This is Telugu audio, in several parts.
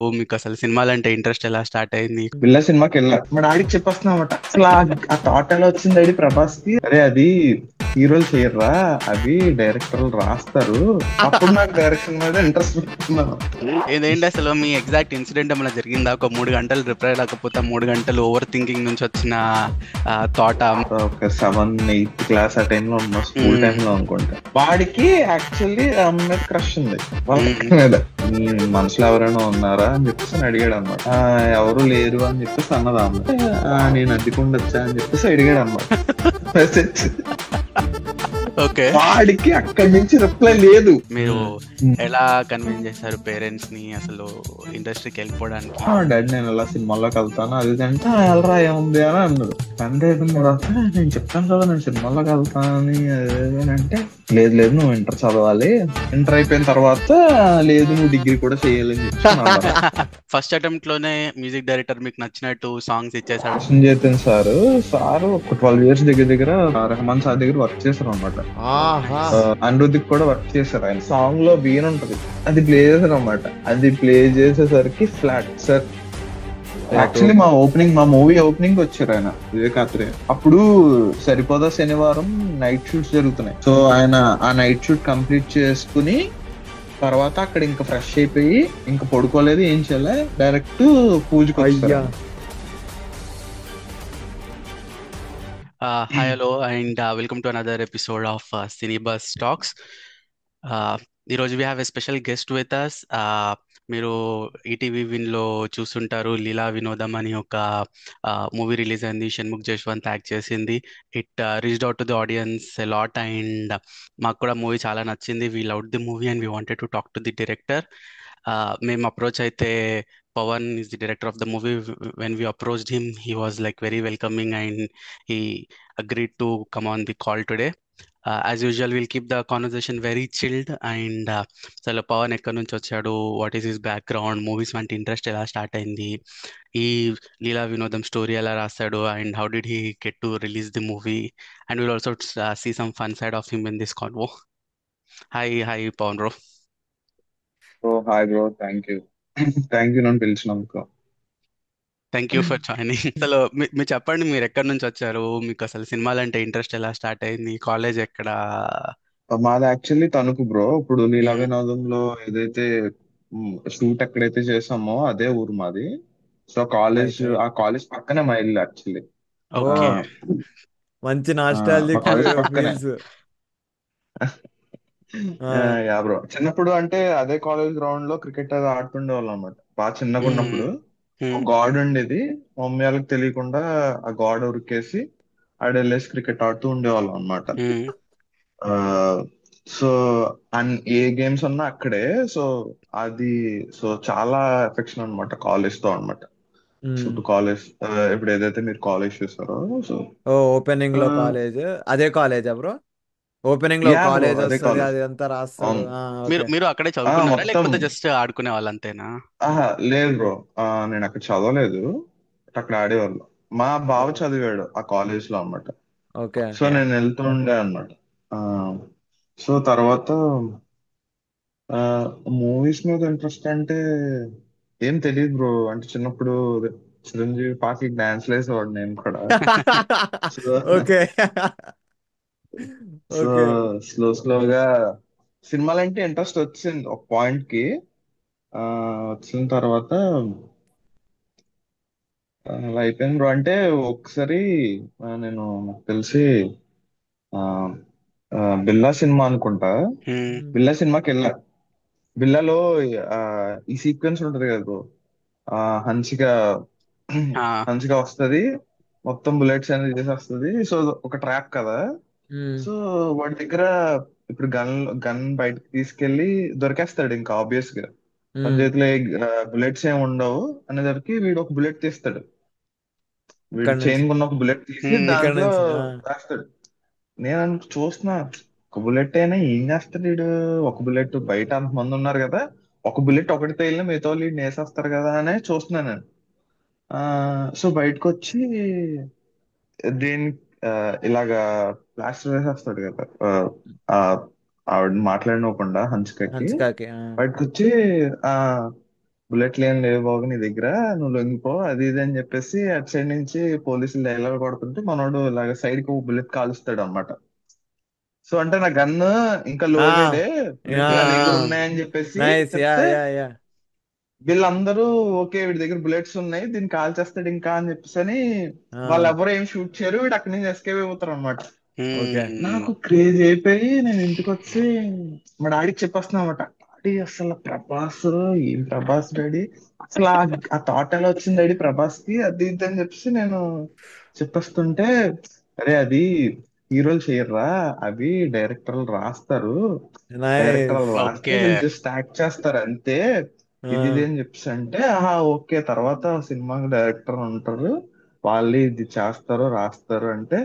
మీకు అసలు సినిమాలంటే ఇంట్రెస్ట్ ఎలా స్టార్ట్ అయింది? బిల్లా సినిమాకి వెళ్ళా మా డాడీకి చెప్పేస్తున్నామట. అసలు ఆ థాట్ ఎలా వచ్చింది డాడీ ప్రభాస్ కి? అరే అది హీరోలు చేయర్రా, అవి డైరెక్టర్లు రాస్తారు. అప్పుడు నాకు డైరెక్షన్ మీద ఇంట్రెస్ట్ పెట్టుకున్నాను. ఇదేంటి అసలు మీ ఎగ్జాక్ట్ ఇన్సిడెంట్ ఏమైనా జరిగిందా? ఒక 3 గంటలు రిప్లై లేకపోతే 3 గంటలు ఓవర్ థింకింగ్ నుంచి వచ్చిన థాట్? ఒక 7, 8 క్లాస్ ఆ టైంలో ఉన్నా, స్కూల్ టైంలో అనుకుంటా. వాడికి యాక్చువల్లీ ఆమె మీద క్రష్ ఉంది, వాళ్ళ అక్క మీద. "నీ మనసులో ఎవరైనా ఉన్నారా అని చెప్పేసి అని అడిగాడు అన్నమాట. ఎవరు లేరు అని చెప్పేసి అన్నది ఆమె. నేను అద్దెకుండొచ్చా అని చెప్పేసి అడిగాడు అన్నమాట మెసేజ్. ఓకే. వాడికి అక్కడి నుంచి రిప్లై లేదు. మీరు ఎలా కన్విన్స్ చేశారు పేరెంట్స్ ని అసలు ఇండస్ట్రీకి వెళ్ళిపోవడానికి? డాడీ నేను ఇలా సినిమాల్లోకి వెళ్తాను అది ఇది అంటే, వెళ్ళరా ఏముంది అని అన్నాడు. తండ్రి అయిపోయిన తర్వాత నేను చెప్తాను కదా నేను సినిమాల్లోకి వెళ్తానని అది ఇది అని అంటే, లేదు లేదు నువ్వు ఇంటర్ చదవాలి, ఇంటర్ అయిపోయిన తర్వాత లేదు నువ్వు డిగ్రీ కూడా చేయాలని చెప్పి అన్నారు. ఫస్ట్ అటెంప్ట్ లోనే మ్యూజిక్ డైరెక్టర్ మీకు నచ్చినట్టు సాంగ్స్ ఇచ్చేసాడు. సంజయ్ సారు ఒక 12 years దగ్గర దగ్గర రెహమాన్ సార్ దగ్గర వర్క్ చేశారు అనమాట. ఆహా. అనిరుద్ధికి కూడా వర్క్ చేశారు. ఆయన సాంగ్ లో బీన్ ఉంటది, అది ప్లే చేశారు అనమాట. అది ప్లే చేసేసరికి ఫ్లాట్ సార్. యాక్చువల్లీ మా మూవీ ఓపెనింగ్ వచ్చారు ఆయన, వివేకాత్రే. అప్పుడు సరిపోదా శనివారం నైట్ షూట్స్ జరుగుతున్నాయి. సో ఆయన ఆ నైట్ షూట్ కంప్లీట్ చేసుకుని తర్వాత అక్కడ ఇంకా ఫ్రెష్ అయిపోయి ఇంకా పడుకోలేదు, ఏం చేయలే, డైరెక్ట్ పూజకి అయ్యా. వచ్చారు. Hi hello and welcome to another episode of Cinebus talks. ఈరోజు we have a special guest with us. మీరు ఈటీవీ విన్లో చూస్తుంటారు, లీలా వినోదం అని ఒక మూవీ రిలీజ్ అయింది, షణ్ముఖ్ జశ్వంత్ యాక్ట్ చేసింది. It reached out to the audience a lot and మాకు కూడా మూవీ చాలా నచ్చింది. We loved the movie and we wanted to talk to the director. మేము అప్రోచ్ అయితే Pawan is the director of the movie. When we approached him, he was like very welcoming and he agreed to come on the call today. As usual, we'll keep the conversation very chilled and అసలు పవన్ ఎక్కడి నుంచి వచ్చాడు, what is his background, movies వంటి ఇంట్రెస్ట్ ఎలా స్టార్ట్ అయింది, ఈ లీలా వినోదం స్టోరీ ఎలా రాస్తాడు and how did he get to release the movie and will also see some fun side of him in this convo. Hi hi Pavan bro. So hi bro, thank you. Thank you నన్ను పిలిచినందుకు. Thank you for joining. అసలు మీరు చెప్పండి, మీరు ఎక్కడి నుంచి వచ్చారు, మీకు అసలు సినిమాలంటే ఇంట్రెస్ట్ ఎలా స్టార్ట్ అయింది, కాలేజ్ ఎక్కడ? మాది యాక్చువల్లీ తణుకు బ్రో. ఇప్పుడు లీలా మ్మ్. వినోదంలో ఏదైతే షూట్ ఎక్కడైతే చేసామో అదే ఊరు మాది. So college, right right. ఆ కాలేజ్ పక్కనే మా ఇల్లు యాక్చువల్లీ. ఆ ఓకే. మంచి ఆ, మా నాస్టాలజిక్ కాలేజ్ పక్కనే. ఫీల్స్. యా బ్రో, చిన్నప్పుడు అంటే అదే కాలేజ్ గ్రౌండ్ లో క్రికెట్ అది ఆడుతుండే వాళ్ళం అనమాట. బాగా చిన్నగా మ్మ్. ఉన్నప్పుడు ఒక మ్మ్. గాడ్ ఉండేది. మా మమ్మీ వాళ్ళకి తెలియకుండా ఆ గాడ్ ఉరికేసి ఆడెళ్ళేసి క్రికెట్ ఆడుతూ ఉండేవాళ్ళం అనమాట. మ్మ్. ఆ సో ఏ గేమ్స్ ఉన్నా అక్కడే. సో అది, సో చాలా ఎఫెక్షన్ అనమాట కాలేజ్ తో అనమాట. చుట్టూ కాలేజ్, ఇప్పుడు ఏదైతే మీరు కాలేజ్ చూసారో. సో ఓ, ఓపెనింగ్ లో కాలేజ్, అదే కాలేజా బ్రో? ఓపెనింగ్ లో యా బ్రో, కాలేజ్ అదే వస్తుంది, కాలేజ్. అది అంతా రాస్తాడు. అవును. మీరు ఓకే. మీరు అక్కడే చదువుకున్నారా మొత్తం. లేకపోతే జస్ట్ ఆడుకునే వాళ్ళు అంతేనా? లేదు బ్రో, నేను అక్కడ చదవలేదు, అక్కడ ఆడేవాళ్ళు. మా బావ చదివాడు ఆ కాలేజ్ లో అన్నమాట. ఓకే. So okay. నేను వెళ్తూ ఉండే అన్నమాట. ఆ, సో తర్వాత మూవీస్ మీద ఇంట్రెస్ట్ అంటే ఏం తెలియదు బ్రో. అంటే చిన్నప్పుడు చిరంజీవి పాటలు డాన్స్ వేసేవాడు నేను కూడా. So okay. So okay. స్లోగా సినిమాలంటే ఇంట్రెస్ట్ వచ్చింది ఒక పాయింట్ కి. ఆ, వచ్చిన తర్వాత అలా అయిపోయింది బ్రో. అంటే ఒకసారి నేను నాకు తెలిసి ఆ, బిల్లా సినిమా అనుకుంటా. మ్మ్. బిల్లా సినిమాకి వెళ్ళా. బిల్లాలో ఆ, ఈ సీక్వెన్స్ ఉంటది కదా బ్రో. ఆ హన్సిక ఆ. హన్సిక వస్తది, మొత్తం బుల్లెట్స్ అనేది చేసేస్తది. సో ఒక ట్రాప్ కదా. సో వాడి దగ్గర ఇప్పుడు గన్ బయటకు తీసుకెళ్లి దొరికేస్తాడు ఇంకా ఆబ్వియస్ గా. తన చేతిలో బుల్లెట్స్ ఏమి ఉండవు అనేసరికి వీడు ఒక బుల్లెట్ తీస్తాడు. వీడు ఇక్కడ నుంచి. చైన్ ఉన్న ఒక బుల్లెట్ తీసి మ్మ్. ఇక్కడ దాంట్లో నుంచి. వేస్తాడు. నేను చూస్తున్నా, ఒక బుల్లెట్ అయినా ఏం చేస్తాడు వీడు? ఒక బుల్లెట్ బయట అంతమంది ఉన్నారు కదా, ఒక బుల్లెట్ ఒకటితో వెళ్ళినా మిగతా వాళ్ళు వీడిని వేసేస్తారు కదా అనే చూస్తున్నాను నేను. ఆ సో బయటకు వచ్చి దేని ఆ, ఇలాగా ప్లాస్టర్ వేసేస్తాడు కదా. ఆ ఆవిడ మాట్లాడినవ్వకుండా హన్సికకి హన్స్కాకి. బయటకు వచ్చి బుల్లెట్లు ఏం లేవు బాబు నీ దగ్గర, నువ్వు లొంగిపో అది ఇది అని చెప్పేసి అటు సైడ్ నుంచి పోలీసులు డైలాగ్ కొడుతుంటే మనోడు ఇలాగ సైడ్ కి ఒక బుల్లెట్ కాలుస్తాడు అనమాట. సో అంటే నా గన్ను ఇంకా ఆ లోడెడే, ఆ బుల్లెట్లు నా దగ్గర ఉన్నాయని చెప్పేసి నైస్, యా చెప్తే యా యా. వీళ్ళందరూ ఓకే వీడి దగ్గర బుల్లెట్స్ ఉన్నాయి దీన్ని కాల్ చేస్తాడు ఇంకా అని చెప్పేసి అని వాళ్ళు ఆ ఎవరు ఏం షూట్ చేయరు, వీడు అక్కడి నుంచి ఎస్కేప్ అయిపోతారు అనమాట. ఓకే. మ్మ్. నాకు క్రేజ్ అయిపోయి నేను ఇంటికి వచ్చి మా డాడీకి చెప్పేస్తున్నా అనమాట. డాడీ అసలు ప్రభాస్, ఏం ప్రభాస్ డాడీ, అసలు ఆ థాట్ ఎలా వచ్చింది డాడీ ప్రభాస్ కి, అది ఇది అని చెప్పేసి నేను చెప్పేస్తుంటే, అరే అది హీరోలు చేయర్రా, అవి డైరెక్టర్లు రాస్తారు, డైరెక్టర్ నైస్. రాస్తే ఓకే. వీళ్ళు జస్ట్ యాక్ట్ చేస్తారు అంతే, ఇది ఆ అని చెప్పేసి అంటే ఆహా ఓకే తర్వాత సినిమాకి డైరెక్టర్ ఉంటారు, వాళ్ళు ఇది చేస్తారు రాస్తారు అంటే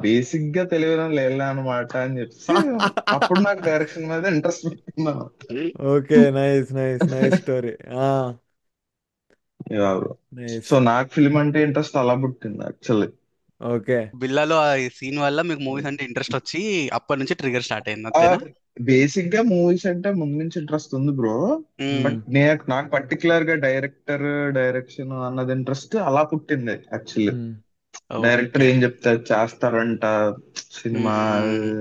బేసిక్ గా తెలియడం లేదా అనమాట అని చెప్పి అప్పుడు నాకు డైరెక్షన్ మీద ఇంట్రెస్ట్ పెట్టుకున్నాను. Okay, nice nice nice story. ఆ నైస్. సో నాకు ఫిల్మ్ అంటే ఇంట్రెస్ట్ అలా పుట్టింది యాక్చువల్లీ. ఓకే. బిల్లాలో ఆ సీన్ వల్ల మీకు మూవీస్ అంటే ఇంట్రెస్ట్ వచ్చి అప్పటి నుంచి ట్రిగర్ స్టార్ట్ అయింది అంతేనా? బేసిక్ గా మూవీస్ అంటే ముందు నుంచి ఇంట్రెస్ట్ ఉంది బ్రో, మ్మ్. బట్ నాకు పర్టికులర్ గా డైరెక్టర్ డైరెక్షన్ అన్నది ఇంట్రెస్ట్ అలా పుట్టింది యాక్చువల్లీ. Director okay. ఏం చెప్తారు చేస్తారంట సినిమా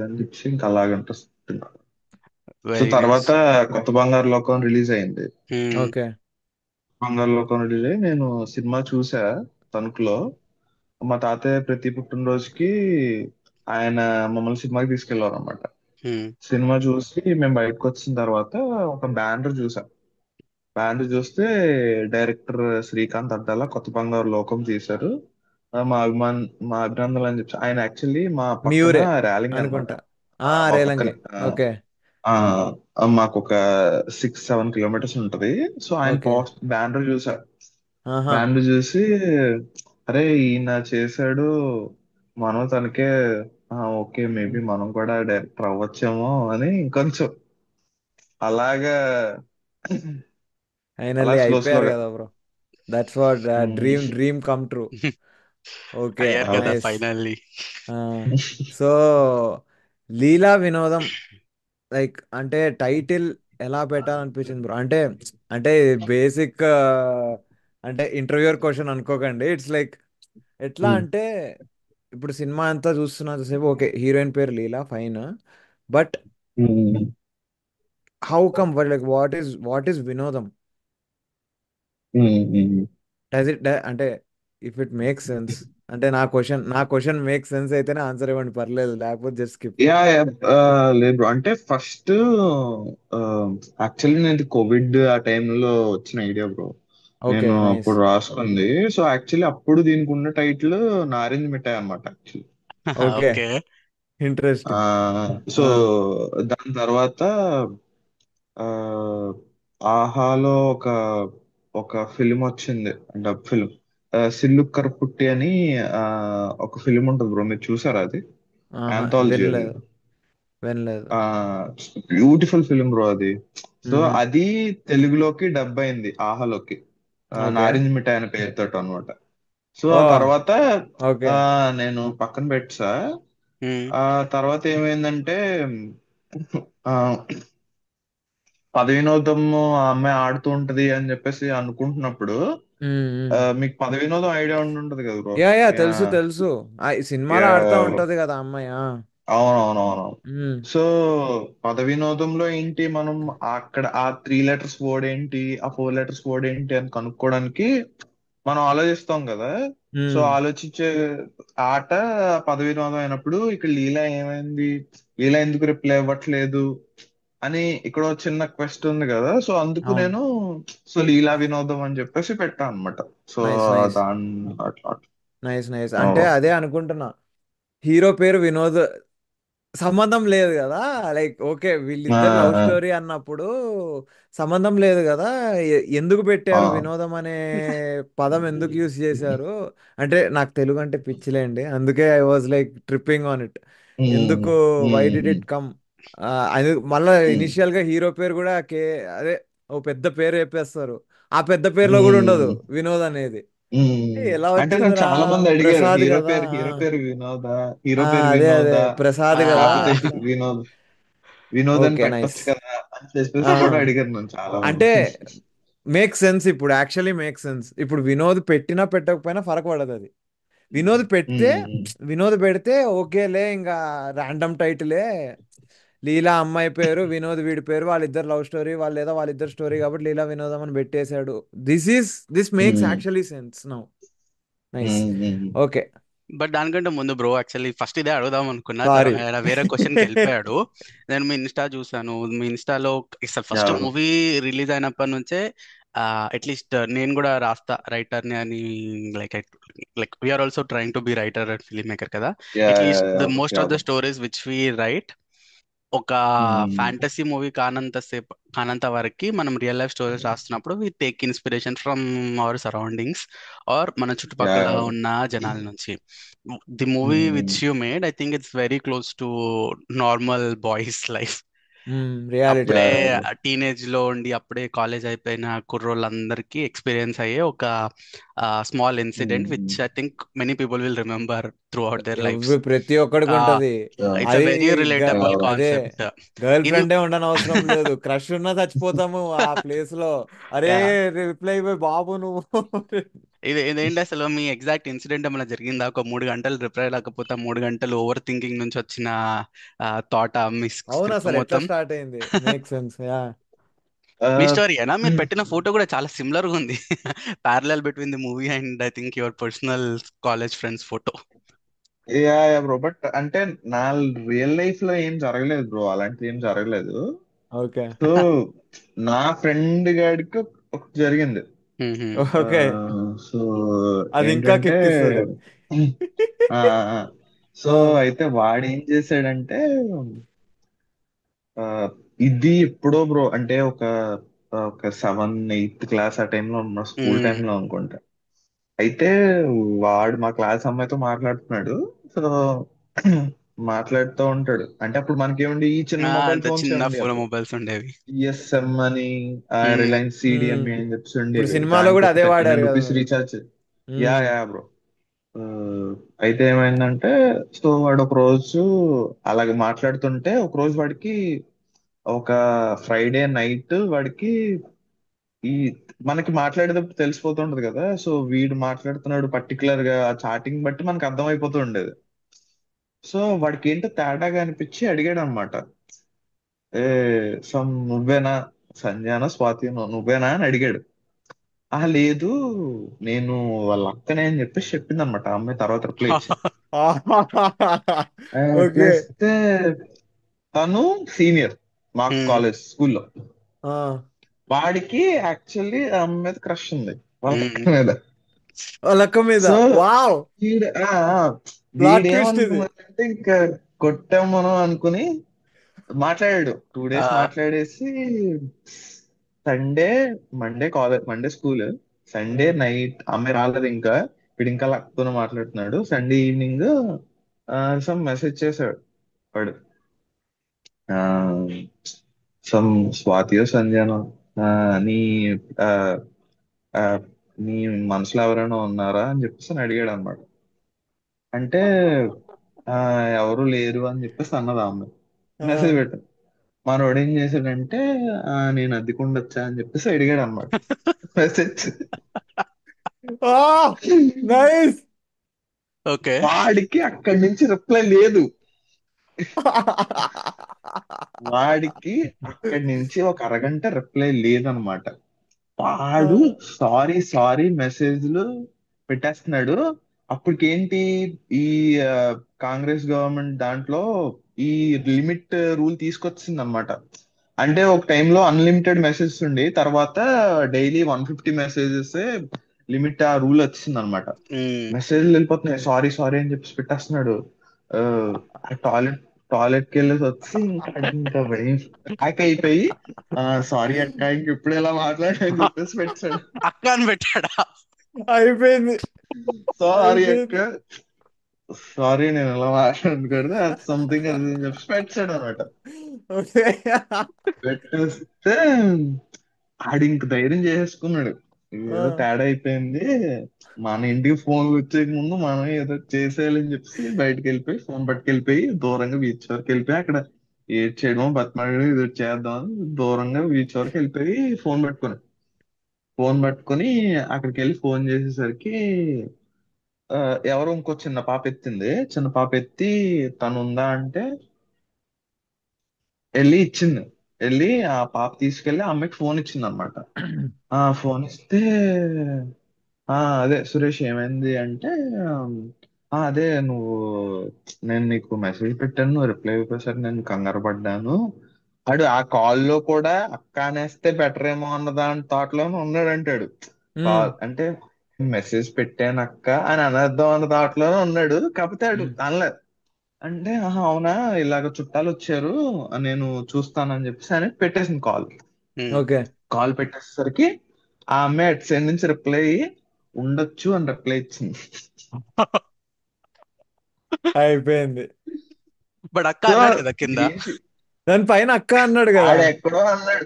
అని చెప్పి ఇంకా అలాగ ఇంట్రెస్ట్ పుట్టింది. So very nice. తర్వాత కొత్త బంగారు లోకం రిలీజ్ అయింది. ఓకే. బంగారు లోకం రిలీజ్ అయ్యి నేను సినిమా చూసా తణుకులో. మా తాతయ్య ప్రతి పుట్టినరోజుకి ఆయన మమ్మల్ని సినిమాకి తీసుకెళ్లారు అనమాట. సినిమా చూసి మేము బయటకు వచ్చిన తర్వాత ఒక బ్యానర్ చూసా. బ్యానర్ చూస్తే డైరెక్టర్ శ్రీకాంత్ అడ్డాల కొత్త బంగారు లోకం తీశారు. మా మా అభినందనలు అని చెప్పి, ఆయన యాక్చువల్లీ మా మీ పక్కన ఊరే ర్యాలింగ్ అనమాట. అనుకుంటా. మా పక్కన రేలంగి. ఓకే. మాకు ఒక 6-7 కిలోమీటర్స్ ఉంటది. సో ఆయన ఓకే. బ్యానర్ చూసా. ఆహా. బ్యానర్ చూసి అరే ఈయన చేశాడు, మనం తనకే ఓకే మేబీ మనం కూడా డైరెక్టర్ అవ్వచ్చేమో అని ఇంకొంచెం అలాగా అలా ఫైనల్లీ స్లో అయిపోయారు స్లోగా. కదా bro. That's what dream dream come true. Okay, అయ్యారు కదా నైస్. ఫైనల్లీ. సో లీలా వినోదం, లైక్ అంటే టైటిల్ ఎలా పెట్టాలనిపించింది బ్రో? అంటే అంటే బేసిక్ అంటే ఇంటర్వ్యూర్ క్వశ్చన్ అనుకోకండి. ఇట్స్ లైక్ ఎట్లా అంటే ఇప్పుడు సినిమా అంతా చూస్తున్నంతసేపు ఓకే హీరోయిన్ పేరు Leela fine, but how come, like what is Vinodham? Does it అంటే ఇఫ్ ఇట్ మేక్ సెన్స్, అంటే నా క్వశ్చన్ మేక్ సెన్స్ అయితేనే ఆన్సర్ ఇవ్వండి, పర్లేదు, లేకపోతే జస్ట్ స్కిప్. యా లేదు bro. అంటే ఫస్ట్ యాక్చువల్లీ నేను కోవిడ్ ఆ టైంలో వచ్చిన ఐడియా బ్రో, ఓకే, నేను నైస్. అప్పుడు రాసుకుంది. సో యాక్చువల్లీ అప్పుడు దీనికి ఉన్న టైటిల్ నారింజ మిఠాయి అన్నమాట actually. Okay, okay. Interesting. So దాని తర్వాత ఆ ఆహాలో ఒక ఒక ఫిలిం వచ్చింది, డబ్ ఫిలిం, సిల్లుక్కర్ పుట్టి అని ఆ ఒక ఫిలిం ఉంటుంది బ్రో, మీరు చూసారా అది? ఆహా, ఆంథాలజీ అది. వినలేదు వినలేదు. ఆ బ్యూటిఫుల్ ఫిలిం బ్రో అది. సో మ్హూ. అది తెలుగులోకి డబ్ అయింది ఆహాలోకి, ఓకే. నారింజ మిఠాయి అనే పేరుతో అనమాట. సో ఓ. ఆ తర్వాత ఓకే. ఆ నేను పక్కన పెట్టా. మ్మ్. ఆ తర్వాత ఏమైందంటే ఆ పదవినోదం ఆ అమ్మాయి ఆడుతూ ఉంటది అని చెప్పేసి అనుకుంటున్నప్పుడు, మీకు పదవినోదం ఐడియా ఉండి ఉంటది కదా బ్రో. యా యా, యా తెలుసు తెలుసు. ఈ సినిమాలో యా ఆడుతూ బ్రో, ఉంటది కదా అమ్మాయి. అవునవునవును. మ్మ్. సో పద వినోదంలో ఏంటి, మనం అక్కడ ఆ 3 లెటర్స్ వర్డ్ ఏంటి, ఆ 4 లెటర్స్ వర్డ్ ఏంటి అని కనుక్కోవడానికి మనం ఆలోచిస్తాం కదా. సో మ్మ్. ఆలోచించే ఆట పద వినోదం అయినప్పుడు ఇక్కడ లీలా ఏమైంది, లీలా ఎందుకు రిప్లై ఇవ్వట్లేదు అని ఇక్కడ ఒక చిన్న క్వెస్ట్ ఉంది కదా. సో అందుకు అవును. నేను సో లీలా వినోదం అని చెప్పేసి పెట్టాను అనమాట. సో నైస్ నైస్ దాని అట్లా అట్లా. Nice nice. అంటే అవును. అదే అనుకుంటున్నా, హీరో పేరు వినోద్, సంబంధం లేదు కదా. లైక్ ఓకే ఆ, వీళ్ళిద్దరు లవ్ ఆ, స్టోరీ అన్నప్పుడు సంబంధం లేదు కదా. ఎందుకు ఆ. పెట్టారు వినోదం అనే పదం, ఎందుకు యూజ్ చేశారు? అంటే నాకు తెలుగు అంటే పిచ్చిలేండి, అందుకే I was like tripping on it. Um, ఎందుకు, why did um, it come? అది మళ్ళా ఉమ్. ఇనిషియల్ గా హీరో పేరు కూడా అదే ఓ పెద్ద పేరు చెప్పేస్తారు, ఆ పెద్ద పేరులో కూడా ఉండదు ఉమ్, వినోద్ అనేది. ఉమ్. ఎలా అంటే నన్ను వచ్చిందిరా? చాలా మంది అడిగారు ప్రసాద్ హీరో కదా. పేరు, వినోదా, హీరో పేరు అదే అదే వినోదా, ప్రసాద్ ఆ, కదా లేకపోతే అట్లా. వినోద్ అని ఓకే, నైస్. పెట్టొచ్చు కదా అని చెప్పేసి కూడా అడిగారు నన్ను చాలా అంటే మంది. మేక్ సెన్స్, ఇప్పుడు యాక్చువల్లీ మేక్ సెన్స్. ఇప్పుడు వినోద్ పెట్టినా పెట్టకపోయినా ఫరక్ పడదు అది. వినోద్ పెడితే ఉమ్, వినోద్ పెడితే ఓకేలే, ఇంకా ర్యాండమ్ టైటిలే, లీలా అమ్మాయి పేరు, వినోద్ వీడి పేరు, వాళ్ళిద్దరు లవ్ స్టోరీ, వాళ్ళు లేదా వాళ్ళిద్దరు స్టోరీ కాబట్టి లీలా వినోదం అని పెట్టేశాడు. This makes um, actually sense now. Nice. Um, um. Okay. But దానికంటే ముందు బ్రో, యాక్చువల్లీ ఫస్ట్ ఇదే అడుగుదాం అనుకున్నా, సారీ. తర్వాత ఆయన వేరే క్వశ్చన్కి వెళ్ళిపోయాడు. నేను మీ ఇన్స్టా చూసాను, మీ ఇన్స్టాలో ఫస్ట్ ఎవరు? మూవీ రిలీజ్ అయినప్పటి నుంచే అట్లీస్ట్ నేను కూడా రాస్తా రైటర్ని అని, like like we're also trying to be writer and film maker కదా. Yeah at least the most yeah of the stories which we write ఒక ఫ్యాంటసీ మూవీ కానంత సేపు కానంత వరకు మనం రియల్ లైఫ్ స్టోరీస్ రాస్తున్నప్పుడు we take inspiration from our surroundings or మన యా చుట్టుపక్కల ఉన్న జనాల నుంచి. The movie which you made, I think it's very close to normal boys life. Reality. అప్పుడే యా టీనేజ్ లో ఉండి అప్పుడే కాలేజ్ అయిపోయిన కుర్రోళ్ళందరికీ ఎక్స్పీరియన్స్ అయ్యే ఒక small incident which I think many people will remember through out there lifes. ప్రతి ఒక్కడికి ఉంటది. ఇట్స్ అ అది వెరీ రిలేటబుల్ అదే, కాన్సెప్ట్ గర్ల్ ఇది. ఫ్రెండే ఉండని అవసరం లేదు, క్రష్ ఉన్నా చచ్చిపోతాము ఆ ప్లేస్ లో. అరే Yeah. రిప్లై ఇవ్వ బాబు నువ్వు. ఇదేంటి అసలు మీ ఎగ్జాక్ట్ ఇన్సిడెంట్ ఏమైనా జరిగిందా? ఒక 3 గంటలు రిప్లై లేకపోతే 3 గంటలు ఓవర్ థింకింగ్ నుంచి వచ్చిన థాట్ మీ అవునా స్క్రిప్ట్ సార్, ఎట్లా మొత్తం? స్టార్ట్ అయింది? Make sense. యా. మీ స్టోరీ ఏనా? మీరు పెట్టిన ఫోటో కూడా చాలా సిమిలర్ గా ఉంది. Parallel between the movie and I think your personal college friends photo. Yeah yeah bro, but అంటే నా రియల్ లైఫ్ లో ఏం జరగలేదు బ్రో, అలాంటిది ఏం జరగలేదు. ఓకే. సో నా ఫ్రెండ్ గాడికి ఒకటి జరిగింది. ఓకే. సో అది ఇంకా ఏంటంటే కిక్కిస్తుంది. ఆ ఆ, సో అయితే వాడు ఏం చేశాడంటే, ఆ, ఇది ఎప్పుడో బ్రో, అంటే ఒక 7th, 8th క్లాస్ ఆ టైంలో ఉన్న, స్కూల్ టైంలో అనుకుంటా. అయితే వాడు మా క్లాస్ అమ్మాయితో మాట్లాడుతున్నాడు. సో మాట్లాడుతూ ఉంటాడు. అంటే అప్పుడు మనకేముండి ఈ చిన్న మొబైల్ అంత ఫోన్స్ చిన్న ఏముంది ఫోన్ అప్పుడు, మొబైల్స్ ఉండేవి. ఈఎస్ఎం అని, మ్మ్. రిలయన్స్ సిడిఎంఏ అని చెప్పి ఇప్పుడు ఉండేవి. సినిమాలో దానికి కూడా ఒక అదే థర్టీ వాడారు నైన్ కదా రూపీస్ మరి. Recharge. Yeah um. Yeah bro. అయితే ఏమైందంటే, సో వాడు ఒక రోజు అలాగే మాట్లాడుతుంటే, ఒక రోజు వాడికి ఒక ఫ్రైడే నైట్ వాడికి ఈ మనకి మాట్లాడేటప్పుడు తెలిసిపోతుంటది కదా. సో వీడు మాట్లాడుతున్నాడు పర్టికులర్ గా, ఆ చాటింగ్ బట్టి మనకు అర్థమైపోతూ ఉండేది. సో వాడికి ఏంటో తేడాగా అనిపించి అడిగాడు అనమాట. ఏ నువ్వేనా సంజానా స్వాతినో నువ్వేనా అని అడిగాడు. లేదు, నేను వాళ్ళ అక్కనే అని చెప్పేసి చెప్పింది అనమాట ఆ అమ్మాయి, తర్వాత రిప్లై ఇచ్చింది. ఓకే. ఇస్తే తను సీనియర్ మా మ్మ్. కాలేజ్ స్కూల్లో. ఆ. వాడికి యాక్చువల్లీ ఆ అమ్మాయి మీద క్రష్ ఉంది, వాళ్ళ అక్క మ్మ్. మీద. లెక్క మీద. So wow. వీడు ప్లాట్ ట్విస్ట్ ఇది. వీడేమనుకున్నాడంటే, ఇంకా కొట్టాం మనం అనుకుని మాట్లాడాడు. 2 డేస్ ఆ, మాట్లాడేసి సండే, మండే స్కూల్, సండే ఉమ్. నైట్ అమ్మాయి రాలేదు ఇంకా. వీడు ఇంకా లక్తోనే మాట్లాడుతున్నాడు. సండే ఈవినింగ్ సమ్ మెసేజ్ చేశాడు వాడు. సమ్ స్వాతియో సంజయనో, ఆ, నీ ఆ, ఆ, నీ మనసులో ఎవరైనా ఉన్నారా అని చెప్పేసి అని అడిగాడు అనమాట. అంటే ఆ ఎవరు లేరు అని చెప్పేసి అన్నది ఆ అమ్మాయి. ఆ. మెసేజ్ పెట్టాను. మనోడు ఏం చేశాడంటే, నేను అద్దెకుండొచ్చా అని చెప్పేసి అడిగాడు అనమాట. మెసేజ్. ఆ. నైస్. ఓకే. వాడికి అక్కడి నుంచి రిప్లై లేదు. వాడికి అక్కడి నుంచి ఒక అరగంట రిప్లై లేదనమాట. వాడు సారీ సారీ మెసేజ్లు పెట్టేస్తున్నాడు. అప్పటికేంటి, ఈ ఆ, కాంగ్రెస్ గవర్నమెంట్ దాంట్లో ఈ లిమిట్ రూల్ తీసుకొచ్చింది అనమాట. అంటే ఒక టైంలో అన్లిమిటెడ్ మెసేజెస్ ఉండి, తర్వాత డైలీ 150 మెసేజెస్ లిమిట్, ఆ రూల్ వచ్చింది అనమాట. మ్మ్. మెసేజ్లు వెళ్ళిపోతున్నాయి, సారీ సారీ అని చెప్పి పెట్టేస్తున్నాడు. టాయిలెట్ టాయిలెట్ కి వెళ్ళేసి వచ్చి ఇంకా ఆడికి ఇంకా భయం హ్యాక్ అయిపోయి, సారీ అక్క ఇంక ఇప్పుడు ఎలా మాట్లాడని చెప్పేసి పెట్టాడు. అక్క అని పెట్టాడా? అయిపోయింది. సారీ అక్క, అయిపోయింది. సారీ నేను ఎలా మాట్లాడకూడదు, అది సంథింగ్ అది అని చెప్పి పెట్టాడు అనమాట. ఓకే. పెట్టేస్తే ఆడి ఇంక ధైర్యం చేసేసుకున్నాడు, ఏదో తేడా అయిపోయింది, మన ఇంటికి ఫోన్లు వచ్చే ముందు మనం ఏదో చేసేయాలని చెప్పి బయటకు వెళ్ళిపోయి ఫోన్ పట్టుకెళ్ళిపోయి దూరంగా బీచ్ వరకు వెళ్ళిపోయి అక్కడ ఏడ్ చేయడం బతిమాడడం ఇది చేద్దాం అని దూరంగా బీచ్ వరకు వెళ్ళిపోయి ఫోన్ పట్టుకుని ఫోన్ పట్టుకొని అక్కడికి వెళ్ళి ఫోన్ చేసేసరికి ఆ, ఎవరో ఇంకో చిన్న పాప ఎత్తింది. చిన్న పాప ఎత్తి తను ఉందా అంటే వెళ్ళి ఇచ్చింది. వెళ్ళి ఆ పాప తీసుకెళ్లి ఆ అమ్మాయికి ఫోన్ ఇచ్చింది అనమాట. ఆ ఫోన్ ఇస్తే అదే సురేష్ ఏమైంది అంటే అదే నువ్వు నేను నీకు మెసేజ్ పెట్టాను, నువ్వు రిప్లై ఇవ్వసరి నేను కంగారు పడ్డాను. ఆడు ఆ కాల్లో కూడా అక్క అనేస్తే బెటర్ ఏమో అన్న దాని థాట్ లోనే ఉన్నాడు అంటాడు. ఉమ్, కాల్ అంటే మెసేజ్ పెట్టాను అక్క అని అనేద్దాం అన్న థాట్ లోనే ఉన్నాడు. కాకపోతే ఆడు ఉమ్. అనలేదు. అంటే ఆహా అవునా ఇలాగ చుట్టాలు వచ్చారు నేను చూస్తానని చెప్పేసి అని పెట్టేసింది కాల్. ఉమ్. ఓకే. కాల్ పెట్టేసరికి ఆ అమ్మాయి అటు సైడ్ నుంచి రిప్లై ఉండొచ్చు అని రిప్లై ఇచ్చింది. అయిపోయింది. బట్ అక్క సో అన్నాడు కదా కింద. గ్రీన్ దాని పైన అక్క అన్నాడు కదా. ఆడెక్కడో అన్నాడు.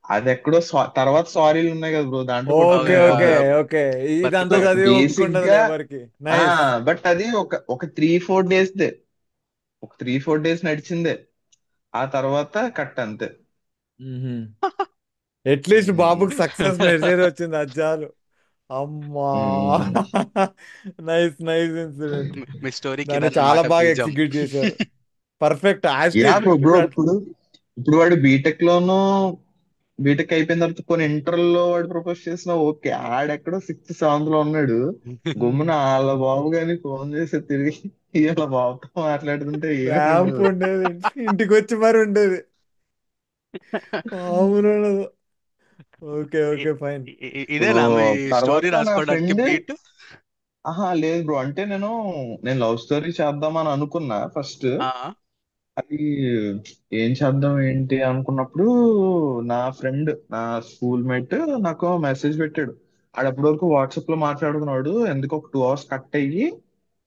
అది ఎక్కడో తర్వాత సారీలు ఉన్నాయి కదా బ్రో, దాంట్లో ఓకే, అవును, ఓకే, కొట్టుకునేవాడు. అవును. ఓకే. సో ఇదంతా మర్చిపోయాను. చదివి బేసిక్ ఒప్పుకుండదులే గా ఎవరికి. నైస్. బట్ అది ఒక 3-4 డేస్ దే, ఒక 3-4 డేస్ నడిచిందే. ఆ తర్వాత కట్ అంతే. At least um. బాబుకి సక్సెస్ మెసేజ్ వచ్చింది అది చాలు. అమ్మా. ఉమ్. Nice, nice incident. మీ స్టోరీకి దాన్ని చాలా ఇదన్నమాట బాగా బీజం. ఎగ్జిక్యూట్ చేశారు. పర్ఫెక్ట్ యా యాస్టీస్ బ్రో బ్రో చెప్పినట్టు. ఇప్పుడు వాడు బీటెక్ అయిపోయిన తర్వాత కొన్ని ఇంటర్ లో వాడు ప్రపోజ్ చేసిన ఓకే. ఆడెక్కడో 6th-7th లో ఉన్నాడు. గమ్మున వాళ్ళ బాబు గాని ఫోన్ చేసి తిరిగి ఇలా బాబుతో మాట్లాడుతుంటే ర్యాంప్ ఏమనుండదు. ఉండేది. ఇంటికి వచ్చి మరి ఉండేది. మామూలు ఉండదు. ఓకే, ఇ- ఓకే, ఫైన్. సో ఇదేనా మీ స్టోరీ తర్వాత నా రాసుకోవడానికి ఫ్రెండ్ బీట్? లేదు బ్రో, అంటే నేను లవ్ స్టోరీ చేద్దామని అనుకున్నా ఫస్ట్. ఆ. అది ఏం చేద్దాం ఏంటి అనుకున్నప్పుడు నా ఫ్రెండ్, నా స్కూల్ మేట్ నాకు మెసేజ్ పెట్టాడు. ఆడప్పటి వరకు వాట్సాప్ లో మాట్లాడుకున్నాడు, ఎందుకు ఒక 2 hours కట్ అయ్యి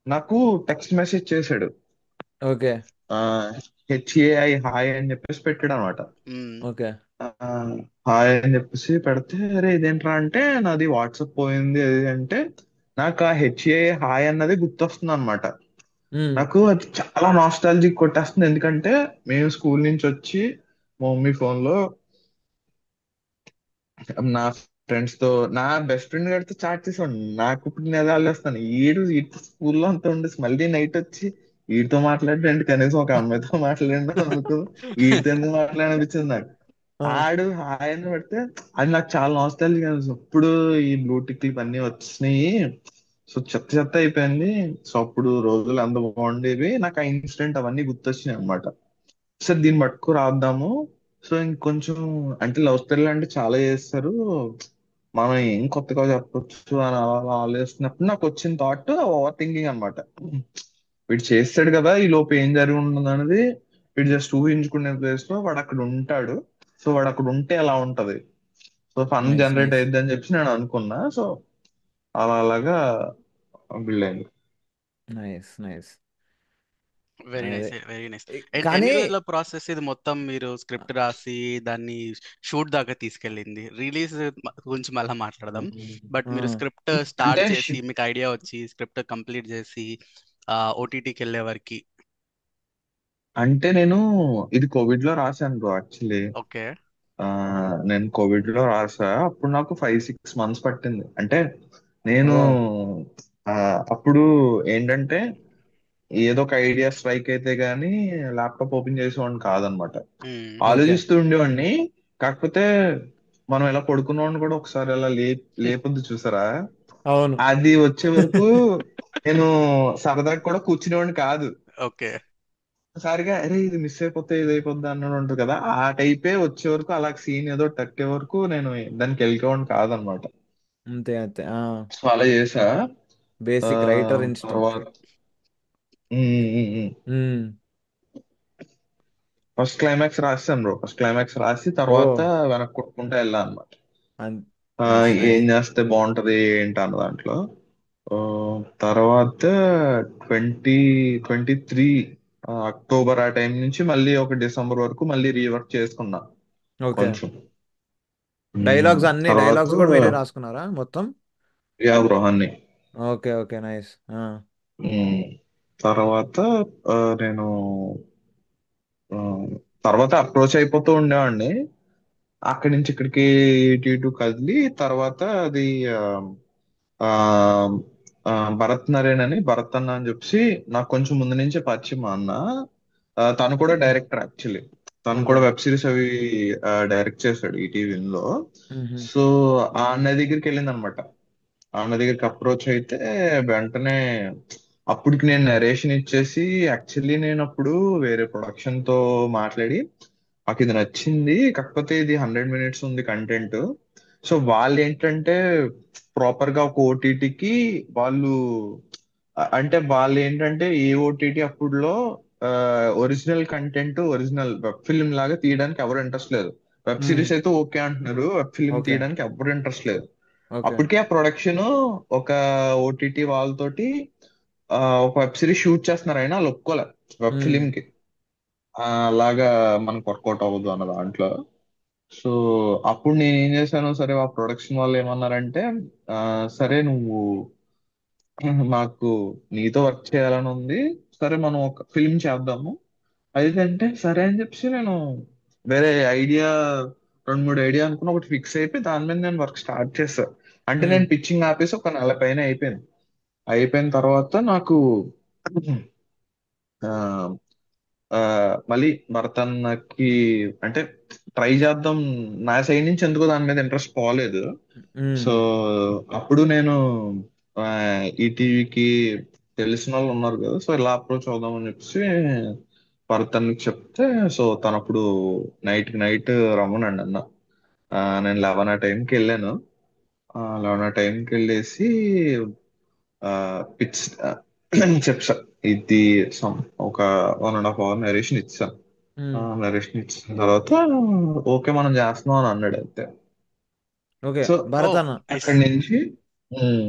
నాకు టెక్స్ట్ మెసేజ్ చేశాడు. ఓకే, ఆ హెచ్ఏఐ హాయ్ అని చెప్పేసి పెట్టాడు అనమాట. ఉమ్. ఓకే. హాయ్ అని చెప్పేసి పెడితే అరే ఇదేంట్రా అంటే నాది వాట్సాప్ పోయింది అది అంటే నాకు ఆ హెచ్ఏఐ హాయ్ అన్నది గుర్తొస్తుంది అనమాట. ఉమ్, నాకు అది చాలా నాస్టాలజిక్ కొట్టేస్తుంది. ఎందుకంటే మేము స్కూల్ నుంచి వచ్చి మా మమ్మీ ఫోన్ లో నా ఫ్రెండ్స్ తో, నా బెస్ట్ ఫ్రెండ్ గారితో చాట్ చేసాను. నాకు ఇప్పుడు నేను ఆలోచిస్తాను, ఈడు స్కూల్లో అంతా ఉండేసి మళ్ళీ నైట్ వచ్చి వీడితో మాట్లాడండి, కనీసం ఒక అమ్మాయితో మాట్లాడండి అనుకో, వీడితో ఎందుకు మాట్లాడనిపించింది నాకు. ఆ, ఆడు హాయ్ అని పెడితే అది నాకు చాలా నాస్టాలజిక్ అనిపిస్తుంది. ఇప్పుడు ఈ బ్లూటిక్ ఇవన్నీ వచ్చినాయి, సో చెత్త చెత్త అయిపోయింది. సో అప్పుడు రోజులు ఎంత బాగుండేవి, నాకు ఆ ఇన్సిడెంట్ అవన్నీ గుర్తొచ్చినాయి అనమాట. సార్ దీన్ని పట్టుకు రాద్దాము. సో ఇంకొంచెం అంటే లవ్ స్టోరీలు అంటే చాలా చేస్తారు, మనం ఏం కొత్తగా చెప్పొచ్చు అని అలా ఆలోచిస్తున్నప్పుడు నాకు వచ్చిన థాట్ ఓవర్ థింకింగ్ అనమాట. వీడు చేస్తాడు కదా ఈ లోపు ఏం జరిగి ఉంటుంది అనేది, వీడు జస్ట్ ఊహించుకునే ప్లేస్ లో వాడు అక్కడ ఉంటాడు. సో వాడు అక్కడ ఉంటే ఎలా ఉంటది, so fun nice, generate nice, అయ్యిద్ది అని చెప్పి నేను అనుకున్నా. సో అలా అలాగా బిల్డ్ అయింది. Nice, nice. వెరీ అదే. Nice, very nice. అండ్ కానీ ఎన్ని రోజుల ప్రాసెస్ ఇది మొత్తం? మీరు స్క్రిప్ట్ రాసి దాన్ని షూట్ దాకా తీసుకెళ్ళింది. రిలీజ్ గురించి మళ్ళీ మాట్లాడదాం. బట్ మీరు ఆ, స్క్రిప్ట్ అంటే స్టార్ట్ చేసి మీకు ఐడియా వచ్చి స్క్రిప్ట్ కంప్లీట్ చేసి ఓటీటీకి వెళ్ళే వరకు. నేను ఇది కోవిడ్ లో రాశాను బ్రో యాక్చువల్లీ. ఓకే. ఆ నేను కోవిడ్ లో రాసా. అప్పుడు నాకు 5-6 months పట్టింది. అంటే నేను ఓ, ఆ అప్పుడు ఏంటంటే ఏదో ఒక ఐడియా స్ట్రైక్ అయితే గానీ ల్యాప్టాప్ ఓపెన్ చేసేవాడిని కాదనమాట. ఓకే. ఆలోచిస్తూ ఉండేవాడిని. కాకపోతే మనం ఇలా పడుకున్నవాడిని కూడా ఒకసారి అలా లేపొద్దు చూసారా, అవును. అది వచ్చే వరకు నేను సరదాగా కూడా కూర్చునేవాడిని కాదు. ఓకే. ఒకసారిగా అరే ఇది మిస్ అయిపోతే ఇది అయిపోద్ది అన్నట్టు ఉంటుంది కదా, ఆ టైపే వచ్చే వరకు అలా సీన్ ఏదో తట్టే వరకు నేను దానికి వెళ్ళేవాడిని కాదనమాట. అంతే, అంతే. సో అలా చేసా. ఆ బేసిక్ రైటర్ ఇన్స్టింక్ట్. తర్వాత ఉమ్. ఫస్ట్ క్లైమాక్స్ రాసాను బ్రో. ఫస్ట్ క్లైమాక్స్ రాసి ఓ, తర్వాత వెనక్కి కొట్టుకుంటా వెళ్ళా అనమాట. నైస్, ఏం నైస్. చేస్తే బాగుంటది ఏంటి అన్న దాంట్లో. ఆ, తర్వాత 2023 అక్టోబర్ ఆ టైం నుంచి మళ్ళీ ఒక డిసెంబర్ వరకు మళ్ళీ రీవర్క్ చేసుకున్నా ఓకే. కొంచెం. అన్ని తర్వాత డైలాగ్స్ కూడా మీరే రాసుకున్నారా మొత్తం? యా బ్రో అన్ని. Okay, okay, nice. ఉమ్, తర్వాత నేను ఆ, తర్వాత అప్రోచ్ అయిపోతూ ఉండేవాడిని. అక్కడి నుంచి ఇక్కడికి ఇటు ఇటు కదిలి తర్వాత అది ఆ, ఆ, ఆ, భరత్ నరేన్ అని భరత్ అన్న అని చెప్పి నాకు కొంచెం ముందు నుంచే పరిచయం మా అన్న. తను కూడా డైరెక్టర్ యాక్చువల్లీ. తను ఓకే. కూడా వెబ్ సిరీస్ అవి డైరెక్ట్ చేశాడు ఈటీవీలో. మ్హూ. సో ఆ అన్న దగ్గరికి వెళ్ళింది అనమాట. ఆ అన్న దగ్గరికి అప్రోచ్ అయితే వెంటనే అప్పటికి నేను నరేషన్ ఇచ్చేసి యాక్చువల్లీ నేను అప్పుడు వేరే ప్రొడక్షన్ తో మాట్లాడి నాకు ఇది నచ్చింది, కాకపోతే ఇది 100 మినిట్స్ ఉంది కంటెంట్. సో వాళ్ళు ఏంటంటే ప్రాపర్ గా ఒక ఓటీటీకి వాళ్ళు అంటే వాళ్ళు ఏంటంటే ఏ ఓటీటీ అప్పుడులో original content original web film లాగా తీయడానికి ఎవరు ఇంట్రెస్ట్ లేదు. వెబ్ మ్. సిరీస్ అయితే ఓకే అంటున్నారు, వెబ్ ఫిల్మ్ ఓకే. తీయడానికి ఎవరు ఇంట్రెస్ట్ లేదు. ఓకే. అప్పటికే ఆ ప్రొడక్షన్ ఒక ఓటీటీ వాళ్ళతోటి ఒక వెబ్ సిరీస్ షూట్ చేస్తున్నారు, అయినా వాళ్ళు ఒప్పుకోలే వెబ్ మ్. ఫిలిం కి. అలాగా మనకు వర్కౌట్ అవ్వదు అన్న దాంట్లో. సో అప్పుడు నేను ఏం చేశాను, సరే ఆ ప్రొడక్షన్ వాళ్ళు ఏమన్నారంటే ఆ, సరే నువ్వు మాకు నీతో వర్క్ చేయాలని ఉంది, సరే మనం ఒక ఫిల్మ్ చేద్దాము అయితే అంటే సరే అని చెప్పి నేను వేరే ఐడియా, రెండు మూడు ఐడియా అనుకుని ఒకటి ఫిక్స్ అయిపోయి దాని మీద నేను వర్క్ స్టార్ట్ చేశాను. అంటే మ్. నేను పిచ్చింగ్ ఆపేసి ఒక నెల పైన అయిపోయింది. అయిపోయిన తర్వాత నాకు ఆ, ఆ, మళ్ళీ భరతన్నకి అంటే ట్రై చేద్దాం, నా సైడ్ నుంచి ఎందుకో దాని మీద ఇంట్రెస్ట్ పోలేదు. మ్. సో అప్పుడు నేను ఈటీవీకి తెలిసిన వాళ్ళు ఉన్నారు కదా, సో ఇలా అప్రోచ్ అవుదాం అని చెప్పేసి భరతన్కి చెప్తే, సో తను అప్పుడు నైట్ రమ్మనండి అన్న. నేను 11 ఆ టైంకి వెళ్ళాను. 11 ఆ టైంకి వెళ్ళేసి పిచ్ చెప్సా ఇది some ఒక 1.5 hour నరేషన్ ఇచ్చాను. మ్. నరేషన్ ఇచ్చిన తర్వాత ఓకే మనం చేస్తున్నాం అని అన్నాడు అంతే. ఓకే. సో ఓ భరత్ అన్న. నైస్. అక్కడి నుంచి ఉమ్,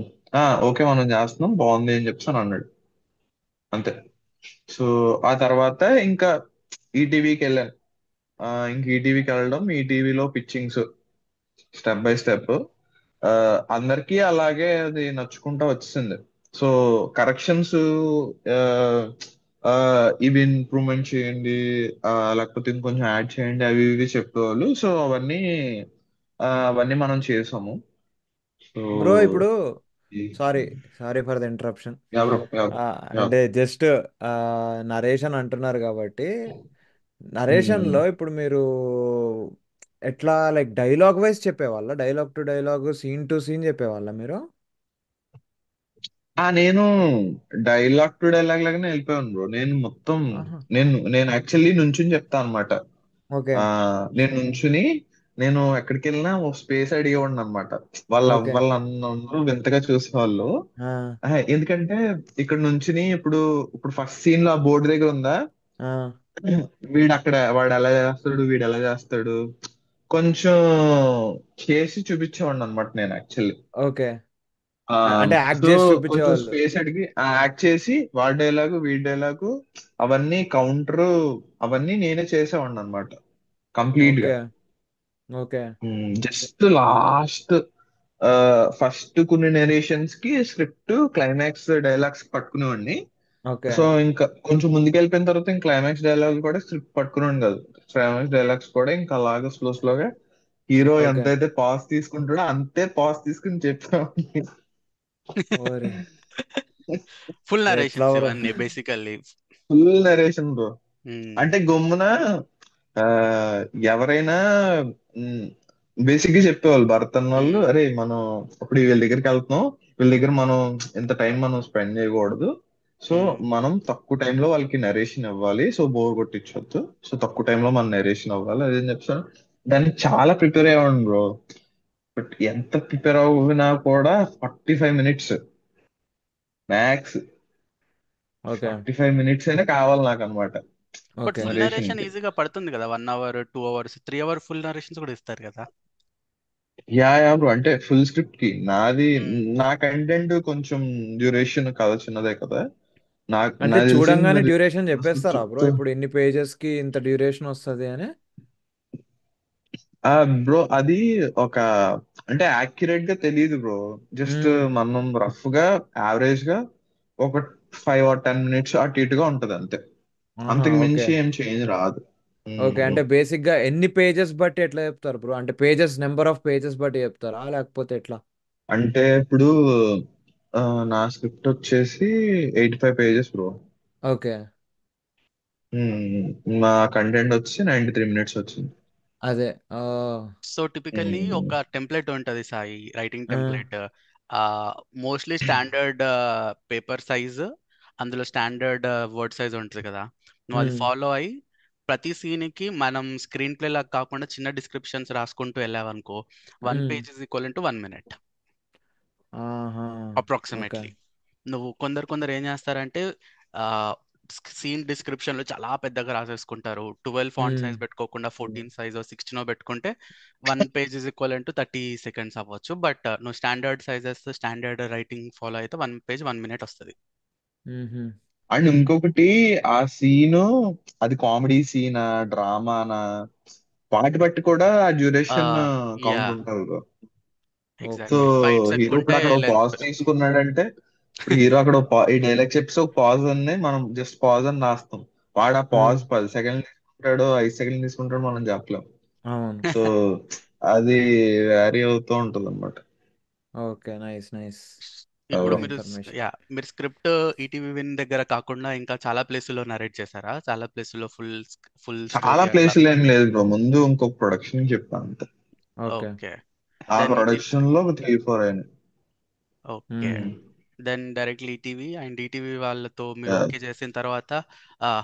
ఓకే మనం చేస్తున్నాం బాగుంది అని చెప్పి అని అన్నాడు అంతే. సో ఆ తర్వాత ఇంకా ఈటీవీకి వెళ్ళాను. ఇంక ఈటీవీకి వెళ్ళడం, ఈటీవీలో పిచ్చింగ్స్ స్టెప్ బై స్టెప్ అందరికీ అలాగే అది నచ్చుకుంటా వచ్చింది. సో కరెక్షన్స్ ఇవి ఇంప్రూవ్మెంట్ చేయండి, లేకపోతే ఇంకొంచెం యాడ్ చేయండి అవి ఇవి చెప్పేవాళ్ళు. సో అవన్నీ మనం చేసాము. సో బ్రో ఇప్పుడు sorry, sorry for the interruption. ఎవరు ఎవరు ఎవరు అంటే జస్ట్ నరేషన్ అంటున్నారు కాబట్టి, ఉమ్. నరేషన్లో ఇప్పుడు మీరు ఎట్లా లైక్ డైలాగ్ వైజ్ చెప్పేవాళ్ళ, dialogue to dialogue, scene to scene చెప్పేవాళ్ళ మీరు? నేను డైలాగ్ టు డైలాగ్ లాగానే వెళ్ళిపోయాను బ్రో. నేను మొత్తం ఆహా. నేను యాక్చువల్లీ నుంచుని చెప్తా అనమాట. ఓకే. ఆ నేను నుంచుని నేను ఎక్కడికి వెళ్ళినా ఓ స్పేస్ అడిగేవాడిని అనమాట. వాళ్ళు ఓకే. అవ్వాలి అందరూ వింతగా చూసేవాళ్ళు. ఆ. ఎందుకంటే ఇక్కడ నుంచుని ఇప్పుడు ఇప్పుడు ఫస్ట్ సీన్ లో ఆ బోర్డు దగ్గర ఉందా, ఆ. వాడు ఎలా చేస్తాడు, వీడు ఎలా చేస్తాడు, కొంచెం చేసి చూపించేవాడిని అనమాట నేను యాక్చువల్లీ. ఓకే. ఆ అంటే యాక్ట్ సో చేసి కొంచెం చూపించేవాళ్ళు. స్పేస్ అడిగి యాక్ట్ చేసి వాడి డైలాగు వీడి డైలాగు అవన్నీ కౌంటర్ అవన్నీ నేనే చేసేవాడిని అనమాట కంప్లీట్ గా. Okay. Okay. Just last first కొన్ని నెరేషన్స్ కి స్క్రిప్ట్ క్లైమాక్స్ డైలాగ్స్ పట్టుకునేవాడిని. ఓకే. సో ఇంకా కొంచెం ముందుకు వెళ్ళిపోయిన తర్వాత ఇంకా క్లైమాక్స్ డైలాగ్ కూడా స్క్రిప్ట్ పట్టుకునేవాడిని కాదు. క్లైమాక్స్ డైలాగ్స్ కూడా ఇంకా అలాగా స్లోగా హీరో ఓకే. ఎంతైతే పాస్ తీసుకుంటాడో అంతే పాస్ తీసుకుని చెప్పేవాడిని. ఓరే. ఫుల్ ఎట్లా నరేషన్స్ బ్రో? ఇవన్నీ బేసికల్లీ. Full narration bro. అంటే గమ్మున ఆ, ఎవరైనా బేసిక్ గా చెప్పేవాళ్ళు భరతన్ వాళ్ళు, అరే మనం ఇప్పుడు వీళ్ళ దగ్గరికి వెళ్తున్నాం, వీళ్ళ దగ్గర మనం ఇంత టైం మనం స్పెండ్ చేయకూడదు. సో మనం తక్కువ టైంలో వాళ్ళకి నరేషన్ ఇవ్వాలి, సో బోర్ కొట్టించొద్దు, సో తక్కువ టైంలో మనం నరేషన్ అవ్వాలి అదే చెప్తాను. దానికి చాలా ప్రిపేర్ అయ్యాను బ్రో. బట్ ఎంత ప్రిపేర్ అవ్వినా కూడా 45 మినిట్స్ మ్యాక్స్. ఓకే. 45 మినిట్స్ అయినా కావాలి నాకు అనమాట but okay. Full narration narration కి. ఈజీగా పడుతుంది కదా, 1 hour 2 hours 3 hour full narrations కూడా ఇస్తారు కదా. యా బ్రో, అంటే ఫుల్ స్క్రిప్ట్ కి నాది, మ్మ్. నా కంటెంట్ కొంచెం డ్యూరేషన్ కథ చిన్నదే కదా. అంటే నాకు చూడంగానే తెలిసింది డ్యూరేషన్ అసలు చెప్పేస్తారా బ్రో, చెప్తా. ఇప్పుడు ఇన్ని పేజెస్ కి ఇంత డ్యూరేషన్ వస్తుంది అని? బ్రో అది ఒక అంటే యాక్యురేట్ గా తెలియదు బ్రో. జస్ట్ మ్మ్. మనం రఫ్ గా యావరేజ్ గా ఒక 5 or 10 మినిట్స్ అటు ఇటుగా ఉంటది అంతే. ఆహా. అంతకు ఓకే. మించి ఏం చేంజ్ రాదు. ఓకే. అంటే బేసిక్ గా ఎన్ని పేజెస్ బట్టి ఎట్లా చెప్తారు బ్రో? అంటే పేజెస్, నెంబర్ ఆఫ్ పేజెస్ బట్టి చెప్తారా లేకపోతే ఎట్లా? అంటే ఇప్పుడు ఆ, నా స్క్రిప్ట్ వచ్చేసి 85 పేజెస్ బ్రో. ఓకే. మా కంటెంట్ వచ్చి 93 మినిట్స్ వచ్చింది. అదే. ఆ, సో టిపికల్లీ ఉమ్, ఒక టెంప్లెట్ ఉంటుంది సాయి, రైటింగ్ ఆ, template. Mostly standard paper size, అందులో స్టాండర్డ్ వర్డ్ సైజ్ ఉంటుంది కదా. నువ్వు అది ఉమ్, ఫాలో అయ్యి ప్రతి సీన్కి మనం స్క్రీన్ ప్లే లాగా కాకుండా చిన్న డిస్క్రిప్షన్స్ రాసుకుంటూ వెళ్ళావనుకో, 1 page is equal to 1 minute ఆహా. ఓకే. అప్రాక్సిమేట్లీ. నువ్వు కొందరు ఏం చేస్తారంటే సీన్ డిస్క్రిప్షన్ లో చాలా పెద్దగా రాసేసుకుంటారు. 12 ఫాంట్ ఉమ్, సైజ్ పెట్టుకోకుండా 14 సైజ్ 16 పెట్టుకుంటే 1 page is equal to 30 seconds అవ్వచ్చు. బట్ నువ్వు standard sizes, standard writing follow అయితే 1 పేజ్ 1 మినిట్ వస్తుంది. ఉహుం. అండ్ ఇంకొకటి, ఆ సీను అది కామెడీ సీనా డ్రామానా వాటి బట్టి కూడా ఆ డ్యూరేషన్ యా, కౌంట్ ఉంటుంది bro. So okay. Exactly. Fights hero ఎక్కువ ఇప్పుడు ఉంటే అక్కడ లెంత్ పాజ్ తీసుకున్నాడంటే, ఇప్పుడు హీరో అక్కడ ఈ డైలాగ్ చెప్పేసి ఒక పాజ్ అని మనం జస్ట్ పాజ్ అని రాస్తాం. వాడు ఆ పాజ్ 10 సెకండ్లు తీసుకుంటాడో 5 సెకండ్లు తీసుకుంటాడో మనం చెప్పలేం. అవును. సో అది వ్యారీ అవుతూ ఉంటది అనమాట. ఓకే. Nice, nice. ఇప్పుడు గుడ్ అవును. ఇన్ఫర్మేషన్. మీరు స్క్రిప్ట్ ఈటీవీ విన్ దగ్గర కాకుండా ఇంకా చాలా ప్లేసుల్లో నరేట్ చేశారా? చాలా ప్లేసుల్లో ఫుల్ ఫుల్ చాలా స్టోరీ అట్లా? ప్లేసులు ఏం లేదు బ్రో, ముందు ఇంకొక ప్రొడక్షన్ చెప్పాను అంతే. ఓకే. ఓకే. ఆ దెన్ ప్రొడక్షన్ లో ఒక 3-4 అయినాయి. Okay. Um. Then directly ETV, and ETV వాళ్ళతో మీరు ఓకే చేసిన తర్వాత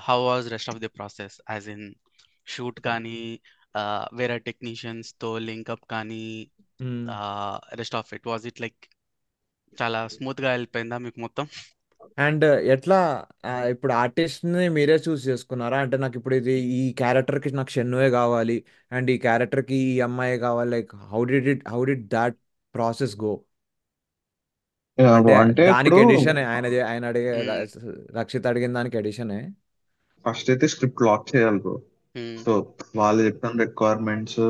how was rest of the process, as in shoot కానీ, వేరే టెక్నీషియన్స్ తో లింకప్ కానీ, um. Rest of it was it like చాలా స్మూత్ గా వెళ్ళిపోయిందా మీకు మొత్తం? అండ్ ఎట్లా ఇప్పుడు ఆర్టిస్ట్ ని మీరే చూస్ చేసుకున్నారా? అంటే నాకు ఇప్పుడు ఇది ఈ క్యారెక్టర్ కి నాకు షెన్నుయే కావాలి, అండ్ ఈ క్యారెక్టర్ కి ఈ అమ్మాయి కావాలి. Like how did that process go? అంటే అంటే దానికి ఇప్పుడు ఎడిషన్ ఆయన అడిగే మ్మ్. రక్షిత్ అడిగిన దానికి ఎడిషనే. ఫస్ట్ అయితే స్క్రిప్ట్ లాక్ చేయాలి బ్రో. మ్మ్. సో వాళ్ళు చెప్పిన రిక్వైర్మెంట్స్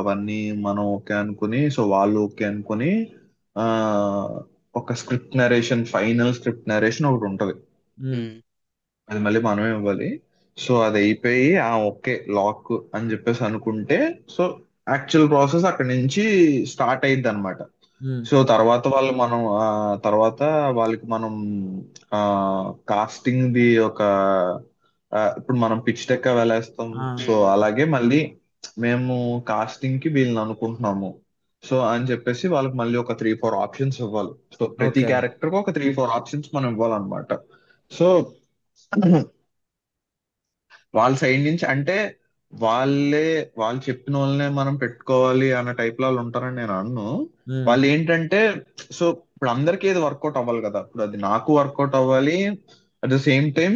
అవన్నీ మనం ఓకే అనుకుని, సో వాళ్ళు ఓకే అనుకుని ఆ ఒక script narration, final script narration ఒకటి ఉంటది. ఉమ్. మ్మ్. అది మళ్ళీ మనమే ఇవ్వాలి. సో అది అయిపోయి ఓకే లాక్ అని చెప్పేసి అనుకుంటే, సో యాక్చువల్ ప్రాసెస్ అక్కడి నుంచి స్టార్ట్ అయ్యిద్ది అనమాట. ఉమ్. సో తర్వాత వాళ్ళు మనం తర్వాత వాళ్ళకి మనం ఆ కాస్టింగ్ ది ఒక ఇప్పుడు మనం పిచ్ డెక్ వెళ్ళేస్తాం. ఆ. సో మ్మ్. అలాగే మళ్ళీ మేము కాస్టింగ్ కి వీళ్ళని అనుకుంటున్నాము. సో అని చెప్పేసి వాళ్ళకి మళ్ళీ ఒక 3-4 ఆప్షన్స్ ఇవ్వాలి. సో ప్రతి ఓకే. క్యారెక్టర్ కి ఒక 3-4 ఆప్షన్స్ మనం ఇవ్వాలన్నమాట. సో వాళ్ళ సైడ్ నుంచి అంటే వాళ్ళే వాళ్ళు చెప్పిన వాళ్ళనే మనం పెట్టుకోవాలి అన్న టైప్ లో వాళ్ళు ఉంటారని నేను అన్ను. ఉమ్. వాళ్ళు ఏంటంటే, సో ఇప్పుడు అందరికీ ఇది వర్కౌట్ అవ్వాలి కదా, ఇప్పుడు అది నాకు వర్కౌట్ అవ్వాలి, at the same time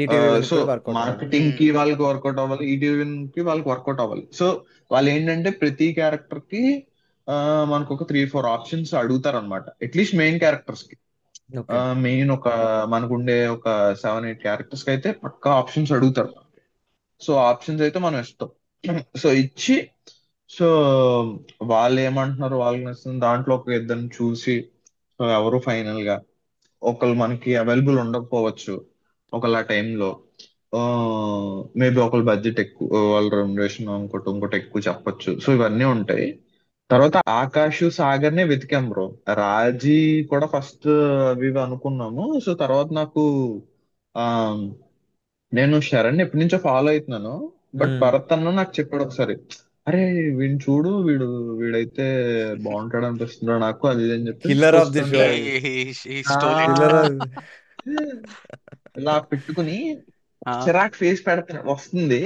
ETV win so కూడా వర్కౌట్ అవ్వాలి. మార్కెటింగ్ కి వాళ్ళకి వర్కౌట్ అవ్వాలి, ఈటీవీ కి వాళ్ళకి వర్కౌట్ అవ్వాలి. సో వాళ్ళు ఏంటంటే ప్రతి క్యారెక్టర్ కి మనకు ఒక 3-4 ఆప్షన్స్ అడుగుతారు అనమాట, అట్లీస్ట్ మెయిన్ క్యారెక్టర్స్ కి. ఓకే. మెయిన్ ఒక మనకుండే ఒక 7-8 క్యారెక్టర్స్ కి అయితే పక్కా ఆప్షన్స్ అడుగుతారు. సో ఆప్షన్స్ అయితే మనం ఇస్తాం. సో ఇచ్చి, సో వాళ్ళు ఏమంటున్నారు వాళ్ళకి నచ్చిన దాంట్లో ఒక ఇద్దరిని చూసి, సో ఎవరు ఫైనల్ గా ఒకళ్ళు మనకి అవైలబుల్ ఉండకపోవచ్చు ఒకళ్ళ టైంలో, మేబీ ఒకళ్ళ బడ్జెట్ ఎక్కువ, వాళ్ళ రెమ్యునరేషన్ ఇంకోటి ఎక్కువ చెప్పొచ్చు. సో ఇవన్నీ ఉంటాయి. తర్వాత ఆకాష్ సాగర్ నే వెతికాం బ్రో. రాజీ కూడా ఫస్ట్ అవి ఇవి అనుకున్నాము. సో తర్వాత నాకు ఆ నేను శరణ్ ఎప్పటి నుంచో ఫాలో అవుతున్నాను. బట్ ఉమ్. భరత్ అన్న నాకు చెప్పాడు ఒకసారి, అరే వీడిని చూడు, వీడైతే బాగుంటాడు అనిపిస్తున్నాడు నాకు, అది ఇది అని చెప్పేసి కిల్లర్ ఆఫ్ ది షో. చూస్తుంటే ఈ ఆ స్టోరీ. Killer of. ఇలా పెట్టుకుని చిరాక్ ఫేస్ వస్తుంది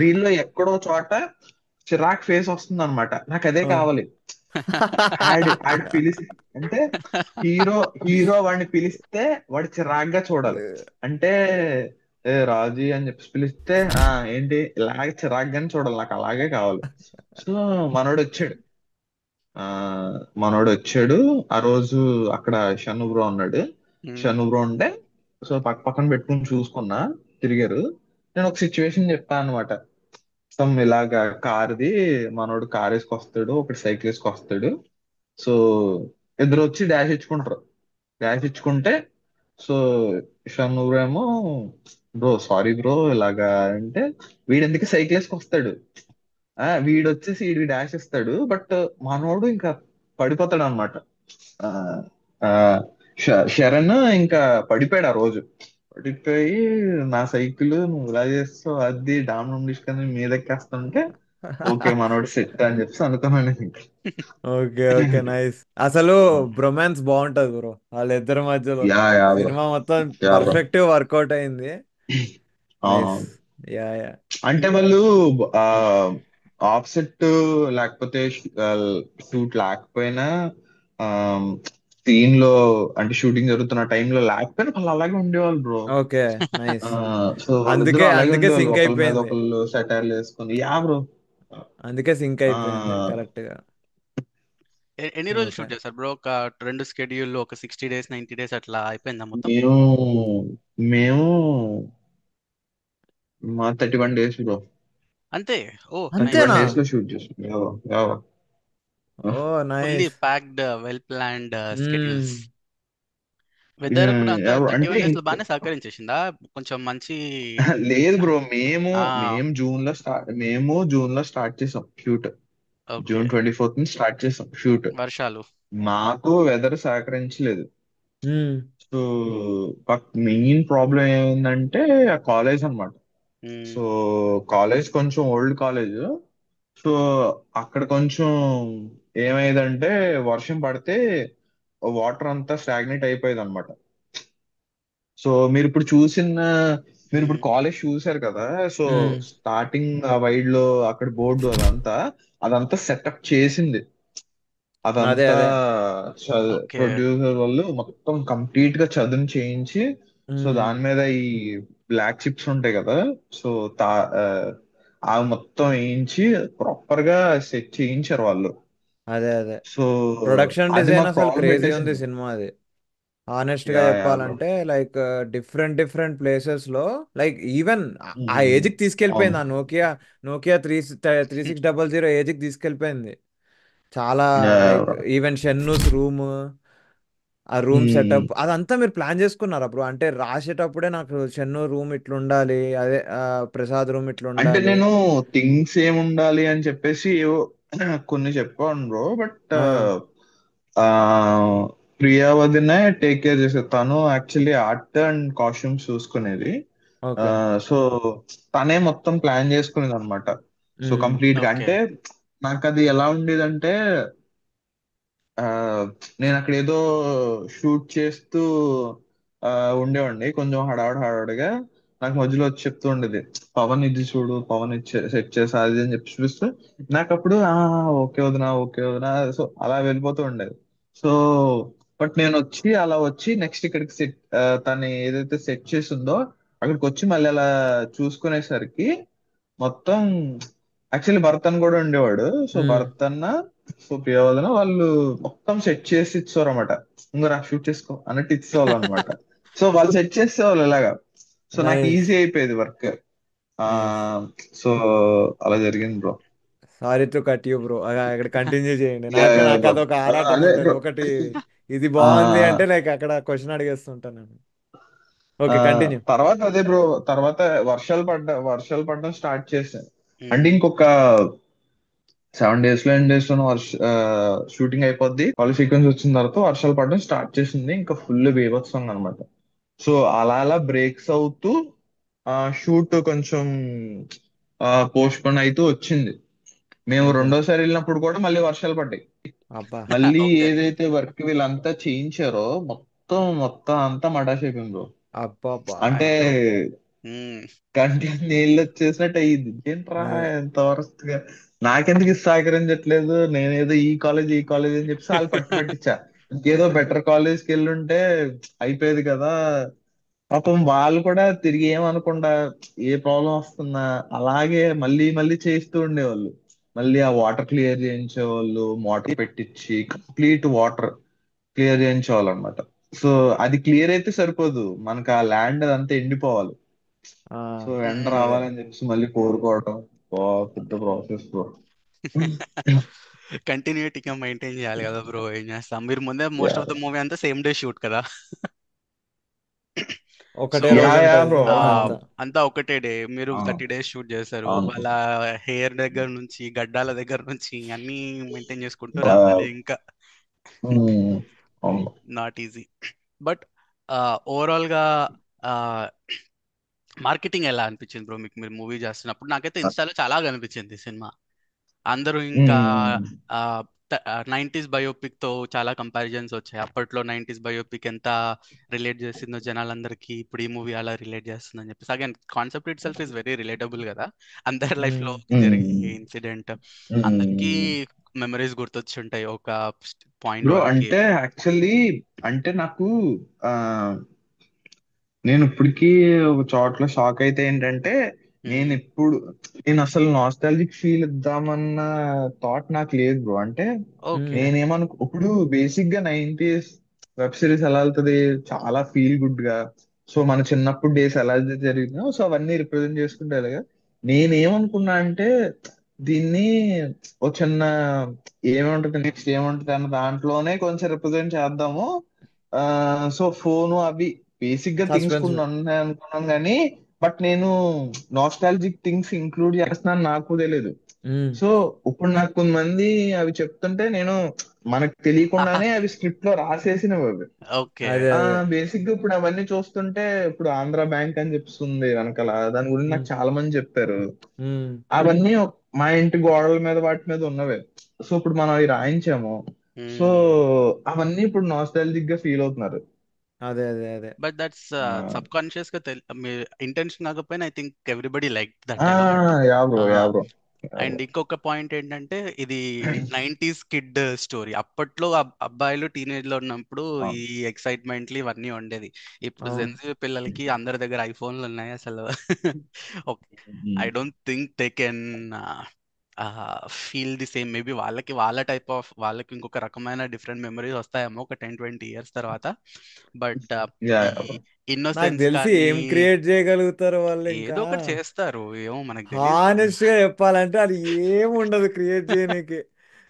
రీల్ లో ఎక్కడో చోట, చిరాక్ ఫేస్ వస్తుంది అనమాట. నాకు అదే కావాలి. ఆడి పిలిచి అంటే హీరో హీరో వాడిని పిలిస్తే వాడు చిరాగ్గా చూడాలి. అంటే రాజీ అని చెప్పి పిలిస్తే ఏంటి ఇలాగే చిరాగ్గానే చూడాలి, నాకు అలాగే కావాలి. సో మనోడు వచ్చాడు. ఆ మనోడు వచ్చాడు ఆ రోజు. అక్కడ షన్ను బ్రో ఉన్నాడు. షన్ను బ్రో ఉంటే, సో పక్క పక్కన పెట్టుకుని చూసుకున్నా, తిరిగారు. నేను ఒక సిచ్యువేషన్ చెప్పాను అనమాట. సమ్ ఇలాగా కార్ది, మనోడు కార్ వేసుకొస్తాడు, ఒకటి సైకిల్ వేసుకొస్తాడు. సో ఇద్దరు వచ్చి డాష్ ఇచ్చుకుంటారు. డాష్ ఇచ్చుకుంటే సో షన్నూరు ఏమో బ్రో సారీ బ్రో ఇలాగా అంటే వీడు ఎందుకు సైకిల్ వేసుకొస్తాడు. వీడు వచ్చేసి వీడి డాష్ ఇస్తాడు, బట్ మనోడు ఇంకా పడిపోతాడు అనమాట. ఆ ఆ, శరణ్ ఇంకా పడిపోయాడు ఆ రోజు. పడిపోయి నా సైకిల్ నువ్వు ఇలా చేస్తావు అది డామ్ నుండి తీసుకొని మీద ఎక్కేస్తుంటే ఓకే మనోడు సెట్ అని చెప్పి అనుకున్నాను ఇంకా. Okay okay nice. అసలు బ్రొమాన్స్ బాగుంటది బ్రో వాళ్ళిద్దరి మధ్యలో. Yeah yeah bro. సినిమా మొత్తం యా బ్రో. పర్ఫెక్ట్ వర్కౌట్ అయింది. నైస్. అవునవును. Yeah yeah. అంటే వాళ్ళు ఆ ఆఫ్సెట్ లేకపోతే షూట్ లేకపోయినా సీన్ లో అంటే షూటింగ్ జరుగుతున్న టైంలో లేకపోయినా వాళ్ళు అలాగే ఉండేవాళ్ళు బ్రో. Okay nice. సో వాళ్ళిద్దరూ అందుకే అలాగే అందుకే ఉండేవాళ్ళు, సింక్ ఒకళ్ళ మీద అయిపోయింది. ఒకళ్ళు సెటైర్లు వేసుకొని యా బ్రో. అందుకే సింక్ అయిపోయింది ఆ కరెక్ట్ గా. ఎన్ని రోజులు ఓకే. షూట్ చేస్తారు బ్రో? ఒక రెండు స్కెడ్యూల్ ఒక 60 డేస్ 90 డేస్ అట్లా అయిపోయిందా మొత్తం? మేము మేము మా 31 days బ్రో. అంతే? ఓ థర్టీ నైస్. వన్ అంతేనా? డేస్ లో షూట్ చేసాం. Yeah bro. Yeah bro. ఓ fully nice. Packed well planned మ్మ్. స్కెడ్యూల్స్. వెదర్ కూడా అంతా యా bro. థర్టీ అంటే వన్ డేస్ లో ఇంక బాగానే సహకరించేసిందా? కొంచెం మంచి లేదు బ్రో, మేము ఆ మేము జూన్ లో స్టార్ట్ చేసాం shoot. Okay. June 24th start చేసాం షూట్. వర్షాలు. మాకు weather సహకరించలేదు. Hmm. So but main problem ఏమైందంటే ఆ కాలేజ్ అన్నమాట. మ్మ్. సో కాలేజ్ కొంచెం ఓల్డ్ కాలేజ్. సో అక్కడ కొంచెం ఏమైందంటే వర్షం పడితే వాటర్ అంతా స్టాగ్నేట్ అయిపోయేది అనమాట. సో మీరు ఇప్పుడు మ్మ్. కాలేజ్ చూసారు కదా. సో మ్మ్. స్టార్టింగ్ ఆ వైడ్ లో అక్కడ బోర్డు అదంతా సెటప్ చేసింది. అదే అదంతా అదే. ఓకే. ప్రొడ్యూసర్ వాళ్ళు మొత్తం కంప్లీట్ గా చదును చేయించి, సో మ్మ్. దాని మీద ఈ బ్లాక్ చిప్స్ ఉంటాయి కదా. సో తా ఆ, అవి మొత్తం వేయించి ప్రాపర్ గా సెట్ చేయించారు వాళ్ళు. అదే అదే. సో ప్రొడక్షన్ అది డిజైన్ మాకు అసలు ప్రాబ్లం క్రేజీ ఉంది పెట్టేసింది. సినిమా అది. హానెస్ట్ గా యా యా బ్రో. చెప్పాలంటే లైక్ డిఫరెంట్ డిఫరెంట్ ప్లేసెస్ లో లైక్ ఈవెన్ ఆ ఏజ్ కి అవును. తీసుకెళ్ళిపోయింది. ఆ నోకియా నోకియా 3600 ఏజ్ కి తీసుకెళ్ళిపోయింది. చాలా yeah yeah like bro. Even షెన్నూస్ రూమ్, ఆ రూమ్ సెటప్ అదంతా మీరు ప్లాన్ చేసుకున్నారా బ్రో? అంటే రాసేటప్పుడే నాకు షెన్నూ రూమ్ ఇట్లా ఉండాలి, అదే ప్రసాద్ రూమ్ ఇట్లా అంటే ఉండాలి. నేను థింగ్స్ ఏముండాలి అని చెప్పేసి ఏవో కొన్ని చెప్పాను బ్రో. బట్ ఆ, ఆ ప్రియా వదినే టేక్ కేర్ చేసేది. తను యాక్చువల్లీ ఆర్ట్ అండ్ కాస్ట్యూమ్స్ చూసుకునేది. ఆ ఓకే. సో తనే మొత్తం ప్లాన్ చేసుకునేది అనమాట. సో మ్మ్. కంప్లీట్ గా ఓకే. అంటే నాకు అది ఎలా ఉండేదంటే ఆ నేను అక్కడ ఏదో షూట్ చేస్తూ ఆ ఉండేవాడిని కొంచెం హడావుడిగా. నాకు మధ్యలో వచ్చి చెప్తూ ఉండేది, పవన్ ఇది చూడు, పవన్ ఇది సెట్ చేసా అది అని చెప్పి చూపిస్తూ నాకు అప్పుడు ఓకే వదినా ఓకే వదినా. సో అలా వెళ్ళిపోతూ ఉండేది. సో బట్ నేను వచ్చి నెక్స్ట్ ఇక్కడికి తను ఏదైతే సెట్ చేసిందో అక్కడికి వచ్చి మళ్ళీ అలా చూసుకునేసరికి మొత్తం యాక్చువల్లీ భరత్ అని కూడా ఉండేవాడు. సో మ్మ్. భరత్ అన్న, సో ప్రియవదన వాళ్ళు మొత్తం సెట్ చేసి ఇచ్చేవారు అనమాట. ఇంకా రా షూట్ చేసుకో అన్నట్టు ఇచ్చేవాళ్ళు అనమాట. సో వాళ్ళు సెట్ చేసేవాళ్ళు ఇలాగా. సో నాకు నైస్. ఈజీ అయిపోయేది వర్క్. ఆ నైస్. సో అలా జరిగింది bro. Sorry to cut you bro. ఇక్కడ కంటిన్యూ చేయండి. యా నాకు యా నాకు బ్రో. అదొక ఆరాటం అదే ఉంటుంది బ్రో. ఒకటి. ఇది ఆ బాగుంది అంటే లైక్ అక్కడ క్వశ్చన్ అడిగేస్తుంటాను నేను. ఆ ఓకే కంటిన్యూ. తర్వాత అదే బ్రో. తర్వాత వర్షాలు పడడం స్టార్ట్ చేశాను. అంటే మ్మ్. ఇంకొక 7 days లో 8 days లో షూటింగ్ అయిపోద్ది. కాలేజ్ సీక్వెన్స్ వచ్చిన తర్వాత వర్షాలు పడడం స్టార్ట్ చేసింది. ఇంకా ఫుల్ బీభత్సంగా అనమాట. సో అలా అలా బ్రేక్స్ అవుతూ షూట్ కొంచెం పోస్ట్ పోన్ అవుతూ వచ్చింది. మేము ఓకే. రెండోసారి వెళ్ళినప్పుడు కూడా మళ్ళీ వర్షాలు పడ్డాయి. అబ్బా. మళ్ళీ ఓకే. ఏదైతే వర్క్ వీళ్ళంతా చేయించారో మొత్తం అంతా మడాష్ అయిపోయింది బ్రో. అబ్బా అంటే బాయ్. మ్మ్. కంటికి నీళ్ళు వచ్చేసినట్టు అయ్యింది. ఏంట్రా ఎంత వరస్ట్ గా నాకెందుకు ఇది సహకరించట్లేదు, నేనేదో ఈ కాలేజ్ అని చెప్పి వాళ్ళు పట్టించా. ఇంకేదో బెటర్ కాలేజ్కి వెళ్ళుంటే అయిపోయేది కదా. పాపం వాళ్ళు కూడా తిరిగి ఏమనకుండా ఏ ప్రాబ్లం వస్తున్నా అలాగే మళ్ళీ మళ్ళీ చేస్తూ ఉండేవాళ్ళు. మళ్ళీ ఆ వాటర్ క్లియర్ చేయించేవాళ్ళు, మోటార్ పెట్టించి కంప్లీట్ వాటర్ క్లియర్ చేయించేవాళ్ళు అనమాట. సో అది క్లియర్ అయితే సరిపోదు, మనకు ఆ ల్యాండ్ అదంతా ఎండిపోవాలి. ఆ, సో ఎండ అదే. రావాలని చెప్పేసి మళ్ళీ కోరుకోవటం పెద్ద ప్రాసెస్ బ్రో. కంటిన్యూటీగా మెయింటైన్ చేయాలి కదా బ్రో. ఏం చేస్తాం? మీరు ముందే మోస్ట్ ఆఫ్ ద మూవీ అంతా సేమ్ డే షూట్ కదా. సో ఒకటే రోజు యా ఉంటది బ్రో. ఆ సినిమా అంతా. అంతా ఒకటే డే, మీరు అవును 30 days షూట్ చేస్తారు. అవును. వాళ్ళ హెయిర్ దగ్గర నుంచి గడ్డాల దగ్గర నుంచి అన్నీ మెయింటైన్ చేసుకుంటూ ఆ, రావాలి ఇంకా. ఉమ్, అవును. Not easy. బట్ ఓవరాల్ గా మార్కెటింగ్ ఎలా అనిపించింది బ్రో మీకు, మీరు మూవీ చేస్తున్నప్పుడు? నాకైతే ఇన్స్టాలో చాలా కనిపించింది సినిమా. అందరూ ఇంకా ఉమ్, ఆ 90s బయోపిక్ తో చాలా కంపారిజన్స్ వచ్చాయి. అప్పట్లో 90s బయోపిక్ ఎంత రిలేట్ చేసిందో జనాలందరికీ, ఇప్పుడు ఈ మూవీ అలా రిలేట్ చేస్తుందని చెప్పేసి. Again concept it self is very relatable కదా, అందరి లైఫ్ లో ఉమ్. జరిగే ఉమ్, ఇన్సిడెంట్. అందరికీ ఉమ్. మెమరీస్ గుర్తొచ్చుంటాయి ఒక పాయింట్ బ్రో వరకు. అంటే యాక్చువల్లీ అంటే నాకు ఆ నేను ఇప్పటికీ ఒక చోట్ల షాక్ అయితే ఏంటంటే, నేను ఇప్పుడు నేను అసలు నాస్టాలజిక్ ఫీల్ ఇద్దామన్న థాట్ నాకు లేదు బ్రో. అంటే ఓకే. ఉమ్. ఇప్పుడు బేసిక్ గా 90s వెబ్ సిరీస్ ఎలా వెళ్తుంది, చాలా ఫీల్ గుడ్ గా. సో మన చిన్నప్పుడు డేస్ ఎలా అయితే జరిగిందో సో అవన్నీ రిప్రజెంట్ చేసుకుంటే అలాగా. నేనేమనుకున్నా అంటే దీన్ని ఒక చిన్న ఏముంటది నెక్స్ట్ ఏముంటది అన్న దాంట్లోనే కొంచెం రిప్రజెంట్ చేద్దాము. ఆ సో ఫోను అవి బేసిక్ గా థింగ్స్ సస్పెన్స్. కొన్ని ఉన్నాయి అనుకున్నాను కానీ, బట్ నేను నాస్టాలజిక్ థింగ్స్ ఇంక్లూడ్ చేస్తున్నాను నాకు తెలియదు. ఉమ్. సో ఇప్పుడు నాకు కొంతమంది అవి చెప్తుంటే నేను మనకు తెలియకుండానే అవి స్క్రిప్ట్ లో రాసేసినవి అవి. ఓకే. అదే ఆ అదే. బేసిక్ గా ఇప్పుడు అవన్నీ చూస్తుంటే ఇప్పుడు ఆంధ్ర బ్యాంక్ అని చెప్తుంది వెనకాల, దాని గురించి ఉమ్. నాకు చాలా మంది చెప్పారు. ఉమ్. అవన్నీ మా ఇంటి గోడల మీద వాటి మీద ఉన్నవే. సో ఇప్పుడు మనం అవి రాయించాము. సో అవన్నీ ఇప్పుడు నాస్టాలజిక్ గా ఫీల్ అవుతున్నారు. అదే అదే అదే. But that's uh subconscious గా మీ ఇంటెన్షన్ కాకపోయినా I think everybody like that uh, element. Yeah bro yeah bro yeah bro. And ఇంకొక పాయింట్ ఏంటంటే, ఇది 90s కిడ్ స్టోరీ. అప్పట్లో అబ్బాయిలు టీనేజ్ లో ఉన్నప్పుడు ఈ ఎక్సైట్మెంట్లు ఇవన్నీ ఉండేది. ఇప్పుడు అవును. జెన్జీ పిల్లలకి అందరి దగ్గర ఐఫోన్లు ఉన్నాయి అసలు. Um. I don't think they can feel the same. Maybe వాళ్ళకి వాళ్ళ టైప్ ఆఫ్, వాళ్ళకి ఇంకొక రకమైన డిఫరెంట్ మెమరీస్ వస్తాయేమో ఒక 10-20 years తర్వాత. బట్ యా ఈ యా బ్రో. నాకు ఇన్నోసెన్స్ తెలిసి కానీ ఏం క్రియేట్ చేయగలుగుతారు వాళ్ళు ఇంకా. ఏదో ఒకటి చేస్తారు, ఏమో మనకు తెలియదు. హానెస్ట్ గా చెప్పాలంటే అది ఏముండదు క్రియేట్ చేయనీకి.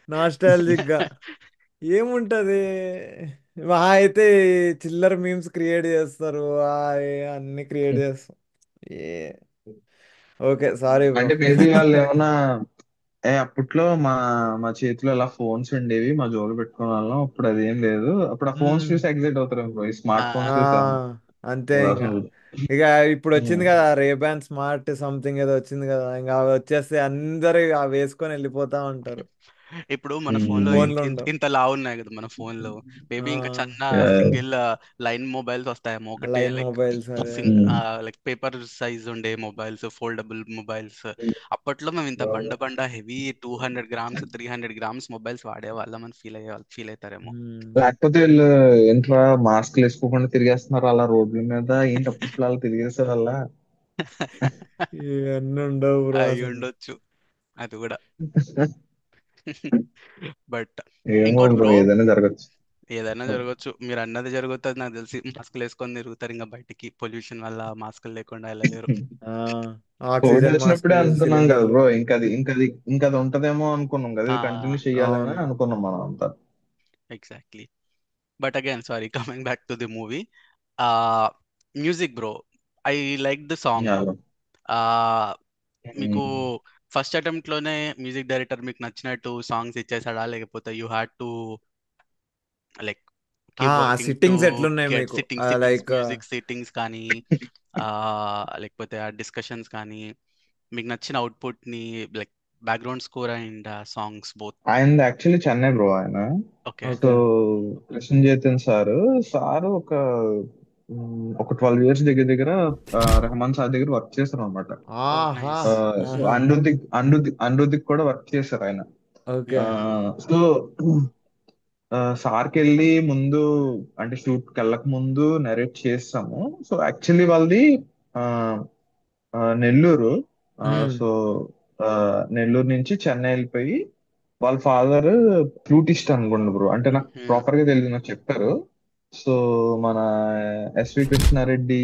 నాస్టాలజిక్ గా ఏముంటది. మహా అయితే చిల్లర మీమ్స్ క్రియేట్ చేస్తారు. అన్ని క్రియేట్ చేస్తారు. ఏ ఓకే, సారీ బ్రో. అంటే మేబీ వాళ్ళు ఏమన్నా అప్పట్లో మా మా చేతిలో ఇలా ఫోన్స్ ఉండేవి, మా జోలు పెట్టుకునే వాళ్ళం. అప్పుడు అదేం లేదు, అప్పుడు ఆ ఫోన్స్ చూసి ఎగ్జైట్ అవుతారు అనుకో, ఈ స్మార్ట్ ఫోన్స్ చూసి అంతే ఇంకా. అసలు. ఇక ఇప్పుడు వచ్చింది ఉమ్. కదా రేబాన్ స్మార్ట్ సంథింగ్ ఏదో వచ్చింది కదా, ఇంకా అవి వచ్చేస్తే అందరు అవి వేసుకొని వెళ్ళిపోతా ఉంటారు. ఇప్పుడు మన ఫోన్ లో ఉమ్. ఫోన్లు ఉండవు. ఇంత లావు ఉన్నాయి కదా మన ఫోన్ లో. మేబీ ఇంకా చిన్న Yeah. సింగిల్ లైన్ మొబైల్స్ వస్తాయేమో, ఒకటే లైన్ లైక్ మొబైల్స్ అదే సింగ్ అదే. ఉమ్. లైక్ పేపర్ సైజ్ ఉండే మొబైల్స్, ఫోల్డబుల్ మొబైల్స్. అప్పట్లో మేము ఇంత బండ బండ హెవీ 200 grams 300 grams మొబైల్స్ వాడేవాళ్ళం అని ఫీల్ అవుతారేమో. ఉమ్. లేకపోతే వీళ్ళు ఇంట్లో మాస్క్ వేసుకోకుండా తిరిగేస్తున్నారు అలా రోడ్ల మీద, ఏంటి అప్పట్లో అలా తిరిగేసారు అలా. ఇవన్నీ ఉండవు బ్రో అయి అసలు. ఉండొచ్చు అది కూడా. బట్ ఏమో ఇంకోటి బ్రో, బ్రో, ఏదైనా జరగచ్చు. ఏదైనా జరగచ్చు. మీరు అన్నది జరుగుతుంది నాకు తెలిసి. మాస్కులు వేసుకొని తిరుగుతారు ఇంకా బయటికి, పొల్యూషన్ వల్ల మాస్కులు లేకుండా వెళ్ళలేరు. ఆ కోవిడ్ ఆక్సిజన్ వచ్చినప్పుడే మాస్కులు అనుకున్నాం కదా సిలిండర్లు. బ్రో, ఇంకా అది ఉంటదేమో అనుకున్నాం కదా, ఆ ఇది కంటిన్యూ చెయ్యాలని అవును. అనుకున్నాం మనం అంతా. Exactly. But again sorry, coming back to the movie. ఆ music bro, I like the song. Yeah. ఆ మీకు ఉమ్. ఫస్ట్ అటెంప్ట్ లోనే మ్యూజిక్ డైరెక్టర్ మీకు నచ్చినట్టు సాంగ్స్ ఇచ్చేసాడా, లేకపోతే you had to like keep working to sittings ఎట్లున్నాయి గెట్ మీకు? సిట్టింగ్స్ లైక్ మ్యూజిక్ సిట్టింగ్స్ కానీ ఆ లేకపోతే ఆ డిస్కషన్స్ కానీ, మీకు నచ్చిన అవుట్పుట్ ని, like background score and songs both? ఆయన యాక్చువల్లీ చెన్నై బ్రో ఆయన. Okay. So okay. Krishna Chaitan sir ఒక 12 years దగ్గర దగ్గర రెహమాన్ సార్ దగ్గర వర్క్ చేశారు అనమాట. ఓ ఆహా. నైస్. సో ఆహా. అనిరుద్ధిక్ కూడా వర్క్ చేశారు ఆయన. ఓకే. సో సార్కి వెళ్ళి ముందు అంటే షూట్ కి వెళ్ళక ముందు నరేట్ చేస్తాము. సో యాక్చువల్లీ వాళ్ళది ఆ, నెల్లూరు. ఉమ్. సో నెల్లూరు నుంచి చెన్నై వెళ్ళిపోయి వాళ్ళ ఫాదర్ ఫ్లూటిస్ట్ అనుకోండి బ్రో, అంటే నాకు ప్రాపర్ గా తెలియదు, నాకు చెప్పారు. సో మన ఎస్వి కృష్ణారెడ్డి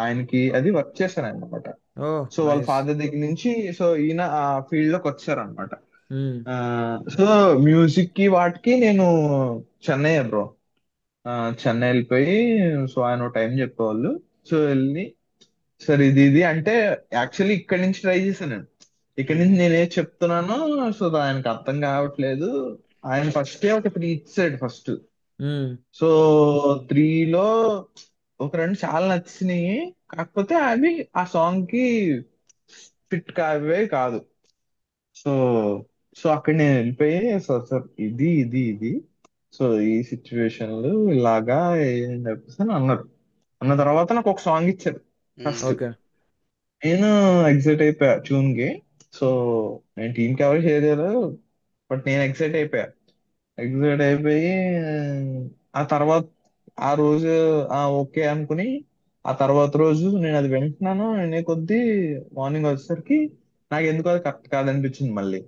ఆయనకి అది వర్క్ చేశారు అనమాట. ఓ సో వాళ్ళ నైస్. ఫాదర్ దగ్గర నుంచి సో ఈయన ఆ ఫీల్డ్ లోకి వచ్చారనమాట. ఉమ్. సో మ్యూజిక్ కి వాటికి నేను చెన్నై బ్రో. ఆ, చెన్నై వెళ్ళిపోయి, సో ఆయన టైం చెప్పేవాళ్ళు. సో వెళ్ళి, సార్ ఇది ఇది అంటే, యాక్చువల్లీ ఇక్కడి నుంచి ట్రై చేశాను నేను. ఇక్కడి నుంచి నేనే చెప్తున్నాను, సో ఆయనకు అర్థం కావట్లేదు. ఆయన ఫస్ట్ ఒక త్రీ ఇచ్చాడు ఫస్ట్. ఉమ్, సో త్రీలో ఒక రెండు చాలా నచ్చినాయి, కాకపోతే అవి ఆ సాంగ్ కి ఫిట్ కావే కాదు. సో సో అక్కడ నేను వెళ్ళిపోయి, సార్ సార్ ఇది ఇది ఇది, సో ఈ సిచ్యువేషన్లు ఇలాగా ఏం చెప్పేసి అని అన్నారు. అన్న తర్వాత నాకు ఒక సాంగ్ ఇచ్చారు ఫస్ట్. ఓకే. నేను ఎగ్జైట్ అయిపోయా ట్యూన్ కి. సో నేను టీమ్ కి ఎవరు షేర్ చేయలేదు, బట్ నేను ఎగ్జైట్ అయిపోయా. ఎగ్జైట్ అయిపోయి ఆ తర్వాత ఆ రోజు ఓకే అనుకుని, ఆ తర్వాత రోజు నేను అది వింటున్నాను. నేనే కొద్దీ మార్నింగ్ వచ్చేసరికి నాకు ఎందుకు అది కరెక్ట్ కాదనిపించింది మళ్ళీ.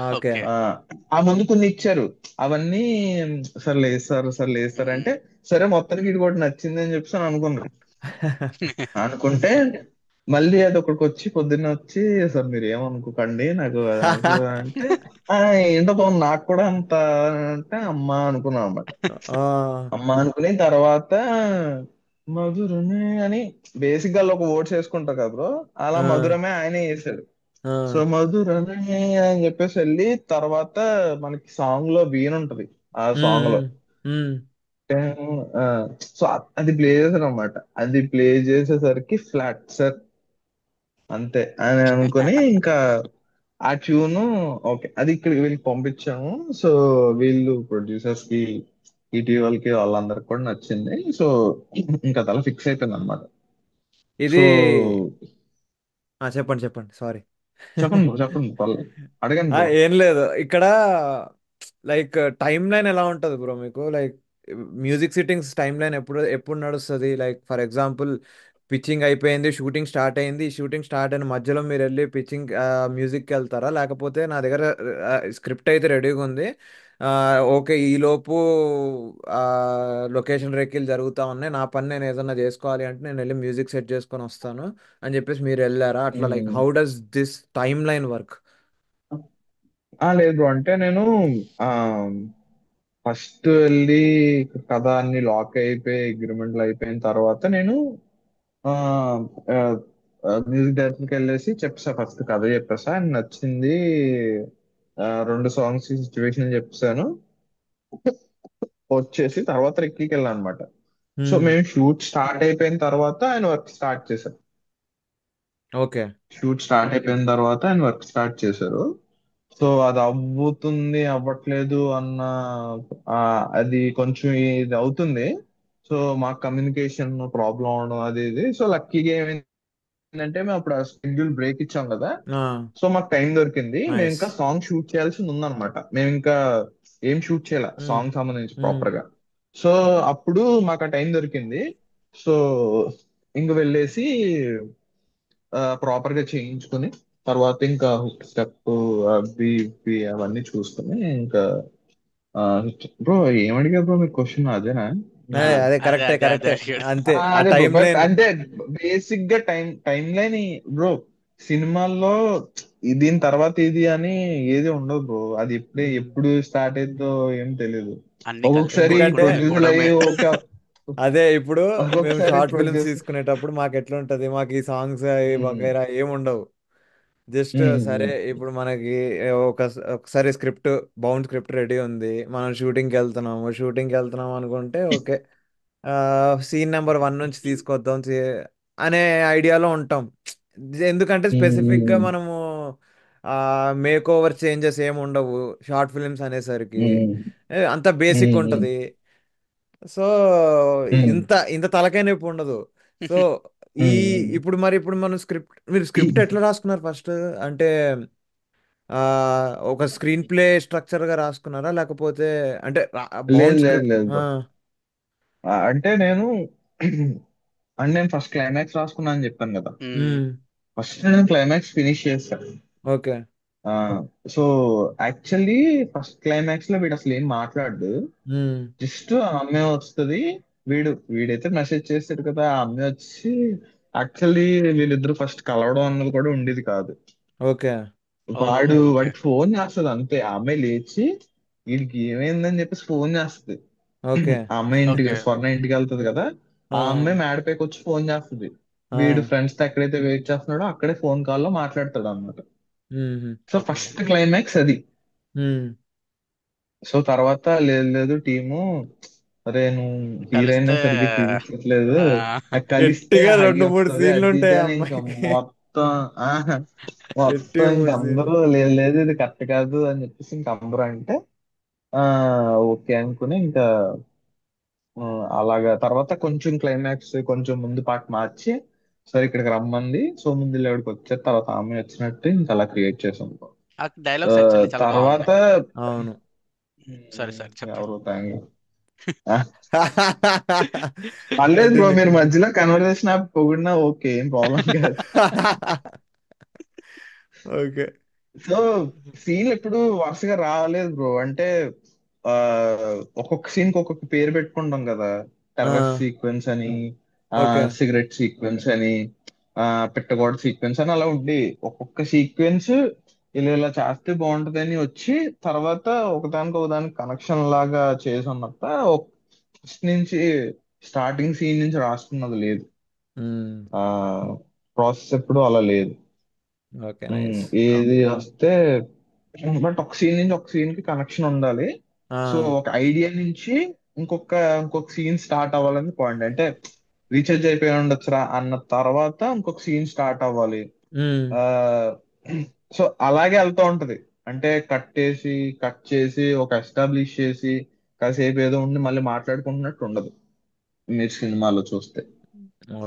ఓకే. ఓకే. ఆ ఆ ముందు కొన్ని ఇచ్చారు, అవన్నీ సార్ లేదు సార్, సార్ లేదు సార్ అంటే, సరే మొత్తానికి ఇది కూడా నచ్చింది అని చెప్పేసి అని అనుకున్నా. అనుకుంటే మళ్ళీ అది ఒకడికి వచ్చి పొద్దున్న వచ్చి, సార్ మీరు ఏమనుకోకండి నాకు అది అంటే, "ఆ, ఏంటో బాబు నాకు కూడా అంత" అంటే అమ్మా అనుకున్నాం అన్నమాట. ఆ, అమ్మా అనుకుని తర్వాత మధురమే అని బేసిక్ గా ఒక ఓట్స్ వేసుకుంటారు కదా బ్రో, అలా ఆ, మధురమే ఆయనే వేసాడు. ఆ, సో మధురమే అని చెప్పేసి వెళ్ళి తర్వాత మనకి సాంగ్ లో వీణ ఉంటది ఆ సాంగ్ లో. ఉమ్, ఉమ్, ఆ, సో అది ప్లే చేశాను అనమాట. అది ప్లే చేసేసరికి ఫ్లాట్ సార్, అంతే అని అనుకుని ఇంకా ఆ ట్యూన్ ఓకే అది ఇక్కడ వీళ్ళకి పంపించాము. సో వీళ్ళు ప్రొడ్యూసర్స్ కి, ఇటీవలకి వాళ్ళందరికి కూడా నచ్చింది. సో ఇంకా అలా ఫిక్స్ అయిపోయింది అనమాట. ఇది సో చెప్పండి చెప్పండి, సారీ. చెప్పండి bro, చెప్పండి పర్లేదు. అడగండి బ్రో. ఏం లేదు ఇక్కడ. లైక్ టైం లైన్ ఎలా ఉంటుంది బ్రో మీకు? Like music sittings time line ఎప్పుడు ఎప్పుడు నడుస్తుంది? లైక్ ఫర్ ఎగ్జాంపుల్ పిచ్చింగ్ అయిపోయింది, షూటింగ్ స్టార్ట్ అయింది, షూటింగ్ స్టార్ట్ అయిన మధ్యలో మీరు వెళ్ళి పిచ్చింగ్ మ్యూజిక్కి వెళ్తారా? లేకపోతే నా దగ్గర స్క్రిప్ట్ అయితే రెడీగా ఉంది, ఓకే ఈలోపు లొకేషన్ రేకిల్ జరుగుతా ఉన్నాయి, నా పని నేను ఏదన్నా చేసుకోవాలి అంటే నేను వెళ్ళి మ్యూజిక్ సెట్ చేసుకొని వస్తాను అని చెప్పేసి మీరు వెళ్ళారా? అట్లా like um. How does this time line work? లేదు బ్రో, అంటే నేను ఆ ఫస్ట్ వెళ్ళి కథ అన్ని లాక్ అయిపోయి అగ్రిమెంట్లు అయిపోయిన తర్వాత నేను మ్యూజిక్ డైరెక్టర్కి వెళ్ళేసి చెప్పేసా, ఫస్ట్ కథ చెప్పేసా, ఆయన నచ్చింది. రెండు సాంగ్స్ సిచ్యువేషన్ చెప్పేసాను. వచ్చేసి తర్వాత రెక్కీకి వెళ్ళాను అనమాట. సో మేము షూట్ స్టార్ట్ అయిపోయిన తర్వాత ఆయన వర్క్ స్టార్ట్ చేశారు. ఓకే. షూట్ స్టార్ట్ అయిపోయిన తర్వాత ఆయన వర్క్ స్టార్ట్ చేశారు. సో అది అవ్వుతుంది అవ్వట్లేదు అన్న, అది కొంచెం ఇది అవుతుంది. సో మా కమ్యూనికేషన్ ప్రాబ్లం అవడం అది ఇది. సో లక్కీగా ఏమైందంటే మేము అప్పుడు షెడ్యూల్ బ్రేక్ ఇచ్చాం కదా, సో మాకు టైం దొరికింది. మేము నైస్. ఇంకా సాంగ్ షూట్ చేయాల్సింది ఉందన్నమాట. మేము ఇంకా ఏం షూట్ చేయాల సాంగ్ సంబంధించి ప్రాపర్ గా. సో అప్పుడు మాకు ఆ టైం దొరికింది. సో ఇంక వెళ్ళేసి ప్రాపర్ గా చేయించుకుని, తర్వాత ఇంకా హుక్ స్టెప్ అవి ఇవి అవన్నీ చూసుకుని ఇంకా బ్రో ఏమడిగారు బ్రో మీరు క్వశ్చన్ అదేనా? ఆ, అదే అదే కరెక్టే అదే అదే కరెక్టే. అడిగాడు. అంతే ఆ అదే బ్రో, టైం బట్ లైన్. అంటే బేసిక్ గా టైం టైం లైన్ బ్రో, సినిమాల్లో దీని తర్వాత ఇది అని ఏది ఉండదు బ్రో. అది ఎప్పుడే ఎప్పుడు స్టార్ట్ అయిందో ఏం తెలియదు. అన్ని కలిసి ఒక్కొక్కసారి ఎందుకంటే ప్రొడ్యూసర్ కొట్టుకోవడమే. అయ్యి ఓకే, అదే ఇప్పుడు మేము ఒక్కొక్కసారి షార్ట్ ఫిల్మ్స్ ప్రొడ్యూసర్. తీసుకునేటప్పుడు మాకు ఎట్లా ఉంటది, మాకు ఈ సాంగ్స్ వగైరా ఏం ఉండవు. జస్ట్ సరే ఇప్పుడు మనకి ఒకసారి స్క్రిప్ట్, బౌండ్ స్క్రిప్ట్ రెడీ ఉంది, మనం షూటింగ్కి వెళ్తున్నాం అనుకుంటే ఓకే, సీన్ నెంబర్ 1 నుంచి తీసుకొద్దాం అనే ఐడియాలో ఉంటాం. ఎందుకంటే స్పెసిఫిక్గా మనము మేక్ ఓవర్ చేంజెస్ ఏమి ఉండవు షార్ట్ ఫిల్మ్స్ అనేసరికి. అంత బేసిక్ ఉంటుంది. సో ఇంత ఇంత తలకాయ నొప్పి ఉండదు. సో ఈ ఇప్పుడు మనం మీరు స్క్రిప్ట్ ఎట్లా రాసుకున్నారు ఫస్ట్? అంటే ఆ, ఒక స్క్రీన్ ప్లే స్ట్రక్చర్ గా రాసుకున్నారా? లేకపోతే అంటే లేదు బౌండ్ లేదు స్క్రిప్ట్? లేదు బ్రో. అంటే నేను అంటే నేను ఫస్ట్ క్లైమాక్స్ రాసుకున్నా అని చెప్పాను కదా. ఫస్ట్ నేను క్లైమాక్స్ ఫినిష్ చేస్తాను. ఓకే. ఆ సో యాక్చువల్లీ ఫస్ట్ క్లైమాక్స్ లో వీడు అసలు ఏం మాట్లాడు, జస్ట్ ఆ అమ్మాయి వస్తుంది. వీడైతే మెసేజ్ చేస్తాడు కదా, ఆ అమ్మాయి వచ్చి యాక్చువల్లీ వీళ్ళిద్దరు ఫస్ట్ కలవడం అన్నది కూడా ఉండేది కాదు. ఓకే. ఓకే. వాడికి ఫోన్ చేస్తుంది అంతే. ఆ అమ్మాయి లేచి వీడికి ఏమైందని చెప్పేసి ఫోన్ చేస్తుంది. ఓకే. ఆ అమ్మాయి ఇంటికి ఓకే. స్వర్ణ ఇంటికి వెళ్తది కదా, ఆ! ఆ అమ్మాయి మేడపైకి వచ్చి ఫోన్ చేస్తది. ఆ! వీడు ఫ్రెండ్స్ తో ఎక్కడైతే వెయిట్ చేస్తున్నాడో అక్కడే ఫోన్ కాల్ లో మాట్లాడతాడు అన్నమాట. హుహు. సో ఫస్ట్ క్లైమాక్స్ అది. హ్మ్. సో తర్వాత లేదు లేదు టీము, అరే నువ్వు హీరోయిన్ కలిస్తే సరిగ్గా చూపించట్లేదు, ఆ, నాకు కలిస్తే గట్టిగా హై 2, 3 వస్తది అది ఇది సీన్లుంటాయి ఆ అని ఇంకా అమ్మాయికి. మొత్తం మొత్తం గట్టిగా ఇంక 3 సీన్లు. అందరూ లేదు లేదు ఇది కరెక్ట్ కాదు అని చెప్పేసి ఇంక అందరూ అంటే ఆ ఓకే అనుకుని ఇంకా అలాగా తర్వాత కొంచెం క్లైమాక్స్ కొంచెం ముందు పార్ట్ మార్చి సరే ఇక్కడికి రమ్మంది, సో ముందు ఇక్కడికి వచ్చారు, తర్వాత ఆమె వచ్చినట్టు ఇంకా అలా క్రియేట్ చేసాం. ఆ డైలాగ్స్ యాక్చువల్లీ చాలా తర్వాత బాగున్నాయి. అవును. సరే సరే చెప్పండి. ఎవరు థ్యాంక్ పర్లేదు బ్రో, కంటిన్యూ. మీరు కంటిన్యూ. మధ్యలో కన్వర్సేషన్ ఆపి పొగిడినా ఓకే, ఏం ప్రాబ్లం కాదు. ఓకే. సో సీన్ ఎప్పుడు వరుసగా రాలేదు బ్రో, అంటే ఆ ఒక్కొక్క సీన్ కి ఒక్కొక్క పేరు పెట్టుకుంటాం కదా. ఆ! టెర్రస్ సీక్వెన్స్ అని, ఆ ఓకే. సిగరెట్ సీక్వెన్స్ అని, ఆ పిట్టగోడ సీక్వెన్స్ అని అలా ఉండి ఒక్కొక్క సీక్వెన్స్ ఇలా ఇలా చేస్తే బాగుంటదని వచ్చి తర్వాత ఒకదానికి ఒకదానికి కనెక్షన్ లాగా చేసి ఉన్నంత ఫస్ట్ నుంచి స్టార్టింగ్ సీన్ నుంచి రాసుకున్నది లేదు. హ్మ్. ఆ ప్రాసెస్ ఎప్పుడు అలా లేదు. ఓకే. నైస్. ఏది వస్తే బట్ ఒక సీన్ నుంచి ఒక సీన్ కి కనెక్షన్ ఉండాలి. ఆ! సో ఒక ఐడియా నుంచి ఇంకొక ఇంకొక సీన్ స్టార్ట్ అవ్వాలని పాయింట్, అంటే రీఛార్జ్ అయిపోయి ఉండొచ్చురా అన్న తర్వాత ఇంకొక సీన్ స్టార్ట్ అవ్వాలి. హ్మ్. ఆ సో అలాగే వెళ్తూ ఉంటది. అంటే కట్ చేసి ఒక ఎస్టాబ్లిష్ చేసి కాసేపు ఏదో ఉండి మళ్ళీ మాట్లాడుకుంటున్నట్టు ఉండదు మీరు సినిమాలో చూస్తే.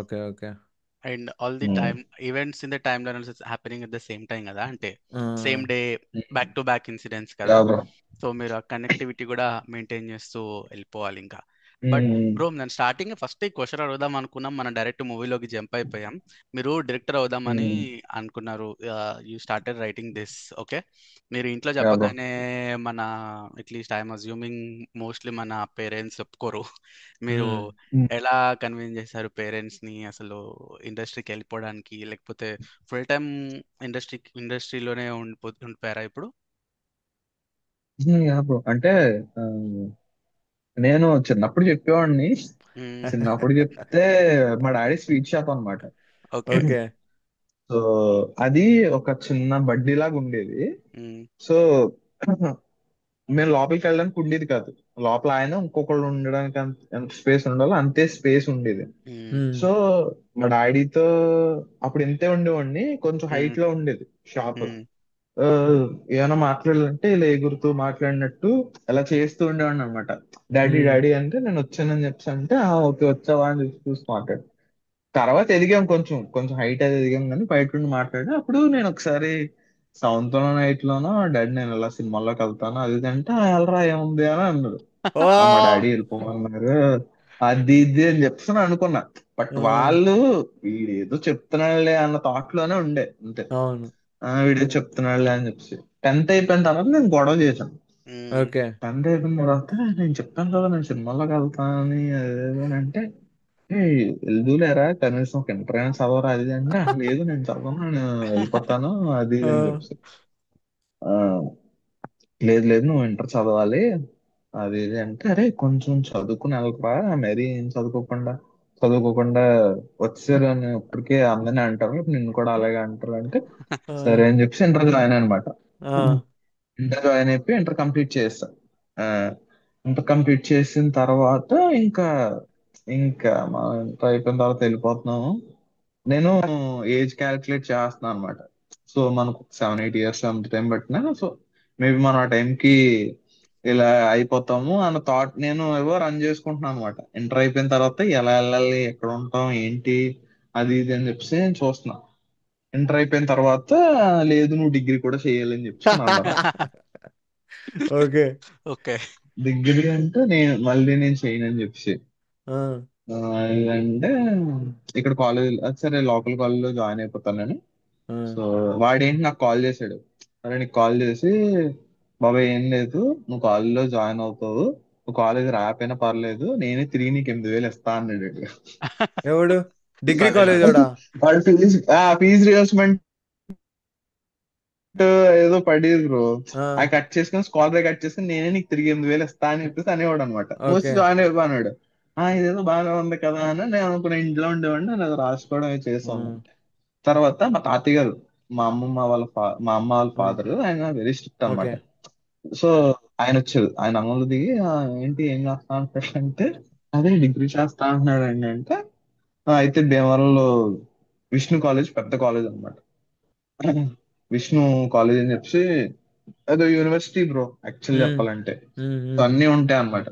Okay. Okay. And all the um. Time events in the time line happening at the same time కదా, అంటే ఆ! Same day back to back incidents yeah కదా. బ్రో. సో మీరు ఆ కనెక్టివిటీ కూడా మెయింటైన్ చేస్తూ వెళ్ళిపోవాలి ఇంకా. బట్ బ్రో నేను స్టార్టింగ్ ఫస్ట్ ఈ క్వశ్చన్ అడుగుదాం అనుకున్నాం, మనం డైరెక్ట్ మూవీలోకి జంప్ అయిపోయాం. మీరు డైరెక్టర్ అవుదామని అనుకున్నారు, you started writing this. Okay. మీరు ఇంట్లో యా బ్రో. చెప్పగానే మన అట్లీస్ట్ ఐఎమ్ అజ్యూమింగ్ మోస్ట్లీ మన పేరెంట్స్ ఒప్పుకోరు. మీరు హ్మ్. ఎలా కన్విన్స్ చేశారు పేరెంట్స్ ని అసలు ఇండస్ట్రీకి వెళ్ళిపోవడానికి, లేకపోతే ఫుల్ టైం ఇండస్ట్రీలోనే ఉండిపోయారా ఇప్పుడు? యా బ్రో, అంటే ఆ, నేను చిన్నప్పుడు చెప్పేవాడిని. మ్మ్. చిన్నప్పుడు చెప్తే మా డాడీ స్వీట్ షాప్ అన్నమాట. ఓకే. ఓకే. సో అది ఒక చిన్న బడ్డీ లాగా ఉండేది. మ్మ్. సో మేము లోపలికి వెళ్ళడానికి ఉండేది కాదు. లోపల ఆయన ఇంకొకళ్ళు ఉండడానికి ఎంత స్పేస్ ఉండాలో అంతే స్పేస్ ఉండేది. మ్మ్. హ్మ్. సో మా డాడీతో అప్పుడు ఇంతే ఉండేవాడిని, కొంచెం మ్మ్. హైట్ లో ఉండేది షాప్. మ్మ్. ఆ, ఏమైనా మాట్లాడాలంటే ఇలా ఎగురుతూ మాట్లాడినట్టు అలా చేస్తూ ఉండేవాడిని అనమాట. డాడీ హ్మ్. డాడీ అంటే నేను వచ్చానని చెప్పి అంటే ఓకే వచ్చావా అని చూసి చూసి మాట్లాడు. తర్వాత ఎదిగాం, కొంచెం కొంచెం హైట్ అది ఎదిగాం కానీ బయట నుండి మాట్లాడి అప్పుడు నేను ఒకసారి సెవెంత్ లోనో ఎయిత్ లోనో డాడీ నేను ఇలా సినిమాల్లోకి వెళ్తాను అది ఇది అంటే వెళ్ళరా ఏముంది అని అన్నాడు. మా వావ్! డాడీ వెళ్ళిపోమన్నారు అది ఇది అని చెప్పేసి అనుకున్నా. బట్ ఆ! వాళ్ళు వీడేదో చెప్తున్నాడులే అన్న థాట్ లోనే ఉండే అంతే. అవును. వీడియో చెప్తున్నాడులే అని చెప్పేసి టెన్త్ అయిపోయిన తర్వాత నేను గొడవ చేశాను. మ్మ్. ఓకే. టెన్త్ అయిపోయిన తర్వాత నేను చెప్పాను కదా నేను సినిమాలోకి వెళ్తానని అదేదో అని అంటే వెళ్దూలేరా కనీసం ఒక ఇంటర్ అయినా చదవరా అది ఇది అంటే లేదు నేను చదవను నేను వెళ్ళిపోతాను అది ఆ! ఇది అని చెప్పేసి ఆ, లేదు లేదు నువ్వు ఇంటర్ చదవాలి అది ఇది అంటే అరే కొంచెం చదువుకుని వెళ్ళరా, మరీ ఏం చదువుకోకుండా వచ్చారు అని ఇప్పటికే అందరినీ అంటారు నిన్ను కూడా అలాగే అంటారు అంటే ఆ! సరే అని చెప్పేసి ఇంటర్ జాయిన్ అనమాట. ఆ! ఇంటర్ జాయిన్ అయిపోయి ఇంటర్ కంప్లీట్ చేస్తా. ఆ, ఇంటర్ కంప్లీట్ చేసిన తర్వాత ఇంకా ఇంకా మా ఇంటర్ అయిపోయిన తర్వాత వెళ్ళిపోతున్నాము. నేను ఏజ్ క్యాలిక్యులేట్ చేస్తున్నాను అనమాట. సో మనకు 7-8 ఇయర్స్ అంత టైం పట్టినా సో మేబీ మనం ఆ టైంకి ఇలా అయిపోతాము అన్న థాట్ నేను ఏవో రన్ చేసుకుంటున్నాను అనమాట. ఇంటర్ అయిపోయిన తర్వాత ఎలా వెళ్ళాలి ఎక్కడ ఉంటాం ఏంటి అది ఇది అని చెప్పేసి నేను చూస్తున్నా. ఇంటర్ అయిపోయిన తర్వాత లేదు నువ్వు డిగ్రీ కూడా చేయాలని చెప్పేసి అని అన్నారు. ఓకే. ఓకే. డిగ్రీ అంటే నేను చేయను అని చెప్పేసి ఆ! అంటే ఇక్కడ కాలేజ్ సరే లోకల్ కాలేజ్ లో జాయిన్ అయిపోతాను నేను. ఆ! సో వాడేంటి నాకు కాల్ చేశాడు. అరే నీకు కాల్ చేసి బాబాయ్ ఏం లేదు నువ్వు కాలేజ్ లో జాయిన్ అవుతావు, నువ్వు కాలేజ్ రాకపోయినా పర్లేదు నేనే తిరిగి నీకు 8,000 ఇస్తా అన్నాడు. ఎవడు? డిగ్రీ అదేలా? కాలేజోడా? వాడు ఫీజు రియంబర్స్మెంట్ ఏదో పడేది బ్రో. ఆ, అది కట్ చేసుకుని స్కాలర్ కట్ చేసుకుని నేనే నీకు తిరిగి 8,000 ఇస్తా అని చెప్పేసి అనేవాడు అనమాట. వచ్చి ఓకే. జాయిన్ అయిపో అన్నాడు. ఇదేదో బాగానే ఉంది కదా అని నేను అనుకున్న, ఇంట్లో ఉండేవాడిని, నేను అది రాసుకోవడం అవి చేసాను. ఉమ్, తర్వాత మా తాతయ్య గారు, మా అమ్మ వాళ్ళ ఉమ్, ఫాదర్, ఆయన వెరీ స్ట్రిక్ట్ ఓకే. అనమాట. సో ఆయన వచ్చారు, ఆయన అంగళ్ళు దిగి ఏంటి ఏం చేస్తా అంటే, అదే డిగ్రీ చేస్తా అంటున్నాడు అండి అంటే, అయితే భీమవరంలో విష్ణు కాలేజ్ పెద్ద కాలేజ్ అనమాట. విష్ణు కాలేజ్ అని చెప్పి అదో యూనివర్సిటీ బ్రో, యాక్చువల్ ఉమ్, చెప్పాలంటే. ఉమ్, సో ఉమ్, అన్నీ ఉంటాయి అన్నమాట.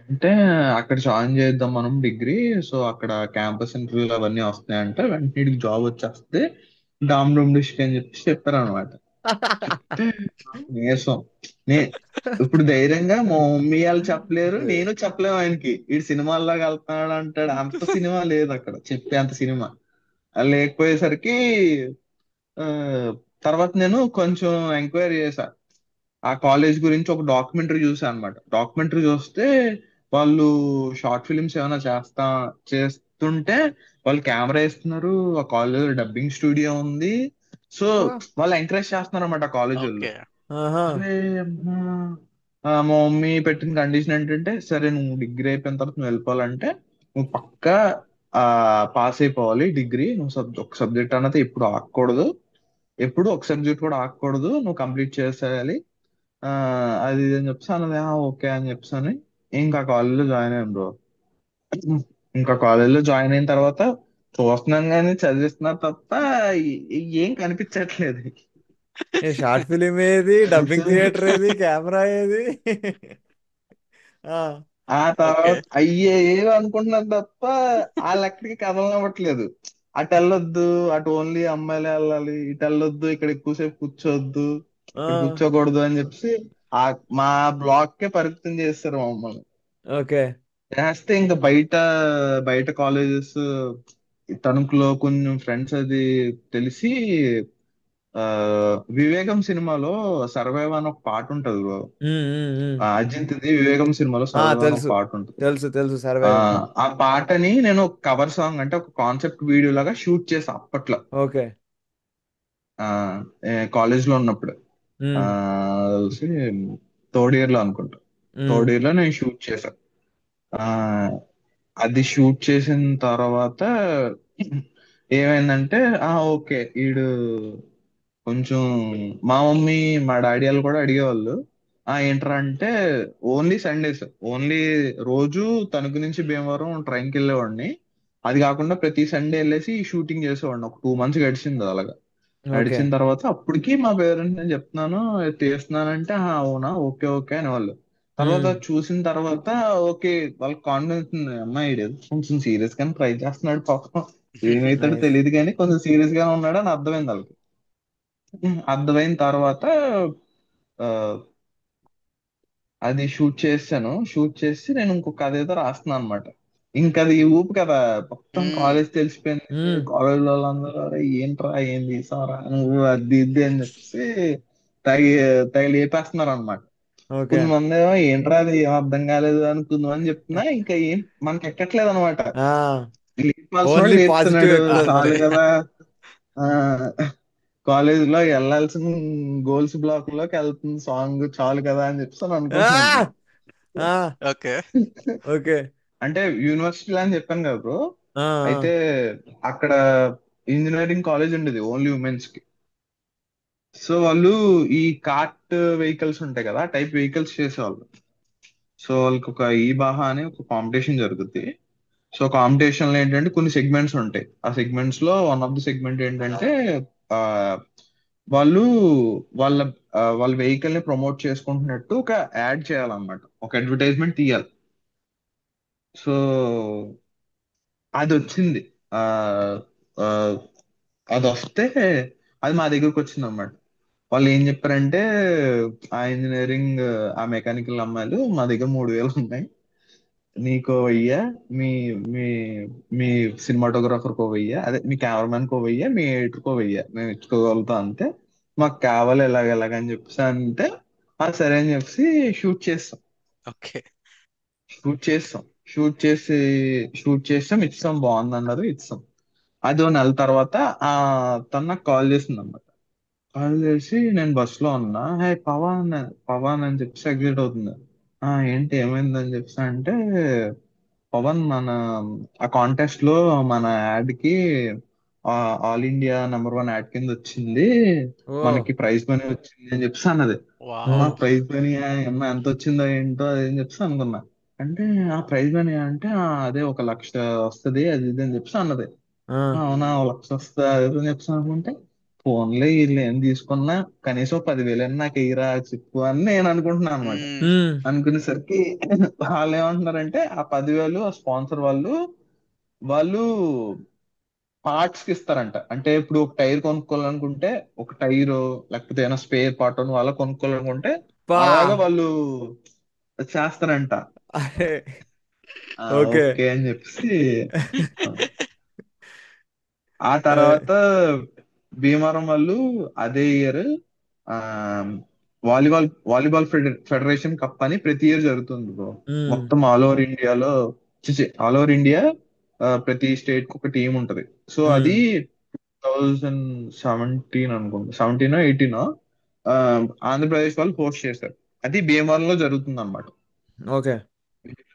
అంటే అక్కడ జాయిన్ చేద్దాం మనం డిగ్రీ. సో అక్కడ క్యాంపస్ ఇంటర్వ్యూలు అవన్నీ వస్తున్నాయంటే వెంటనే వీడికి జాబ్ వచ్చేస్తే డామ్ డూమ్ డిస్క్ అని చెప్పి చెప్పారు అనమాట. చెప్తే నాకు నీరసం. నే ఇప్పుడు ధైర్యంగా మా మమ్మీ వాళ్ళు చెప్పలేరు, నేను చెప్పలేము ఆయనకి. వీడు సినిమాల్లోకి వెళ్తున్నాడు అంటాడు, అంత సినిమా లేదు అక్కడ చెప్పే అంత సినిమా. అది లేకపోయేసరికి ఆ, తర్వాత నేను కొంచెం ఎంక్వైరీ చేశా ఆ కాలేజ్ గురించి. ఒక డాక్యుమెంటరీ చూసా అనమాట. డాక్యుమెంటరీ చూస్తే వాళ్ళు షార్ట్ ఫిలిమ్స్ ఏమైనా చేస్తుంటే వాళ్ళు కెమెరా ఇస్తున్నారు, ఆ కాలేజ్ డబ్బింగ్ స్టూడియో ఉంది. సో అబ్బా. వాళ్ళు ఎంకరేజ్ చేస్తున్నారు అనమాట కాలేజ్ వాళ్ళు. ఓకే. ఆహా. అరే అమ్మా. మా మమ్మీ పెట్టిన కండిషన్ ఏంటంటే, సరే నువ్వు డిగ్రీ అయిపోయిన తర్వాత నువ్వు వెళ్ళిపోవాలంటే నువ్వు పక్కా పాస్ అయిపోవాలి డిగ్రీ. నువ్వు ఒక సబ్జెక్ట్ అన్నది ఎప్పుడు ఆగకూడదు, ఎప్పుడు ఒక సబ్జెక్ట్ కూడా ఆగకూడదు, నువ్వు కంప్లీట్ చేసేయాలి. ఆ అది ఇది అని చెప్పి అన్నది. ఓకే అని చెప్పి ఇంకా కాలేజీలో జాయిన్ అయ్యాను బ్రో. ఇంకా కాలేజీలో జాయిన్ అయిన తర్వాత చూస్తున్నాను కానీ చదివిస్తున్నారు తప్ప ఏం కనిపించట్లేదు. ఏ షార్ట్ ఫిలిం ఏది, డబ్బింగ్ థియేటర్ ఏది, సో కెమెరా ఏది? ఆ, ఆ ఓకే. తర్వాత అయ్యే ఏవి అనుకుంటున్నారు తప్ప వాళ్ళు ఎక్కడికి కదలనివ్వట్లేదు. అటు వెళ్ళొద్దు, అటు ఓన్లీ అమ్మాయిలే వెళ్ళాలి, ఇటు వెళ్ళొద్దు, ఇక్కడ ఎక్కువసేపు కూర్చోవద్దు, ఆ, ఇక్కడ కూర్చోకూడదు అని చెప్పి ఆ మా బ్లాక్ కే పరిమితం చేస్తారు మమ్మల్ని. ఓకే. చేస్తే ఇంకా బయట బయట కాలేజెస్ తణుకులో కొంచెం ఫ్రెండ్స్ అది తెలిసి ఆ వివేగం సినిమాలో సర్వైవ్ అని ఒక పాట ఉంటది బ్రో. ఉమ్, ఉమ్, ఉమ్. అజింత్ది వివేగం సినిమాలో సర్వైవ్ అని ఒక తెలుసు, పాట ఉంటది. తెలుసు, తెలుసు, ఆ సర్వైవ్. ఆ పాటని నేను ఒక కవర్ సాంగ్ అంటే ఒక కాన్సెప్ట్ వీడియో లాగా షూట్ చేసా అప్పట్లో. ఓకే. ఆ కాలేజ్ లో ఉన్నప్పుడు ఆ ఉమ్, తెలిసి థర్డ్ ఇయర్ లో అనుకుంటా. ఉమ్, థర్డ్ ఇయర్ లో నేను షూట్ చేశా. ఆ అది షూట్ చేసిన తర్వాత ఏమైందంటే, ఓకే ఈడు కొంచెం, మా మమ్మీ మా డాడీ వాళ్ళు కూడా అడిగేవాళ్ళు, ఏంట్రా అంటే ఓన్లీ సండేస్, ఓన్లీ రోజు తణుకు నుంచి భీమవరం ట్రైన్కి వెళ్ళేవాడిని. అది కాకుండా ప్రతి సండే వెళ్ళేసి షూటింగ్ చేసేవాడిని. ఒక 2 months గడిచింది అలాగా. ఓకే. నడిచిన తర్వాత అప్పటికి మా పేరెంట్స్ నేను చెప్తున్నాను ఇది తీస్తున్నానంటే, అవునా ఓకే ఓకే అనేవాళ్ళు. తర్వాత ఉమ్, చూసిన తర్వాత ఓకే, వాళ్ళకి కాన్ఫిడెన్స్ ఉంది, అమ్మాయి ఈడు కొంచెం సీరియస్ గానే ట్రై చేస్తున్నాడు పాపం, ఏమైతాడో నైస్. తెలియదు కానీ కొంచెం సీరియస్ గానే ఉన్నాడు అని అర్థమైంది వాళ్ళకి. అర్థమైన తర్వాత ఆ, అది షూట్ చేశాను. షూట్ చేసి నేను ఇంకొక కథ ఏదో రాస్తున్నాను అనమాట. ఇంకా అది ఈ ఊపు కదా, మొత్తం మ్మ్. కాలేజ్ తెలిసిపోయింది. ఉమ్, కాలేజ్ వాళ్ళందరూ "అరే ఏంట్రా ఏం తీసావరా నువ్వు అది ఇది" అని చెప్పి తగి తగి లేపేస్తున్నారు అనమాట. ఓకే. కొంతమంది ఏమో ఏంట్రా అది ఏం అర్థం కాలేదు అనుకుందాం అని చెప్తున్నా, ఇంకా ఏం మనకి ఎక్కట్లేదు అనమాట. ఆ, లేపాల్సిన వాడు ఓన్లీ పాజిటివ్ లేపుతున్నాడు, ఎక్కుతుంది. చాలు కదా. ఆ కాలేజ్ లో వెళ్ళాల్సిన గోల్స్ బ్లాక్ లోకి వెళ్తుంది సాంగ్, చాలు కదా అని చెప్పి అని అనుకుంటున్నాను నేను. ఆ, ఆ, ఓకే. ఓకే. అంటే యూనివర్సిటీ అని చెప్పాను కదా బ్రో. ఆ, అయితే అక్కడ ఇంజనీరింగ్ కాలేజ్ ఉండేది ఓన్లీ ఉమెన్స్ కి. సో వాళ్ళు ఈ కార్ట్ వెహికల్స్ ఉంటాయి కదా, టైప్ వెహికల్స్ చేసేవాళ్ళు. సో వాళ్ళకి ఒక ఈ బాహా అని ఒక కాంపిటీషన్ జరుగుద్ది. సో కాంపిటీషన్ లో ఏంటంటే కొన్ని సెగ్మెంట్స్ ఉంటాయి. ఆ సెగ్మెంట్స్ లో వన్ ఆఫ్ ది సెగ్మెంట్ ఏంటంటే ఆ వాళ్ళు వాళ్ళ వాళ్ళ వెహికల్ ని ప్రమోట్ చేసుకుంటున్నట్టు ఒక యాడ్ చేయాలన్నమాట, ఒక అడ్వర్టైజ్మెంట్ తీయాలి. సో అది వచ్చింది. ఆ ఆ, అది వస్తే అది మా దగ్గరకు వచ్చింది అన్నమాట. వాళ్ళు ఏం చెప్పారంటే, ఆ ఇంజనీరింగ్ ఆ మెకానికల్ అమ్మాయిలు మా దగ్గర 3,000 ఉన్నాయి, నీకో 1,000, మీ మీ మీ సినిమాటోగ్రాఫర్ కో 1,000, అదే మీ కెమెరామెన్ కో 1,000, మీ ఎడిటర్ కో 1,000 మేము ఇచ్చుకోగలుగుతాం అంతే, మాకు కావాలి ఎలాగ ఎలాగని చెప్పేసి అంటే, సరే అని చెప్పేసి షూట్ చేస్తాం. ఓకే. షూట్ చేస్తాం షూట్ చేసి షూట్ చేస్తాం, ఇస్తాం, బాగుంది అన్నారు, ఇస్తాం. అది ఓ నెల తర్వాత ఆ తను నాకు కాల్ చేసింది అనమాట. కాల్ చేసి నేను బస్ లో ఉన్నా, హే పవన్, పవన్ అని చెప్పి ఎగ్జిట్ అవుతుంది. ఏంటి ఏమైందని చెప్పి అంటే, పవన్ మన ఆ కాంటెస్ట్ లో మన యాడ్ కి ఆల్ ఇండియా #1 యాడ్ కింద వచ్చింది, ఓ. మనకి ప్రైజ్ మనీ వచ్చింది అని చెప్పి అన్నది. వావ్. ప్రైజ్ మనీ ఏమన్నా ఎంత వచ్చిందో ఏంటో అదేం చెప్పి అనుకున్నా. అంటే ఆ ప్రైజ్ మనీ అంటే అదే 1 లక్ష వస్తది అది ఇది అని చెప్పి అన్నది. అవునా 1 లక్ష వస్తా అది ఇది అని చెప్పి అనుకుంటే, ఫోన్లే వీళ్ళు ఏం తీసుకున్నా కనీసం 10,000 నాకు ఎయిరా చెప్పు అని నేను అనుకుంటున్నాను అనమాట. మ్మ్. అనుకునేసరికి వాళ్ళు ఏమంటున్నారంటే ఆ 10,000 ఆ స్పాన్సర్ వాళ్ళు వాళ్ళు పార్ట్స్ కి ఇస్తారంట. అంటే ఇప్పుడు ఒక టైర్ కొనుక్కోవాలనుకుంటే ఒక టైర్, లేకపోతే ఏమైనా స్పేర్ పార్ట్ అని వాళ్ళ కొనుక్కోవాలనుకుంటే పా. అలాగా వాళ్ళు చేస్తారంట. అరే. ఓకే. ఓకే అని చెప్పేసి ఆ తర్వాత భీమవరం వాళ్ళు అదే ఇయర్ ఆ వాలీబాల్ ఫెడరేషన్ కప్ అని ప్రతి ఇయర్ జరుగుతుంది బ్రో. ఉమ్. మొత్తం ఆల్ ఓవర్ ఇండియాలో, ఆల్ ఓవర్ ఇండియా ప్రతి స్టేట్ కి ఒక టీం ఉంటది. సో ఉమ్. అది 2017 అనుకుంటా, 17 ఆంధ్రప్రదేశ్ వాళ్ళు హోస్ట్ చేశారు. అది భీమవరంలో జరుగుతుంది అనమాట. ఓకే.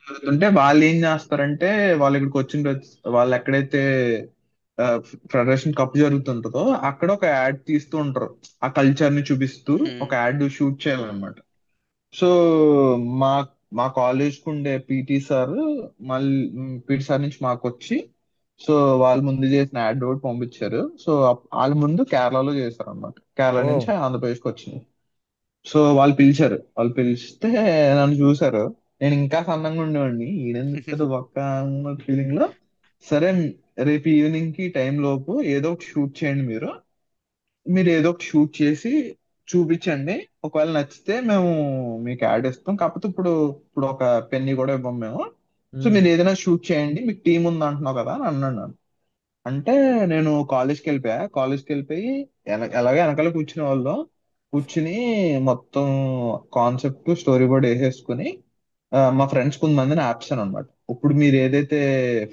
జరుగుతుంటే వాళ్ళు ఏం చేస్తారంటే, వాళ్ళు ఇక్కడికి వచ్చిన వాళ్ళు ఎక్కడైతే ఫెడరేషన్ కప్ జరుగుతుంటుందో అక్కడ ఒక యాడ్ తీస్తూ ఉంటారు. ఆ కల్చర్ ని చూపిస్తూ మ్మ్. ఒక యాడ్ షూట్ చేయాలన్నమాట. సో మా మా కాలేజ్ కు ఉండే పీటీ సార్, మళ్ళీ పీటీ సార్ నుంచి మాకు వచ్చి, సో వాళ్ళు ముందు చేసిన యాడ్ ఒకటి పంపించారు. సో వాళ్ళ ముందు కేరళలో చేశారు అన్నమాట. కేరళ ఓ. నుంచి ఆంధ్రప్రదేశ్కి వచ్చింది. సో వాళ్ళు పిలిచారు, వాళ్ళు పిలిస్తే నన్ను చూసారు. నేను ఇంకా సన్నంగా ఉండేవాడిని, ఈయనెందుకు పెద్ద బొక్క అన్న ఫీలింగ్ లో, సరే రేపు ఈవినింగ్ కి టైం లోపు ఏదో ఒకటి షూట్ చేయండి మీరు, మీరు ఏదో ఒకటి షూట్ చేసి చూపించండి, ఒకవేళ నచ్చితే మేము మీకు యాడ్ ఇస్తాం, కాకపోతే ఇప్పుడు ఒక పెన్ని కూడా ఇవ్వం మేము. సో ఉమ్. మీరు ఏదైనా షూట్ చేయండి, మీకు టీం ఉంది అంటున్నావు కదా అని అన్నాడు నన్ను. అంటే నేను కాలేజ్కి వెళ్ళిపోయి ఎలాగో వెనకాల కూర్చునే వాళ్ళు, కూర్చుని మొత్తం కాన్సెప్ట్ స్టోరీ బోర్డ్ వేసేసుకుని మా ఫ్రెండ్స్ కొంతమందిని ఆప్షన్ అనమాట. ఇప్పుడు మీరు ఏదైతే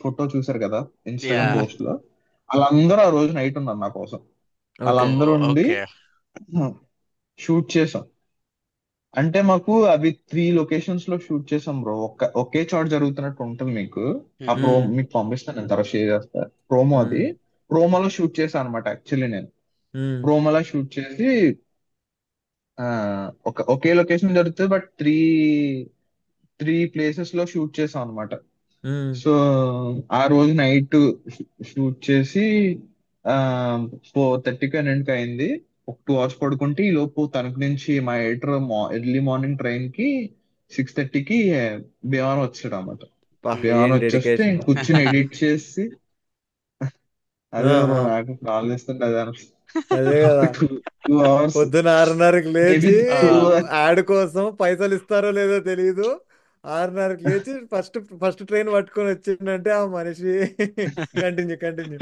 ఫోటో చూసారు కదా యా. ఇన్స్టాగ్రామ్ పోస్ట్ లో, వాళ్ళందరూ ఆ రోజు నైట్ ఉన్నారు నా కోసం. ఓకే. వాళ్ళందరూ ఉండి ఓకే. షూట్ చేసాం. అంటే మాకు అవి 3 లొకేషన్స్ లో షూట్ చేసాం బ్రో. ఒకే చోట జరుగుతున్నట్టు ఉంటుంది మీకు. ఆ మ్మ్. ఉమ్. మీకు పంపిస్తాను, నేను తర్వాత షేర్ చేస్తా ప్రోమో అది. ఉమ్. ప్రోమోలో షూట్ చేశాను అనమాట యాక్చువల్లీ నేను. ఉమ్. ప్రోమోలో షూట్ చేసి ఆ ఒకే లొకేషన్ జరుగుతుంది, బట్ త్రీ త్రీ ప్లేసెస్ లో షూట్ చేసాం అనమాట. ఉమ్. సో ఆ రోజు నైట్ షూట్ చేసి ఆ 4:30కి ఎన్నింటికి అయింది. ఒక 2 అవర్స్ పడుకుంటే ఈ లోపు తణుకు నుంచి మా ఎడిటర్ ఎర్లీ మార్నింగ్ ట్రైన్ కి 6:30కి భీమవరం వచ్చాడు అనమాట. పా. ఏం భీమవరం వచ్చేస్తే డెడికేషన్. ఇంక కూర్చుని ఎడిట్ చేసి, అదే బ్రో ఆహా. నాకు కాల్ చేస్తుంటే అదే అదే ఒక కదా. 2 అవర్స్, పొద్దున 6:30కి మేబీ లేచి ఆ. 2. యాడ్ కోసం పైసలు ఇస్తారో లేదో తెలియదు. 6:30కి లేచి ఫస్ట్ ఫస్ట్ ట్రైన్ పట్టుకొని వచ్చిందంటే ఆ మనిషి. Continue continue.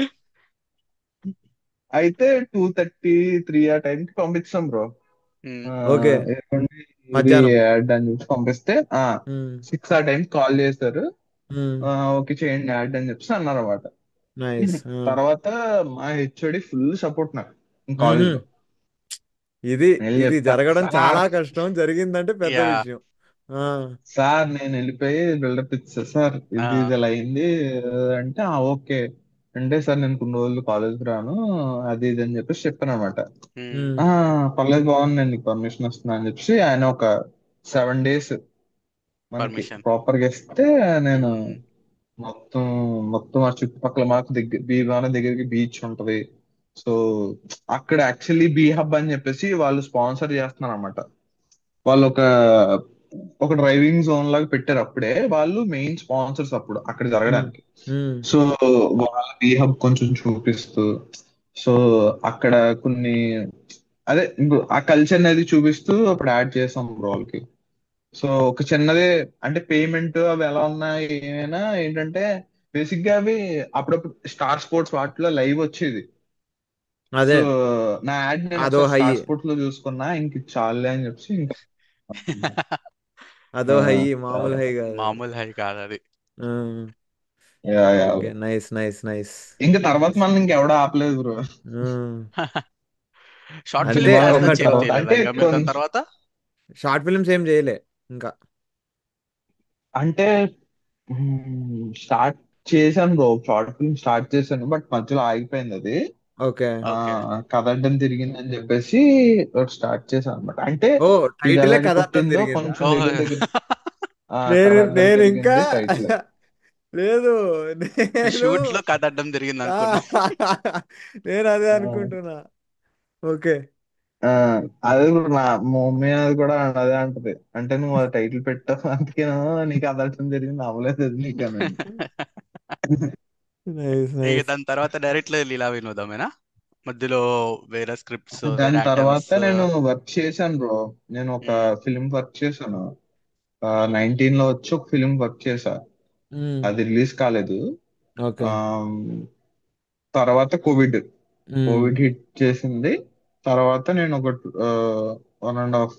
అయితే 2:30, 3 ఆ టైంకి పంపించాం బ్రో. మ్మ్. ఓకే. ఏమండి ఇది మధ్యాహ్నం. యాడ్ అని చెప్పి పంపిస్తే ఉమ్. 6 ఆ టైంకి కాల్ చేశారు. ఉమ్. ఓకే చేయండి యాడ్ అని చెప్పి అన్నారు అనమాట. నైస్. తర్వాత మా హెచ్ఓడి ఫుల్ సపోర్ట్ నాకు ఉహు. కాలేజ్ లో. ఇది నేను ఇది చెప్పా, జరగడం చాలా సార్ కష్టం, జరిగిందంటే పెద్ద యా. విషయం. ఆ. సార్ నేను వెళ్ళిపోయి బిల్డప్ ఇచ్చా, సార్ ఇది ఆ. ఇది ఇలా అయింది అంటే ఓకే అంటే, సార్ నేను కొన్ని రోజులు కాలేజ్కి రాను అది ఇది అని చెప్పేసి చెప్పాను అనమాట. మ్మ్. ఉమ్. ఆ పర్లేదు బాగుంది, నేను నీకు పర్మిషన్ వస్తున్నా అని చెప్పి ఆయన ఒక 7 days మనకి పర్మిషన్. ప్రాపర్ గా ఇస్తే, నేను మ్మ్. మొత్తం మొత్తం ఆ చుట్టుపక్కల మాకు దగ్గర భీమవరం దగ్గరికి బీచ్ ఉంటది. సో అక్కడ యాక్చువల్లీ బీ హబ్ అని చెప్పేసి వాళ్ళు స్పాన్సర్ చేస్తున్నారు అనమాట. వాళ్ళు ఒక డ్రైవింగ్ జోన్ లాగా పెట్టారు అప్పుడే, వాళ్ళు మెయిన్ స్పాన్సర్స్ అప్పుడు అక్కడ ఉమ్. జరగడానికి. ఉమ్. సో వాళ్ళ బీ హబ్ కొంచెం చూపిస్తూ, సో అక్కడ కొన్ని అదే ఆ కల్చర్ అనేది చూపిస్తూ అప్పుడు యాడ్ చేసాం బ్రో వాళ్ళకి. సో ఒక చిన్నదే, అంటే పేమెంట్ అవి ఎలా ఉన్నాయి ఏమైనా ఏంటంటే, బేసిక్ గా అవి అప్పుడప్పుడు స్టార్ స్పోర్ట్స్ వాటిలో లైవ్ వచ్చేది. సో అదే. నా యాడ్ నేను అదో ఒకసారి హై. స్టార్ స్పోర్ట్స్ లో చూసుకున్నా, ఇంక ఇది చాలులే అని చెప్పి ఇంకా అదో హై, మామూలు హై ఆ, కాదు అది. మామూలు హై కాదు అది. Um. Yeah yeah okay. Bro. Nice nice nice. ఇంకా తర్వాత మనం ఇంకెవడ ఆపలేదు బ్రో. ఉమ్. షార్ట్ అది అంతే ఫిలిం యాజ్ బాగుంది సచ్ ఒకటి ఏం తర్వాత చేయలేదా అంటే ఇంకా మీరు దాని కొంచెం తర్వాత? షార్ట్ ఫిల్మ్స్ ఏం చేయలే ఇంకా. అంటే స్టార్ట్ చేశాను బ్రో, షార్ట్ ఫిల్మ్ స్టార్ట్ చేశాను బట్ మధ్యలో ఆగిపోయింది అది. ఓకే. ఆ ఓకే. కథ అడ్డం తిరిగిందని చెప్పేసి స్టార్ట్ చేశాను అనమాట. అంటే ఓ ఇది టైటిలే ఎలాగ కథ అర్థం పుట్టిందో తిరిగిందా? కొంచెం ఓహో. దగ్గర దగ్గర కథ నేను అడ్డం నేను ఇంకా తిరిగింది టైటిల్. లేదు, నేను షూట్ లో కథ అడ్డం తిరిగింది ఆ, అనుకున్నా. నేను అదే ఆ, అనుకుంటున్నా. ఓకే. ఆ, అదే బ్రో నా మా మమ్మీ అది కూడా అదే అంటది. అంటే నువ్వు ఆ టైటిల్ పెట్టావు అందుకేనో నీకు కథ అడ్డం జరిగింది అవ్వలేదు అది నీకు అని. నైస్ ఇక నైస్. దాని తర్వాత డైరెక్ట్ లీలా వినోదమేనా? మధ్యలో వేరే స్క్రిప్ట్స్, వేరే దాని తర్వాత అటెంప్ట్స్? నేను వర్క్ చేశాను బ్రో. నేను ఒక ఫిలిం వర్క్ చేశాను. 19 లో వచ్చి ఒక ఫిలిం వర్క్ చేశా. అది రిలీజ్ కాలేదు. ఓకే. ఆమ్, తర్వాత కోవిడ్ కోవిడ్ హిట్ చేసింది. తర్వాత నేను ఒక one and half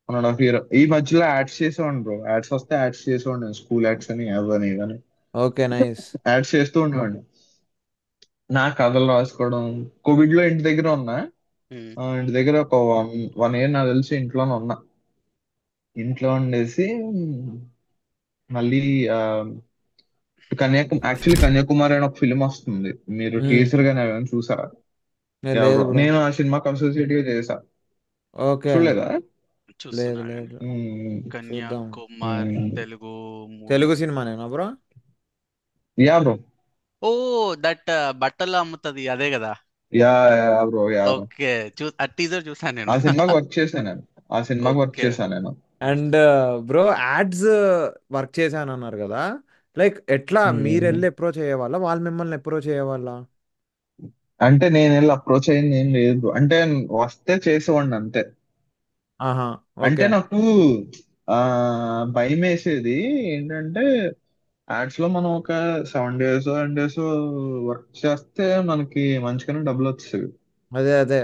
one and half year ఈ మధ్యలో యాడ్స్ చేసేవాడిని బ్రో. యాడ్స్ వస్తే యాడ్స్ చేసేవాడిని, స్కూల్ యాడ్స్ అని అవని ఇవని ఓకే నైస్. యాడ్స్ చేస్తూ ఉండేవాడిని. నా కథలు రాసుకోవడం, కోవిడ్ లో ఇంటి దగ్గర ఉన్నా. ఇంటి దగ్గర ఒక వన్ ఇయర్ నాకు తెలిసి ఇంట్లోనే ఉన్నా. ఇంట్లో ఉండేసి మళ్ళీ ఆ, యాక్చువల్లీ కన్యాకుమారి అని ఒక ఫిలిం వస్తుంది. మీరు టీజర్ గానీ ఏమైనా చూసారా? లేదు ఎవరో బ్రో. నేను ఆ సినిమాకి అసోసియేట్ గా చేసా. ఓకే. చూడలేదా? లేదు చూస్తున్నాను. లేదు. మ్మ్. చూద్దాం. కన్యాకుమారి మ్మ్. తెలుగు మూవీ. తెలుగు సినిమానేనా bro? Yeah bro. Oh, that బట్టలు అమ్ముతుంది అదే కదా? Yeah yeah bro, yeah bro. Okay. ఆ టీజర్ చూసాను ఆ నేను. సినిమాకి వర్క్ చేశాను నేను. ఆ సినిమాకి వర్క్ ఓకే. చేశాను నేను. అండ్ బ్రో, యాడ్స్ వర్క్ చేశాను అన్నారు కదా, లైక్ ఎట్లా మీరు మ్మ్. వెళ్ళి అప్రోచ్ అయ్యేవాళ్ళ, వాళ్ళు మిమ్మల్ని అప్రోచ్ అయ్యేవాళ్ళ? అంటే నేను వెళ్ళి అప్రోచ్ అయింది ఏం లేదు bro. అంటే వస్తే చేసేవాడిని అంతే. ఆహా. అంటే ఓకే. నాకు ఆ భయం వేసేది ఏంటంటే యాడ్స్ లో మనం ఒక 7 డేస్ వర్క్ చేస్తే మనకి మంచిగానే డబ్బులు వచ్చేవి. అదే అదే.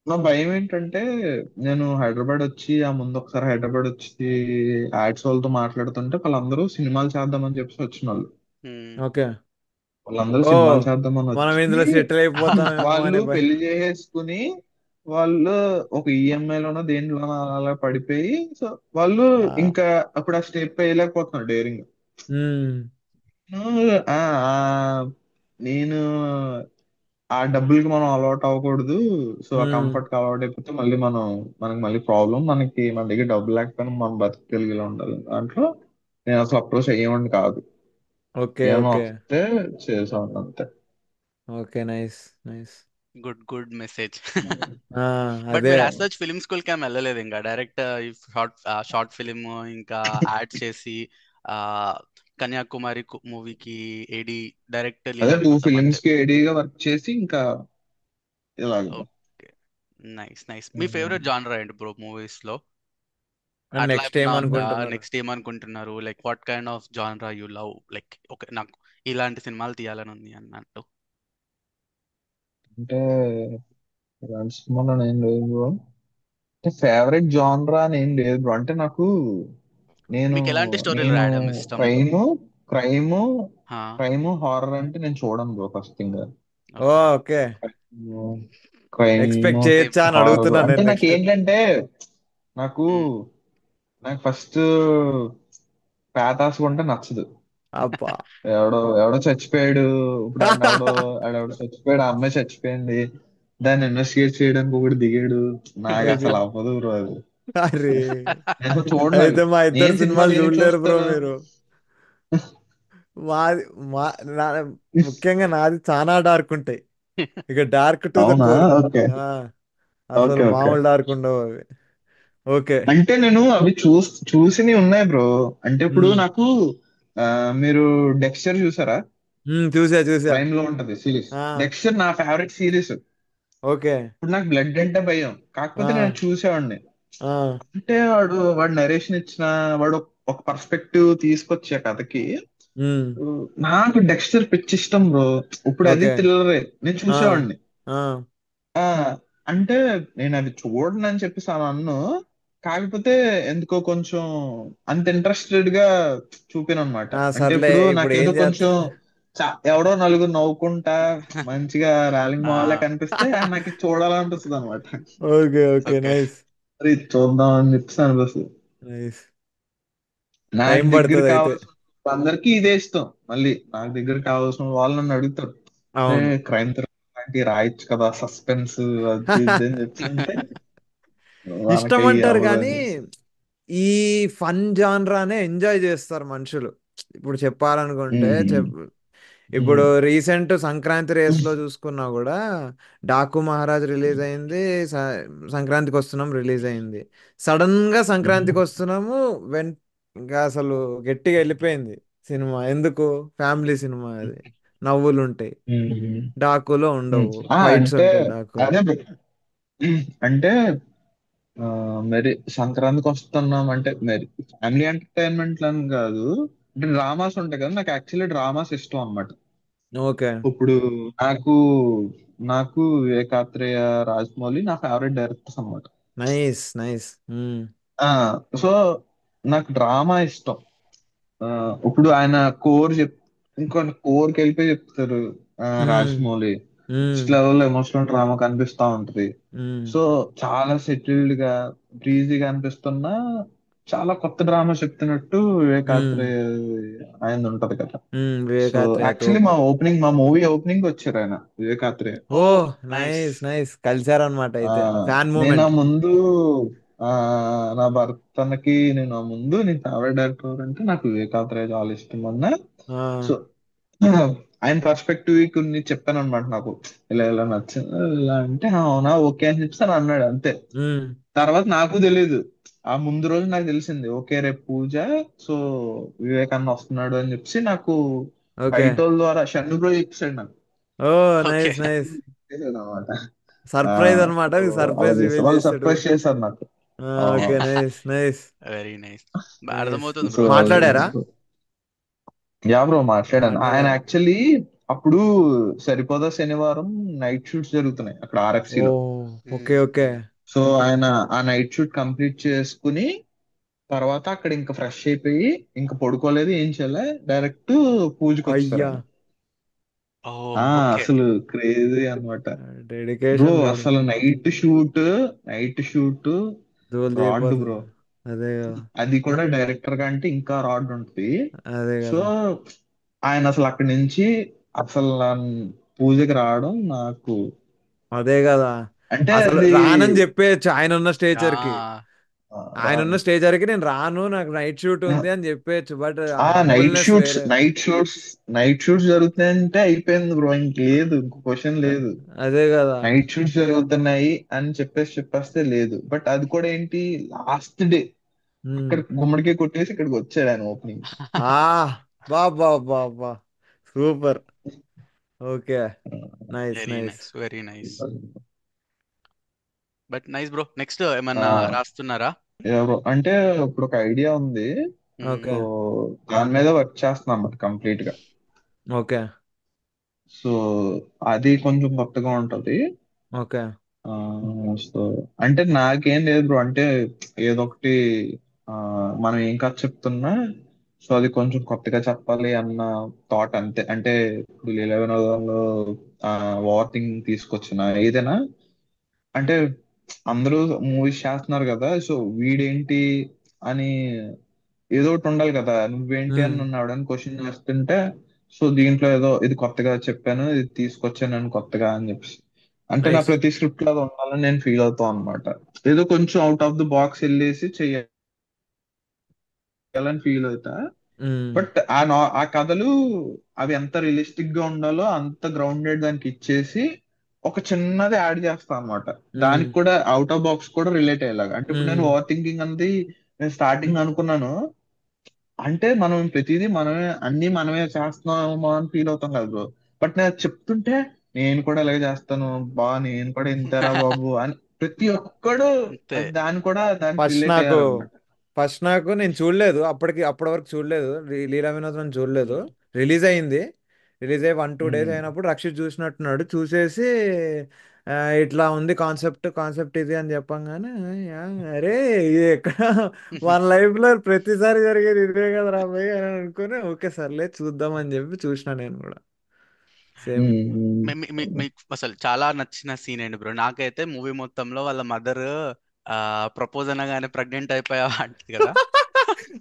నా భయం ఏంటంటే నేను హైదరాబాద్ వచ్చి ఆ ముందు ఒకసారి హైదరాబాద్ వచ్చి యాడ్స్ వాళ్ళతో మాట్లాడుతుంటే వాళ్ళందరూ సినిమాలు చేద్దామని చెప్పి వచ్చిన వాళ్ళు. మ్మ్. ఓకే. వాళ్ళందరూ ఓ సినిమాలు చేద్దామని మనం వచ్చి ఇందులో సెటిల్ అయిపోతామేమో వాళ్ళు అనే భయం. పెళ్లి చేసేసుకుని వాళ్ళు ఒక ఈఎంఐలోనో దేంట్లోనో అలా పడిపోయి సో వాళ్ళు ఆ, ఇంకా అప్పుడు ఆ స్టెప్ వేయలేకపోతున్నారు డేరింగ్. మ్మ్. ఆ ఆ, నేను ఆ డబ్బులకి మనం అలవాటు అవ్వకూడదు. సో ఆ మ్మ్. కంఫర్ట్ కి అలవాటు అయిపోతే మళ్ళీ మనకి మళ్ళీ ప్రాబ్లం. మన దగ్గర డబ్బులు లేకపోయినా మనం బతకగలిగేలా ఉండాలి. దాంట్లో నేను అసలు అప్రోచ్ అయ్యేవాడిని కాదు. ఓకే ఏమో ఓకే. వస్తే చేసాను అంతే. Okay nice nice. Good good message. ఆ, బట్ అదే. మీరు యాజ్ సచ్ ఫిల్మ్ స్కూల్ కి ఏం వెళ్ళలేదు ఇంకా డైరెక్ట్ షార్ట్ ఫిలిం ఇంకా యాడ్ చేసి ఆ కన్యాకుమారి మూవీకి ఏడి డైరెక్ట్ అదే లీలా 2 వినోదం అంతే. ఫిలిమ్స్ కి ఏడీగా వర్క్ చేసి ఇంకా ఇలాగ. ఓకే. Nice nice. మీ ఫేవరెట్ జానరా ఏంటి బ్రో మూవీస్ లో? అండ్ అట్లా నెక్స్ట్ ఏమన్నా ఉందా? ఏమనుకుంటున్నారు? నెక్స్ట్ ఏమనుకుంటున్నారు? Like what kind of genre you love? Like okay, నాకు ఇలాంటి సినిమాలు తీయాలని ఉంది అన్నట్టు. అంటే ఇలాంటి సినిమాలో ఏం లేదు బ్రో. అంటే ఫేవరెట్ జానరా అని ఏం లేదు బ్రో. అంటే నాకు నేను మీకు ఎలాంటి స్టోరీలు నేను రాయడం ఇష్టం? క్రైమ్ క్రైమ్ హా. క్రైమ్ హారర్ అంటే నేను చూడను bro first thing. Oh okay. Okay. Crime expect same. చేయొచ్చా అని హారర్ అడుగుతున్నాను అంటే నేను నాకు నెక్స్ట్. ఏంటంటే నాకు నాకు ఫస్ట్ పేతాస్ కొంటే నచ్చదు. అబ్బా. ఎవడో చచ్చిపోయాడు. ఇప్పుడు ఆడెవడో చచ్చిపోయాడు, ఆ అమ్మాయి చచ్చిపోయింది, దాన్ని ఇన్వెస్టిగేట్ చేయడానికి ఒకటి దిగాడు. నాకు ఓకే. అసలు అవ్వదు బ్రో అది. అరే, నేను చూడను అవి. అయితే మా ఇద్దరు నేను సినిమా సినిమాలు దేనికి చూడలేరు బ్రో చూస్తాను? మీరు. మాది మా నా ముఖ్యంగా నాది చాలా డార్క్ ఉంటాయి. ఇక డార్క్ టు ద అవునా? కోర్. ఓకే. అసలు ఓకే. ఓకే. మామూలు డార్క్ ఉండవు అవి. ఓకే. అంటే నేను అవి చూసినవి ఉన్నాయి బ్రో. అంటే ఇప్పుడు ఉమ్. నాకు ఆ, మీరు డెక్స్టర్ చూసారా? చూసా చూసా. ప్రైమ్ లో ఉంటది సిరీస్. ఆ, డెక్స్టర్ నా ఫేవరెట్ సిరీస్. ఓకే. ఇప్పుడు నాకు బ్లడ్ అంటే భయం, ఆ, కాకపోతే నేను చూసేవాడిని. ఆ, అంటే వాడు నరేషన్ ఇచ్చిన వాడు ఒక పర్స్పెక్టివ్ తీసుకొచ్చే కథకి ఉమ్, నాకు డెక్స్టర్ పిచ్చి ఇష్టం బ్రో. ఇప్పుడు అది ఓకే. థ్రిల్లరే నేను ఆ, చూసేవాడిని. ఆ, ఆ అంటే నేను అది చూడను అని చెప్పేసి అలా అన్ను. కాకపోతే ఎందుకో కొంచెం అంత ఇంట్రెస్టెడ్ గా చూపాను అనమాట. అంటే సర్లే ఇప్పుడు ఇప్పుడు ఏం నాకేదో కొంచెం చేస్తా. ఎవడో నలుగురు నవ్వుకుంటా మంచిగా ర్యాలింగ్ మావల్లే ఆ, కనిపిస్తే నాకు ఇది చూడాలనిపిస్తుంది అనమాట. Okay okay, okay. నైస్. మరి ఇది చూద్దాం అని చెప్పేసి అనిపిస్తుంది. నైస్. నాకు టైం దగ్గర పడుతుంది అయితే. కావాల్సిన అందరికీ ఇదే ఇష్టం. మళ్ళీ నాకు దగ్గర కావాల్సిన వాళ్ళు నన్ను అడుగుతారు, ఏ అవును. క్రైమ్ థ్రిల్లర్ లాంటివి రాయొచ్చు కదా, సస్పెన్స్ అది ఇది అని చెప్పి అంటే ఇష్టం వాళ్ళకి అంటారు అవ్వదు కానీ అని. ఈ ఫన్ జాన్రానే ఎంజాయ్ చేస్తారు మనుషులు. ఇప్పుడు చెప్పాలనుకుంటే ఉమ్, ఇప్పుడు ఉమ్, రీసెంట్ సంక్రాంతి రేస్ లో చూసుకున్నా కూడా డాకు మహారాజ్ రిలీజ్ అయింది. సంక్రాంతికి వస్తున్నాం రిలీజ్ అయింది. సడన్ గా సంక్రాంతికి వస్తున్నాము, వెన్ ఇంకా అసలు గట్టిగా వెళ్ళిపోయింది సినిమా. ఎందుకు? ఫ్యామిలీ సినిమా అది. నవ్వులు ఉంటాయి, ఉమ్, డాకులో ఉమ్. ఉండవు, ఫైట్స్ అంటే ఉంటాయి డాకులో. అదే అంటే ఆ, మరి సంక్రాంతికి వస్తున్నాం అంటే మరి ఫ్యామిలీ ఎంటర్టైన్మెంట్ అని కాదు, అంటే డ్రామాస్ ఉంటాయి కదా, నాకు యాక్చువల్లీ డ్రామాస్ ఇష్టం అన్నమాట. ఓకే. ఇప్పుడు నాకు నాకు వివేకాత్రేయ, రాజమౌళి నా ఫేవరెట్ డైరెక్టర్స్ అన్నమాట. Nice nice. ఆ సో నాకు డ్రామా ఇష్టం. ఆ ఇప్పుడు ఆయన కోర్ ఇంకొన్ని కోర్కి వెళ్ళిపోయి చెప్తారు. Rajamouli next level emotional drama కనిపిస్తా ఉంటది. సో చాలా సెటిల్డ్ గా బ్రీజీగా అనిపిస్తున్నా చాలా కొత్త డ్రామా చెప్తున్నట్టు వివేకాత్రేయ ఆయన ఉంటది కదా. సో వివేకాత్రేయ యాక్చువల్లీ తోపు. మా మూవీ ఓపెనింగ్ వచ్చారు ఆయన, వివేకాత్రేయ. ఓ, ఓ, నైస్. నైస్ నైస్, కలిసారనమాట ఆ అయితే. ఫ్యాన్ నేను ఆ మూమెంట్. ముందు ఆ నా భర్తనకి నేను ఆ ముందు నేను ఫేవరెట్ డైరెక్టర్ అంటే నాకు వివేకాత్రేయ చాలా ఇష్టం అన్న. సో ఆయన పర్స్పెక్టివ్ కొన్ని చెప్పాను అనమాట నాకు, ఇలా ఇలా నచ్చింది ఇలా అంటే, "ఆ, అవునా ఓకే" అని చెప్పి అని అన్నాడు అంతే. తర్వాత నాకు తెలియదు, ఆ ముందు రోజు నాకు తెలిసింది ఓకే రేపు పూజ, సో వివేకానంద వస్తున్నాడు అని చెప్పి నాకు ఓకే. బయట వాళ్ళ ద్వారా షన్ను బ్రో చెప్పాడు నాకు. ఓ, ఓకే. Nice nice. అనమాట. సర్ప్రైజ్ అనమాట, సో అలా సర్ప్రైజ్ చేస్తారు, రివీల్ వాళ్ళు చేస్తాడు. సర్ప్రైజ్ చేశారు నాకు. ఓకే, అవును. Nice nice very nice. Nice. అర్థమవుతుంది సో బ్రో అసలు. మాట్లాడారా? యా బ్రో మాట్లాడాను. ఆయన మాట్లాడారా? యాక్చువల్లీ అప్పుడు సరిపోదా శనివారం నైట్ షూట్స్ జరుగుతున్నాయి అక్కడ RFC ఓ, లో. ఓకే మ్మ్. ఓకే. సో ఆయన ఆ నైట్ షూట్ కంప్లీట్ చేసుకుని తర్వాత అక్కడ ఇంకా ఫ్రెష్ అయిపోయి ఇంకా పడుకోలేదు, ఏం చేయలే, డైరెక్ట్ పూజకి వచ్చేసారు అయ్యా, ఆయన. ఓ, ఆ ఓకే. అసలు క్రేజీ అన్నమాట. బ్రో డెడికేషన్ వేరు. అసలు నైట్ షూట్ ధూళి రాడ్ దిగిపోతుంది. బ్రో. అదే కదా. అది కూడా డైరెక్టర్ కంటే ఇంకా రాడ్ ఉంటుంది. అదే సో కదా. ఆయన అసలు అక్కడి నుంచి అసలు పూజకి రావడం నాకు అదే కదా. అంటే అసలు అది రానని చెప్పేయచ్చు ఆయన ఉన్న స్టేచర్కి. ఆ, ఆయన ఉన్న రాదు. స్టేచర్కి నేను రాను, నాకు నైట్ షూట్ ఉంది అని చెప్పేయచ్చు. బట్ ఆ ఆ నైట్ హంబుల్నెస్ షూట్స్ వేరే. నైట్ షూట్స్ నైట్ షూట్స్ జరుగుతున్నాయంటే అయిపోయింది బ్రో, ఇంక లేదు, ఇంకో క్వశ్చన్ లేదు. అదే కదా. నైట్ షూట్స్ జరుగుతున్నాయి అని చెప్పేస్తే లేదు, బట్ అది కూడా ఏంటి, లాస్ట్ డే ఉమ్. అక్కడ గుమ్మడికాయ కొట్టేసి ఇక్కడికి వచ్చాడు ఆయన ఓపెనింగ్. ఆ, బా బా బా బా, super. Okay, nice very nice. Nice, very nice. But nice bro. Next ఆ ఏమన్నా రాస్తున్నారా? ఎవరు అంటే ఇప్పుడు ఒక ఐడియా ఉంది. మ్మ్. సో ఓకే దాని మీద వర్క్ చేస్తున్నాం అన్నమాట కంప్లీట్ గా. ఓకే సో అది కొంచెం కొత్తగా ఉంటది. ఓకే. ఆ సో అంటే నాకేం లేదు బ్రో, అంటే ఏదో ఒకటి ఆ మనం ఏం కథ చెప్తున్నా సో అది కొంచెం కొత్తగా చెప్పాలి అన్న థాట్ అంతే. అంటే ఇప్పుడు లీలా వినోదంలో ఓవర్ థింగ్ తీసుకొచ్చిన ఏదైనా అంటే అందరూ మూవీస్ చేస్తున్నారు కదా, సో వీడేంటి అని ఏదో ఒకటి ఉండాలి కదా, నువ్వేంటి అని ఉమ్. నన్ను ఎవడని క్వశ్చన్ చేస్తుంటే సో దీంట్లో ఏదో ఇది కొత్తగా చెప్పాను, ఇది తీసుకొచ్చాను నేను కొత్తగా అని చెప్పి, అంటే నా నైస్. ప్రతి స్క్రిప్ట్ లో అది ఉండాలని నేను ఫీల్ అవుతాను అనమాట. ఏదో కొంచెం అవుట్ ఆఫ్ ది బాక్స్ వెళ్ళేసి చెయ్యాలని ఫీల్ అవుతా. ఉమ్. బట్ ఆ కథలు అవి ఎంత రియలిస్టిక్ గా ఉండాలో అంత గ్రౌండెడ్ దానికి ఇచ్చేసి ఒక చిన్నది యాడ్ చేస్తా అనమాట. ఉమ్. దానికి కూడా అవుట్ ఆఫ్ బాక్స్ కూడా రిలేట్ అయ్యేలాగా. అంటే ఇప్పుడు నేను ఉమ్. ఓవర్ థింకింగ్ అంది నేను స్టార్టింగ్ అనుకున్నాను, అంటే మనం ప్రతిదీ మనమే చేస్తున్నామో అని ఫీల్ అవుతాం కదా బ్రో. బట్ నేను అది చెప్తుంటే నేను కూడా ఇలాగే చేస్తాను బా, నేను కూడా ఇంతేరా బాబు అని ప్రతి ఒక్కడు అంతే. అది దాన్ని కూడా దానికి ఫస్ట్ రిలేట్ నాకు అయ్యారనమాట. ఫస్ట్ నాకు నేను చూడలేదు అప్పటి వరకు చూడలేదు. లీలా వినోదం చూడలేదు. మ్మ్. రిలీజ్ అయింది. రిలీజ్ అయ్యి 1-2 డేస్ అయినప్పుడు రక్షిత్ చూసినట్టున్నాడు. చూసేసి ఆ, ఇట్లా ఉంది కాన్సెప్ట్, కాన్సెప్ట్ ఇది అని చెప్పంగానే "యా, అరే ఇది ఎక్కడ మన లైఫ్ లో ప్రతిసారి జరిగేది ఇదే కదా రాబోయే అని అనుకుని ఓకే సర్లే చూద్దాం అని చెప్పి చూసిన నేను కూడా సేమ్. ఉమ్, మీకు అసలు చాలా నచ్చిన సీన్ ఏంటి బ్రో? నాకైతే మూవీ మొత్తంలో వాళ్ళ మదర్ ప్రపోజ్ అనగానే ప్రెగ్నెంట్ అయిపోయా అంటది కదా.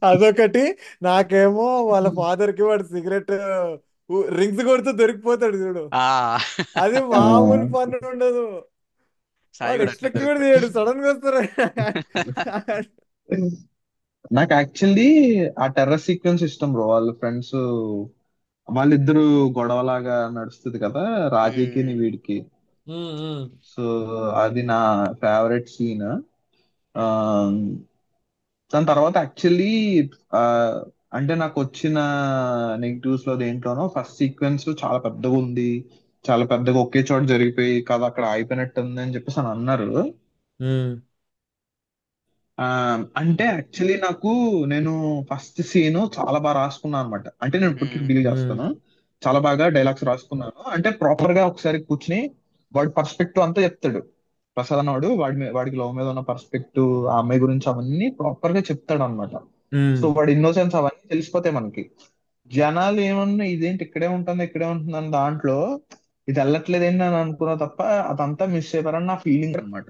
అదొకటి. నాకేమో వాళ్ళ ఫాదర్ కి వాడు సిగరెట్ రింగ్స్ కొడుతూ దొరికిపోతాడు చూడు, ఆ అది ఆ, మామూలు పని ఉండదు. సాయి వాడు కూడా అట్లా ఎక్స్పెక్ట్ కూడా చేయడు, దొరికిపోయాడు. సడన్ గా వస్తారు. నాకు యాక్చువల్లీ ఆ టెర్రర్ సీక్వెన్స్ ఇష్టం బ్రో. వాళ్ళ ఫ్రెండ్స్ వాళ్ళిద్దరు గొడవలాగా నడుస్తుంది కదా, రాజీకి ఉమ్, వీడికి. ఉమ్, ఉమ్, సో అది నా ఫేవరెట్ సీన్. దాని తర్వాత యాక్చువల్లీ అంటే నాకు వచ్చిన నెగిటివ్స్ లో దేంట్లోనో ఫస్ట్ సీక్వెన్స్ చాలా పెద్దగా ఉంది, చాలా పెద్దగా ఒకే చోట జరిగిపోయి కదా అక్కడ ఆగిపోయినట్టు ఉంది అని చెప్పేసి అని అన్నారు. ఉమ్, ఆ అంటే యాక్చువల్లీ నేను ఫస్ట్ సీన్ చాలా బాగా రాసుకున్నాను అనమాట. అంటే నేను ఇప్పటికీ ఉమ్, బిలీవ్ ఉమ్, చేస్తాను, చాలా బాగా డైలాగ్స్ రాసుకున్నాను. అంటే ప్రాపర్ గా ఒకసారి కూర్చుని వాడి పర్స్పెక్టివ్ అంతా చెప్తాడు. ప్రసాద్ అన్నవాడు వాడికి లవ్ మీద ఉన్న పర్స్పెక్టివ్, ఆ అమ్మాయి గురించి అవన్నీ ప్రాపర్ గా చెప్తాడు అనమాట. ఉమ్. సో వాడి ఇన్నోసెన్స్ అవన్నీ తెలిసిపోతాయి మనకి. జనాలు ఏమన్నా ఇదేంటి ఇక్కడే ఉంటుంది ఇక్కడే ఉంటుంది అని దాంట్లో ఇది వెళ్ళట్లేదు ఏంటి అని అనుకున్నా తప్ప అదంతా మిస్ అయిపోయారని నా ఫీలింగ్ అనమాట.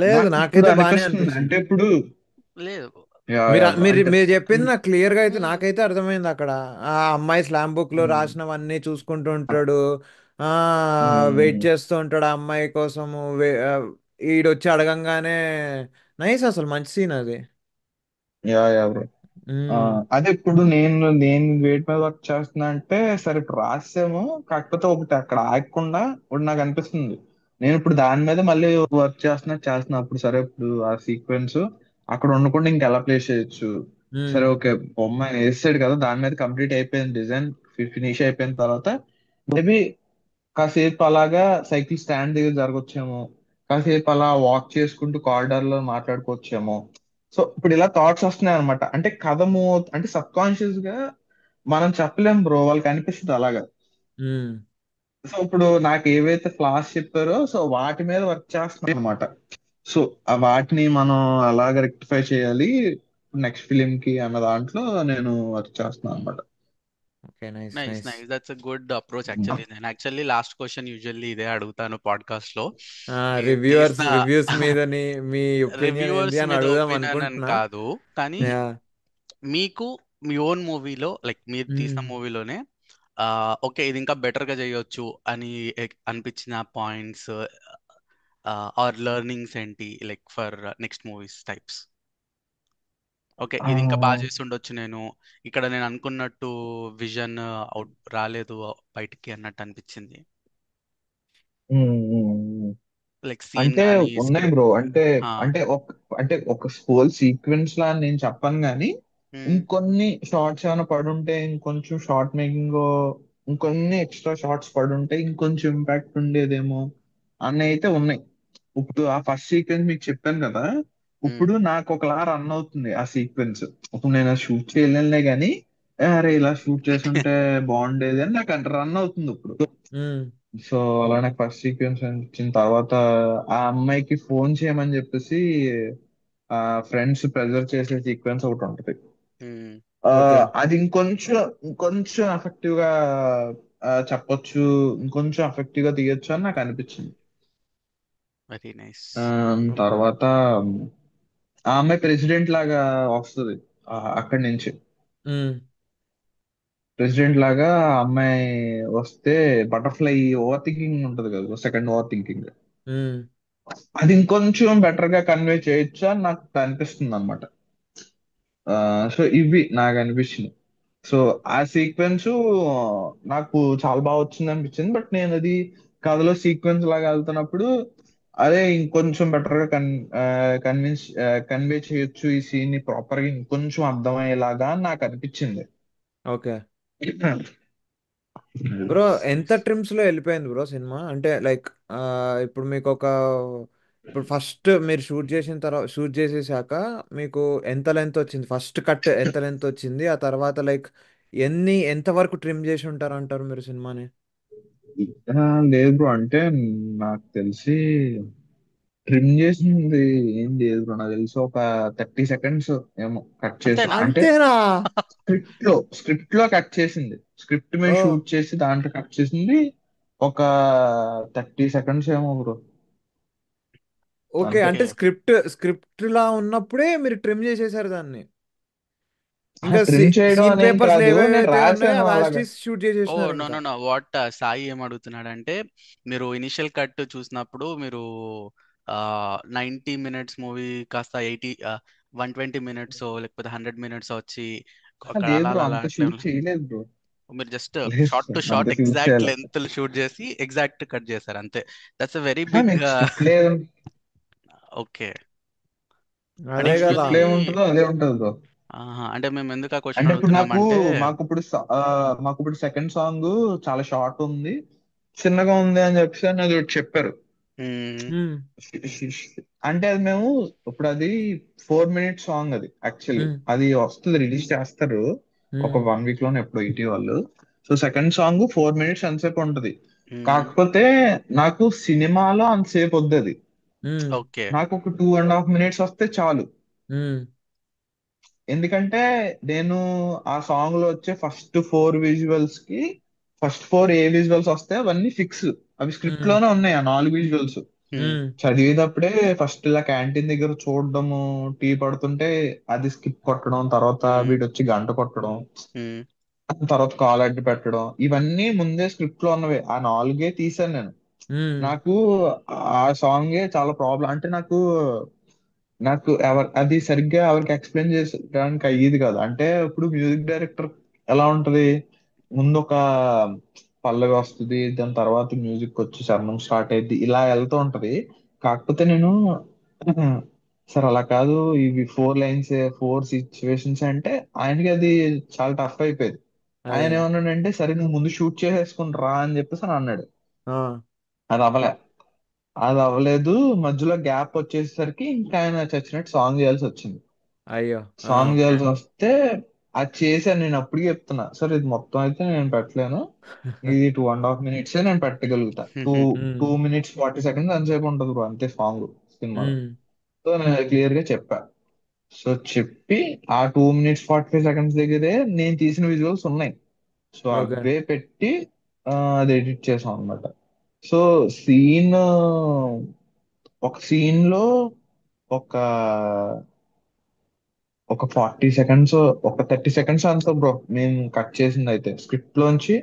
లేదు నాకు ఇప్పుడు నాకైతే బానే అనిపిస్తుంది, అంటే అనిపించింది. ఇప్పుడు లేదు. యా మీరు యా బ్రో మీరు అంటే మీరు చెప్పింది నాకు క్లియర్ గా అయితే ఉమ్, నాకైతే అర్థమైంది అక్కడ. ఆ అమ్మాయి స్లామ్ బుక్ లో ఉమ్, రాసినవన్నీ చూసుకుంటూ ఉంటాడు. ఆ వెయిట్ ఉమ్, చేస్తూ ఉంటాడు ఆ అమ్మాయి కోసము. ఈడొచ్చి అడగంగానే నైస్, అసలు మంచి సీన్ అది. Yeah yeah bro. ఉమ్, అదే ఇప్పుడు నేను వేటి మీద వర్క్ చేస్తున్నా అంటే, సరే ఇప్పుడు రాసాము, కాకపోతే ఒకటి అక్కడ ఆగకుండా ఇప్పుడు నాకు అనిపిస్తుంది నేను ఇప్పుడు దాని మీద మళ్ళీ వర్క్ చేస్తున్నా. అప్పుడు సరే ఇప్పుడు ఆ సీక్వెన్స్ అక్కడ ఉండకుండా ఇంకెలా ప్లేస్ చేయొచ్చు. ఉమ్, సరే ఓకే, బొమ్మ ఆయన వేసాడు కదా, దాని మీద కంప్లీట్ అయిపోయింది, డిజైన్ ఫినిష్ అయిపోయిన తర్వాత మేబీ కాసేపు అలాగా సైకిల్ స్టాండ్ దగ్గర జరగొచ్చేమో, కాసేపు అలా వాక్ చేసుకుంటూ కారిడార్ లో మాట్లాడుకోవచ్చేమో. సో ఇప్పుడు ఇలా థాట్స్ వస్తున్నాయి అనమాట. అంటే కథ మూవ్ అంటే సబ్ కాన్షియస్ గా మనం చెప్పలేం బ్రో, వాళ్ళకి అనిపిస్తుంది అలాగా. ఉమ్. సో ఇప్పుడు నాకు ఏవైతే ఫ్లాస్ చెప్పారో సో వాటి మీద వర్క్ చేస్తున్నాను అనమాట. సో ఆ వాటిని మనం అలాగ రెక్టిఫై చేయాలి నెక్స్ట్ ఫిలిం కి అన్న దాంట్లో నేను వర్క్ చేస్తున్నాను అనమాట. Okay, nice nice nice. Nice, that's a good approach. Actually నేను యాక్చువల్లీ లాస్ట్ క్వశ్చన్ యూజువల్లీ ఇదే అడుగుతాను పాడ్కాస్ట్ లో. మీరు రివ్యూవర్స్ తీసిన రివ్యూస్ మీదని మీ ఒపీనియన్ ఏంటి రివ్యూవర్స్ అని మీద అడుగుదాం ఒపీనియన్ అని అనుకుంటున్నా. కాదు, కానీ యా. మీకు మీ ఓన్ మూవీలో, లైక్ మీరు తీసిన మూవీలోనే ఓకే ఇది ఇంకా బెటర్ గా చేయొచ్చు అని అనిపించిన పాయింట్స్ ఆర్ లెర్నింగ్స్ ఏంటి, like for next movies types? Okay ఆ, ఇది ఇంకా బాగా చేసి ఉండొచ్చు, నేను ఇక్కడ నేను అనుకున్నట్టు విజన్ అవుట్ రాలేదు బయటికి అన్నట్టు అనిపించింది. ఉమ్, ఉమ్, ఉమ్. లైక్ సీన్ అంటే కానీ ఉన్నాయి స్క్రిప్ట్. బ్రో. అంటే ఒక హోల్ సీక్వెన్స్ లా అని నేను చెప్పను గానీ ఇంకొన్ని షార్ట్స్ ఏమైనా పడుంటే, ఇంకొంచెం షార్ట్ మేకింగ్, ఇంకొన్ని ఎక్స్ట్రా షార్ట్స్ పడుంటే ఇంకొంచెం ఇంపాక్ట్ ఉండేదేమో అన్న అయితే ఉన్నాయి. ఇప్పుడు ఆ ఫస్ట్ సీక్వెన్స్ మీకు చెప్పాను కదా, ఇప్పుడు నాకు ఒకలా రన్ అవుతుంది ఆ సీక్వెన్స్. ఇప్పుడు నేను షూట్ చేయలేనులే గానీ అరే ఇలా షూట్ చేసుంటే బాగుండేది అని నాకు రన్ అవుతుంది ఇప్పుడు. సో అలా నాకు ఫస్ట్ సీక్వెన్స్ అనిపించిన తర్వాత ఆ అమ్మాయికి ఫోన్ చేయమని చెప్పేసి ఆ ఫ్రెండ్స్ ప్రెజర్ చేసే సీక్వెన్స్ ఒకటి ఉంటది. ఆ ఓకే. అది ఇంకొంచెం ఎఫెక్టివ్ గా చెప్పొచ్చు, ఇంకొంచెం ఎఫెక్టివ్ గా తీయొచ్చు అని నాకు అనిపించింది. Very nice. ఆ, ఓకే. తర్వాత ఆ అమ్మాయి ప్రెసిడెంట్ లాగా వస్తుంది అక్కడి నుంచి. ప్రెసిడెంట్ లాగా ఆ అమ్మాయి వస్తే బటర్ఫ్లై ఓవర్ థింకింగ్ ఉంటది కదా, సెకండ్ ఓవర్ థింకింగ్, అది ఇంకొంచెం బెటర్ గా కన్వే చేయొచ్చు అని నాకు అనిపిస్తుంది అనమాట. సో ఇవి నాకు అనిపించింది. సో ఆ సీక్వెన్స్ నాకు చాలా బాగా వచ్చింది అనిపించింది. బట్ నేను అది కథలో సీక్వెన్స్ లాగా వెళ్తున్నప్పుడు అదే ఇంకొంచెం బెటర్ గా కన్విన్స్ కన్వే చేయొచ్చు ఈ సీన్ ని ప్రాపర్ గా ఇంకొంచెం అర్థమయ్యేలాగా అని నాకు అనిపించింది. ఓకే. బ్రో ఎంత ట్రిమ్స్ లో వెళ్ళిపోయింది బ్రో సినిమా? అంటే లైక్ ఇప్పుడు మీకు ఇప్పుడు ఫస్ట్ మీరు షూట్ చేసేసాక మీకు ఎంత లెంత్ వచ్చింది? ఫస్ట్ కట్ ఎంత లెంత్ వచ్చింది? ఆ తర్వాత లైక్ ఎంత వరకు ట్రిమ్ చేసి ఉంటారు అంటారు మీరు సినిమాని? లేదు బ్రో, అంటే నాకు తెలిసి ట్రిమ్ చేసింది ఏం లేదు బ్రో. నాకు తెలిసి ఒక 30 సెకండ్స్ ఏమో కట్ చేసాం. అంతేనా? అంటే అంతేనా? స్క్రిప్ట్ లో కట్ చేసింది. స్క్రిప్ట్ మీద ఓ, షూట్ చేసి దాంట్లో కట్ చేసింది ఒక 30 సెకండ్స్ ఏమో బ్రో, ఓకే. అంతే. అంటే ఓకే. స్క్రిప్ట్ లా ఉన్నప్పుడే మీరు ట్రిమ్ చేసేసారు దాన్ని. ఇంకా ట్రిమ్ చేయడం సీన్ అనేం పేపర్స్ కాదు, నేను ఏవేవైతే ఉన్నాయో రాశాను అవి అలాగా. యాస్టీస్ షూట్ ఓ, చేసేసినారు నో ఇంకా. నో నో వాట్ సాయి ఏం అడుగుతున్నాడంటే, మీరు ఇనిషియల్ కట్ చూసినప్పుడు మీరు 90 మినిట్స్ మూవీ కాస్త 120 మినిట్స్ లేకపోతే 100 మినిట్స్ వచ్చి అక్కడ లేదు అలా బ్రో, అలా అలా అంత అట్లే షూట్ చేయలేదు బ్రో. మీరు జస్ట్ లేదు షార్ట్ టు అంత షార్ట్ షూట్ ఎగ్జాక్ట్ చేయాలి. లెంత్ షూట్ చేసి ఎగ్జాక్ట్ కట్ చేశారు అంతే. That's a very big. మీకు స్క్రిప్ట్ లేదు. ఓకే. అంటే అదే కదా. స్క్రిప్ట్ యూజువల్లీ ఏముంటుందో అదే ఉంటుంది బ్రో. అంటే మేము ఎందుకు ఆ క్వశ్చన్ అంటే ఇప్పుడు అడుగుతున్నామంటే, మాకు ఇప్పుడు సెకండ్ సాంగ్ చాలా షార్ట్ ఉంది, చిన్నగా ఉంది అని చెప్పేసి అని అది ఒకటి చెప్పారు. మ్మ్, ఉమ్, అంటే అది మేము ఇప్పుడు అది 4 మినిట్స్ సాంగ్, అది యాక్చువల్లీ ఉమ్, అది వస్తుంది, రిలీజ్ చేస్తారు ఒక ఉమ్, 1 వీక్ లోనే ఎప్పుడు ఇటీ వాళ్ళు. సో సెకండ్ సాంగ్ 4 మినిట్స్ ఎంతసేపు ఉంటది. మ్మ్, కాకపోతే నాకు సినిమాలో అంతసేపు వద్దు అది. ఉమ్, ఓకే. నాకు ఒక 2.5 మినిట్స్ వస్తే చాలు. ఉమ్, ఎందుకంటే నేను ఆ సాంగ్ లో వచ్చే ఫస్ట్ ఫోర్ ఏ విజువల్స్ వస్తే అవన్నీ ఫిక్స్. అవి స్క్రిప్ట్ ఉమ్, లోనే ఉన్నాయి ఆ 4 విజువల్స్. మ్మ్, ఉమ్, చదివేటప్పుడే ఫస్ట్ ఇలా క్యాంటీన్ దగ్గర చూడడము, టీ పడుతుంటే అది స్కిప్ కొట్టడం, తర్వాత మ్మ్, వీడు వచ్చి గంట కొట్టడం, మ్మ్, తర్వాత కాల్ అడ్డు పెట్టడం, ఇవన్నీ ముందే స్క్రిప్ట్ లో ఉన్నవే. ఆ నాలుగే తీసాను నేను. ఉమ్, నాకు ఆ సాంగే చాలా ప్రాబ్లం. అంటే నాకు నాకు అది సరిగ్గా ఎవరికి ఎక్స్ప్లెయిన్ చేసడానికి అయ్యేది కాదు. అంటే ఇప్పుడు మ్యూజిక్ డైరెక్టర్ ఎలా ఉంటది, ముందు ఒక పల్లవి వస్తుంది, దాని తర్వాత మ్యూజిక్ వచ్చి చరణం స్టార్ట్ అయ్యింది, ఇలా వెళ్తూ ఉంటది. కాకపోతే నేను సార్ అలా కాదు, ఇవి 4 లైన్స్, 4 సిచ్యువేషన్స్ అంటే ఆయనకి అది చాలా టఫ్ అయిపోయేది. ఆయన అదే. ఏమన్నాడంటే, సరే నువ్వు ముందు షూట్ చేసేసుకుని రా అని చెప్పేసి అని అన్నాడు. ఆ, అది అవ్వలే. అది అవ్వలేదు. మధ్యలో గ్యాప్ వచ్చేసరికి ఇంకా ఆయన చచ్చినట్టు సాంగ్ చేయాల్సి వచ్చింది. అయ్యో. ఆ, సాంగ్ ఓకే. చేయాల్సి వస్తే అది చేశాను. నేను అప్పటికి చెప్తున్నా, సార్ ఇది మొత్తం అయితే నేను పెట్టలేను, ఇది 2.5 మినిట్స్ నేను పెట్టగలుగుతా. టూ ఉమ్, 2 minutes 40 seconds అంతసేపు ఉంటుంది బ్రో, అంతే సాంగ్ సినిమాలో. ఉమ్, సో నేను క్లియర్ గా చెప్పా. సో చెప్పి ఆ 2 minutes 45 seconds దగ్గరే నేను తీసిన విజువల్స్ ఉన్నాయి. So okay. అవే పెట్టి ఆ, అది ఎడిట్ చేసాం అనమాట. సో సీన్ ఒక సీన్ లో ఒక ఒక 40 సెకండ్స్, ఒక 30 సెకండ్స్ అంతే బ్రో మేము కట్ చేసింది అయితే. స్క్రిప్ట్ లోంచి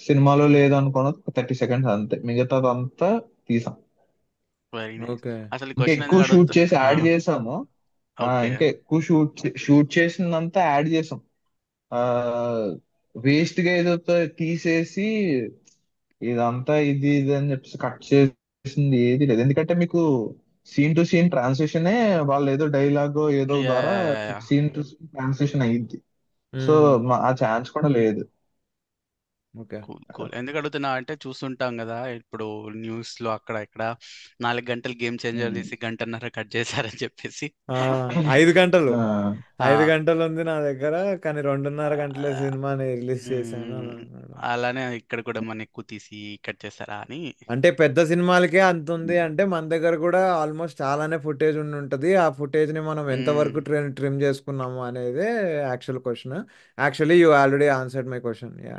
సినిమాలో లేదు అనుకున్నది ఒక 30 సెకండ్స్ అంతే, మిగతాదంతా తీసాం. Very nice. ఓకే. అసలు ఈ ఇంకా క్వశ్చన్ ఎక్కువ ఎందుకు షూట్ అడుగుతా? చేసి యాడ్ చేసాము. ఓకే. ఇంకా ఎక్కువ షూట్ చేసిందంతా యాడ్ చేసాం. ఆ వేస్ట్ గా ఏదో తీసేసి ఇదంతా ఇది ఇది అని చెప్పేసి కట్ చేసింది ఏది లేదు. ఎందుకంటే మీకు సీన్ టు సీన్ ట్రాన్సిషనే, వాళ్ళు ఏదో డైలాగ్ ఏదో యా, ద్వారా yeah, yeah. Scene to scene transition అయ్యింది. సో ఉమ్, ఆ ఛాన్స్ కూడా లేదు. ఓకే. Cool cool. ఎందుకు అడుగుతున్నా అంటే, చూస్తుంటాం కదా ఇప్పుడు న్యూస్ లో అక్కడ ఇక్కడ 4 గంటలు గేమ్ చేంజర్ ఉమ్. తీసి గంటన్నర కట్ చేశారని చెప్పేసి. ఆ, 5 గంటలు. ఆ, 5 గంటలు ఉంది నా దగ్గర, కానీ 2.5 గంటల సినిమాని రిలీజ్ చేశాను అని మ్మ్, అన్నాడు. అలానే ఇక్కడ కూడా మన ఎక్కువ తీసి కట్ చేశారా అని. అంటే పెద్ద సినిమాలకే అంత ఉంది అంటే మన దగ్గర కూడా ఆల్మోస్ట్ చాలానే ఫుటేజ్ ఉండి ఉంటుంది. ఆ ఫుటేజ్ ని మనం మ్మ్, ఎంతవరకు ట్రిమ్ చేసుకున్నాము అనేది actual question. Actually you already answered my question. Yeah.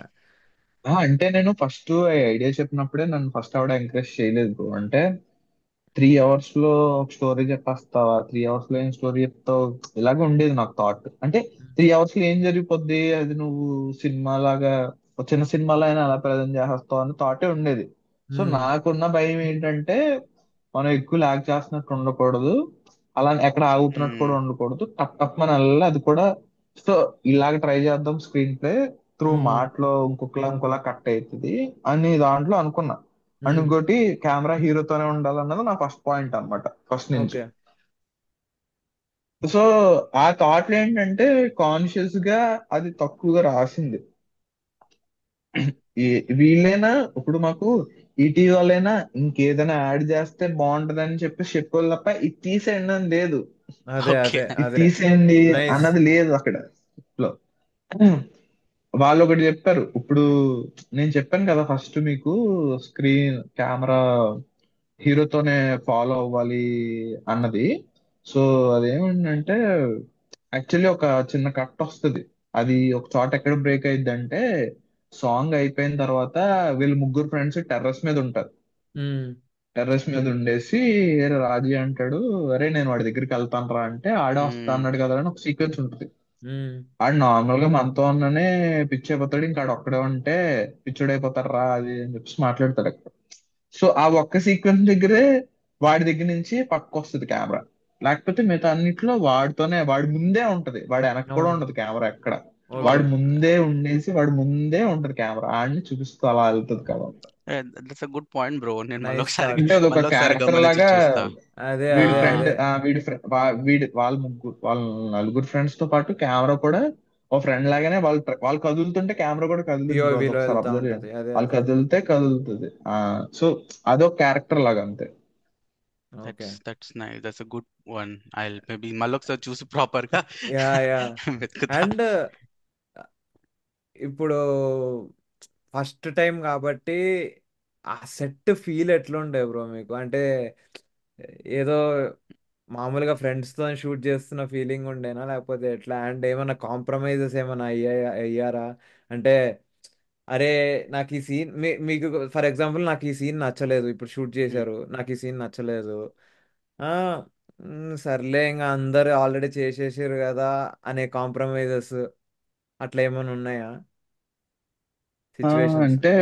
అంటే నేను ఫస్ట్ ఐడియా చెప్పినప్పుడే నన్ను ఫస్ట్ ఆవిడ ఎంకరేజ్ చేయలేదు bro. అంటే 3 అవర్స్ లో ఒక స్టోరీ చెప్పేస్తావా, 3 అవర్స్ లో ఏం స్టోరీ చెప్తావు, ఇలాగ ఉండేది నాకు థాట్. అంటే 3 అవర్స్ లో ఏం జరిగిపోద్ది, అది నువ్వు సినిమా లాగా ఒక చిన్న సినిమాలో అయినా అలా ప్రజెంట్ చేసేస్తావు అని థాటే ఉండేది. సో ఉమ్, నాకున్న భయం ఏంటంటే, మనం ఎక్కువ లాగ్ చేస్తున్నట్టు ఉండకూడదు, అలా ఎక్కడ ఆగుతున్నట్టు మ్మ్, కూడా ఉండకూడదు, టప్ టప్ మన వెళ్ళాలి అది కూడా. సో ఇలాగ ట్రై చేద్దాం స్క్రీన్ ప్లే త్రూ, ఉమ్, మాటలో ఇంకొకలా కట్ అవుతుంది అని దాంట్లో అనుకున్నా. అండ్ ఉమ్, ఇంకోటి, కెమెరా హీరోతోనే ఉండాలన్నది నా ఫస్ట్ పాయింట్ అన్నమాట ఫస్ట్ నుంచి. ఓకే. సో ఆ థాట్ ఏంటంటే కాన్షియస్ గా అది తక్కువగా రాసింది. వీళ్ళైనా ఇప్పుడు మాకు ఇటీవలైనా ఇంకేదైనా యాడ్ చేస్తే బాగుంటదని చెప్పేవాళ్ళు తప్ప ఇది తీసేయండి అని లేదు. అదే, ఓకే. అదే, ఇది అదే. తీసేయండి నైస్. అన్నది లేదు అక్కడ లో. వాళ్ళు ఒకటి చెప్పారు. ఇప్పుడు నేను చెప్పాను కదా ఫస్ట్ మీకు, స్క్రీన్ కెమెరా హీరోతోనే ఫాలో అవ్వాలి అన్నది. సో అదేమంటే యాక్చువల్లీ ఒక చిన్న కట్ వస్తుంది. అది ఒక చోట ఎక్కడ బ్రేక్ అయింది అంటే, సాంగ్ అయిపోయిన తర్వాత వీళ్ళు ముగ్గురు ఫ్రెండ్స్ టెర్రస్ మీద ఉంటారు. ఉమ్, టెర్రస్ మీద ఉండేసి "ఏరే రాజీ అంటాడు, అరే నేను వాడి దగ్గరికి వెళ్తాను రా" అంటే ఆడే వస్తా మ్మ్. అన్నాడు కదా అని ఒక సీక్వెన్స్ ఉంటుంది. ఉమ్, ఆడు నార్మల్ గా మనతో ఉన్ననే పిచ్చి అయిపోతాడు, ఇంకా ఆడు ఒక్కడే ఉంటే పిచ్చుడైపోతాడు రా అది అని చెప్పేసి మాట్లాడతాడు అక్కడ. సో ఆ ఒక్క సీక్వెన్స్ దగ్గరే వాడి దగ్గర నుంచి పక్కకు వస్తుంది కెమెరా. లేకపోతే మిగతా అన్నిట్లో వాడితోనే, వాడి ముందే ఉంటది, వాడి వెనక్కి కూడా అవును. ఉండదు కెమెరా ఎక్కడ. ఓకే. వాడి ముందే ఉండేసి వాడి ముందే ఉంటది కెమెరా, ఆడిని చూపిస్తూ అలా వెళ్తుంది కదా. That's a good point bro. నేను నైస్ థాట్. అంటే అదొక మళ్ళొకసారి క్యారెక్టర్ గమనించి లాగా. చూస్తా. అదే వీడి అదే ఫ్రెండ్ అదే. వీడి వీడి వాళ్ళ ముగ్గురు, వాళ్ళ నలుగురు ఫ్రెండ్స్ తో పాటు కెమెరా కూడా ఓ ఫ్రెండ్ లాగానే, వాళ్ళు కదులుతుంటే కెమెరా కూడా కదులుద్ది బ్రో, అది పిఓవిలో ఒకసారి వెళ్తా అబ్జర్వ్ ఉంటది. చేయండి. అదే వాళ్ళు అదే. కదిలితే కదులుతుంది. సో అదొక క్యారెక్టర్ లాగా అంతే. Okay. That's nice. That's a good one. I maybe మళ్ళొకసారి చూసి ప్రాపర్ గా యా యా. వెతుకుతా. అండ్ ఇప్పుడు ఫస్ట్ టైం కాబట్టి ఆ సెట్ ఫీల్ ఎట్లుండే బ్రో మీకు? అంటే ఏదో మామూలుగా ఫ్రెండ్స్ తో షూట్ చేస్తున్న ఫీలింగ్ ఉండేనా, లేకపోతే ఎట్లా? అండ్ ఏమైనా కాంప్రమైజెస్ ఏమైనా అయ్యారా? అంటే అరే నాకు ఈ సీన్, మీకు ఫర్ ఎగ్జాంపుల్ నాకు ఈ సీన్ నచ్చలేదు, ఇప్పుడు షూట్ చేశారు, నాకు ఈ సీన్ నచ్చలేదు. ఆ సర్లే ఇంకా అందరు ఆల్రెడీ చేసేసారు కదా అనే కాంప్రమైజెస్ అట్లా ఏమైనా ఉన్నాయా సిచ్యువేషన్స్? అంటే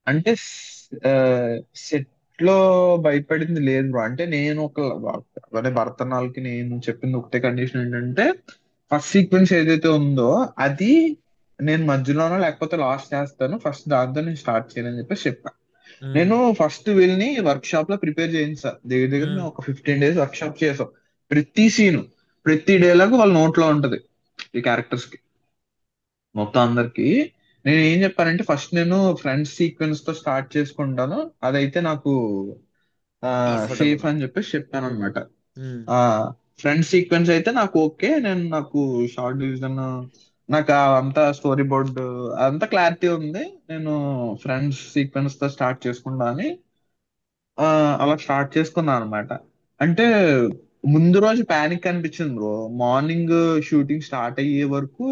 అంటే సెట్ లో భయపడింది లేదు బ్రో. అంటే నేను అదే భరతనాలకి నేను చెప్పింది ఒకటే కండిషన్ ఏంటంటే, ఫస్ట్ సీక్వెన్స్ ఏదైతే ఉందో అది నేను మధ్యలోనో లేకపోతే లాస్ట్ చేస్తాను, ఫస్ట్ దాంతో నేను స్టార్ట్ చేయనని చెప్పేసి చెప్పాను. నేను ఫస్ట్ వీళ్ళని వర్క్ షాప్ లో ప్రిపేర్ చేయించా. దగ్గర దగ్గర మేము ఒక 15 days వర్క్ షాప్ చేసాం. ప్రతి సీను, ప్రతి డైలాగ్ వాళ్ళ నోట్లో ఉంటది ఈ క్యారెక్టర్స్ కి మొత్తం అందరికి. నేను ఏం చెప్పానంటే ఫస్ట్ నేను ఫ్రెండ్స్ సీక్వెన్స్ తో స్టార్ట్ చేసుకుంటాను, అదైతే నాకు సేఫ్ కంఫర్టబుల్. అని చెప్పేసి చెప్పాను అనమాట. ఆ ఫ్రెండ్ సీక్వెన్స్ అయితే నాకు ఓకే, నాకు షార్ట్ డివిజన్, నాకు అంతా స్టోరీ బోర్డ్ అంతా క్లారిటీ ఉంది, నేను ఫ్రెండ్స్ సీక్వెన్స్ తో స్టార్ట్ చేసుకుంటా అని ఆ, అలా స్టార్ట్ చేసుకున్నాను అనమాట. అంటే ముందు రోజు పానిక్ అనిపించింది బ్రో. మార్నింగ్ షూటింగ్ స్టార్ట్ అయ్యే వరకు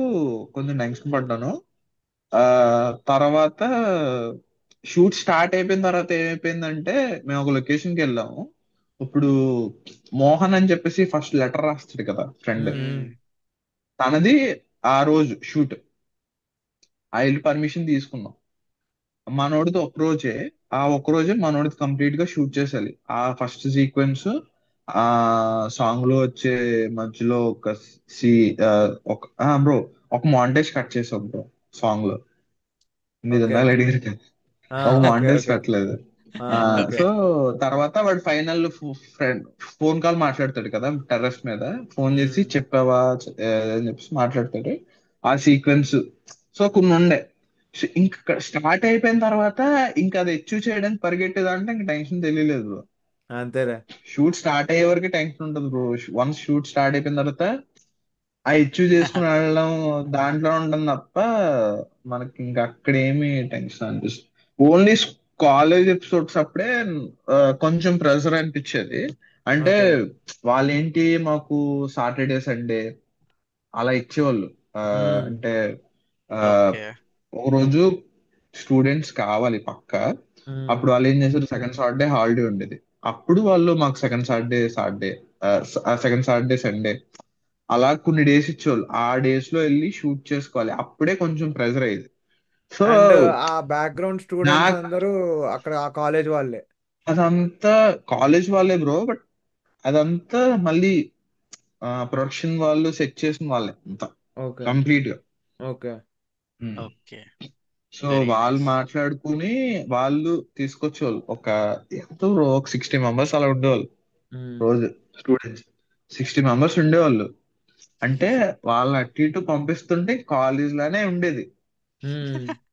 కొంచెం టెన్షన్ పడ్డాను. ఆ తర్వాత షూట్ స్టార్ట్ అయిపోయిన తర్వాత ఏమైపోయిందంటే, మేము ఒక లొకేషన్ కి వెళ్ళాము. ఇప్పుడు మోహన్ అని చెప్పేసి ఫస్ట్ లెటర్ రాస్తాడు కదా ఫ్రెండ్, తనది ఆ రోజు షూట్. ఆ ఇల్లు పర్మిషన్ తీసుకున్నాం మనోడిది ఒక రోజే. ఆ ఒక రోజే మనోడిది కంప్లీట్ గా షూట్ చేసేయాలి. ఆ ఫస్ట్ సీక్వెన్స్, ఆ సాంగ్ లో వచ్చే మధ్యలో ఒక సి ఆ, ఒక బ్రో ఒక మాంటేజ్ కట్ చేసాం బ్రో సాంగ్ లో. మీరు ఓకే. ఇందాక అడిగారు కదా, ఒక ఓకే మాంటేజ్ ఓకే. కట్టలేదు. ఓకే. సో తర్వాత వాడు ఫైనల్ ఫ్రెండ్ ఫోన్ కాల్ మాట్లాడతాడు కదా టెర్రస్ మీద, ఫోన్ చేసి చెప్పావా అని చెప్పేసి మాట్లాడతాడు. ఆ సీక్వెన్స్ సో కొన్ని ఉండే. సో ఇంకా స్టార్ట్ అయిపోయిన తర్వాత ఇంకా అది అచీవ్ చేయడానికి పరిగెట్టేదంటే ఇంకా టెన్షన్ తెలియలేదు బ్రో. అంతేలే. షూట్ స్టార్ట్ అయ్యే వరకు టెన్షన్ ఉంటుంది బ్రో. వన్స్ షూట్ స్టార్ట్ అయిపోయిన తర్వాత ఆ అచీవ్ చేసుకుని వెళ్ళడం దాంట్లో ఉండడం తప్ప మనకి ఇంకా అక్కడ ఏమి టెన్షన్ అనిపిస్తుంది. ఓన్లీ కాలేజ్ ఎపిసోడ్స్ అప్పుడే కొంచెం ప్రెషర్ అనిపించేది. అంటే ఓకే. వాళ్ళేంటి మాకు సాటర్డే సండే అలా ఇచ్చేవాళ్ళు. ఆ, అంటే ఆ, ఓకే. ఒక రోజు స్టూడెంట్స్ కావాలి పక్క. అప్పుడు వాళ్ళు ఏం చేశారు, సెకండ్ సాటర్డే హాలిడే ఉండేది. అప్పుడు వాళ్ళు మాకు second Saturday Saturday second Saturday Sunday అలా కొన్ని డేస్ ఇచ్చేవాళ్ళు. ఆ డేస్ లో వెళ్ళి షూట్ చేసుకోవాలి, అప్పుడే కొంచెం ప్రెజర్ అయ్యేది. సో అండ్ ఆ బ్యాక్గ్రౌండ్ స్టూడెంట్స్ నాకు అందరూ అక్కడ ఆ కాలేజ్ వాళ్ళే? అదంతా కాలేజ్ వాళ్ళే బ్రో, బట్ అదంతా మళ్ళీ ప్రొడక్షన్ వాళ్ళు సెట్ చేసిన వాళ్ళే అంతా ఓకే. కంప్లీట్ గా. ఓకే. ఓకే. సో వెరీ వాళ్ళు నైస్. మాట్లాడుకుని వాళ్ళు తీసుకొచ్చేవాళ్ళు. ఎంత bro, ఒక 60 మెంబర్స్ అలా ఉండేవాళ్ళు రోజు, స్టూడెంట్స్ 60 మెంబర్స్ ఉండేవాళ్ళు. అంటే వాళ్ళని అటు ఇటు పంపిస్తుంటే కాలేజ్ లానే ఉండేది.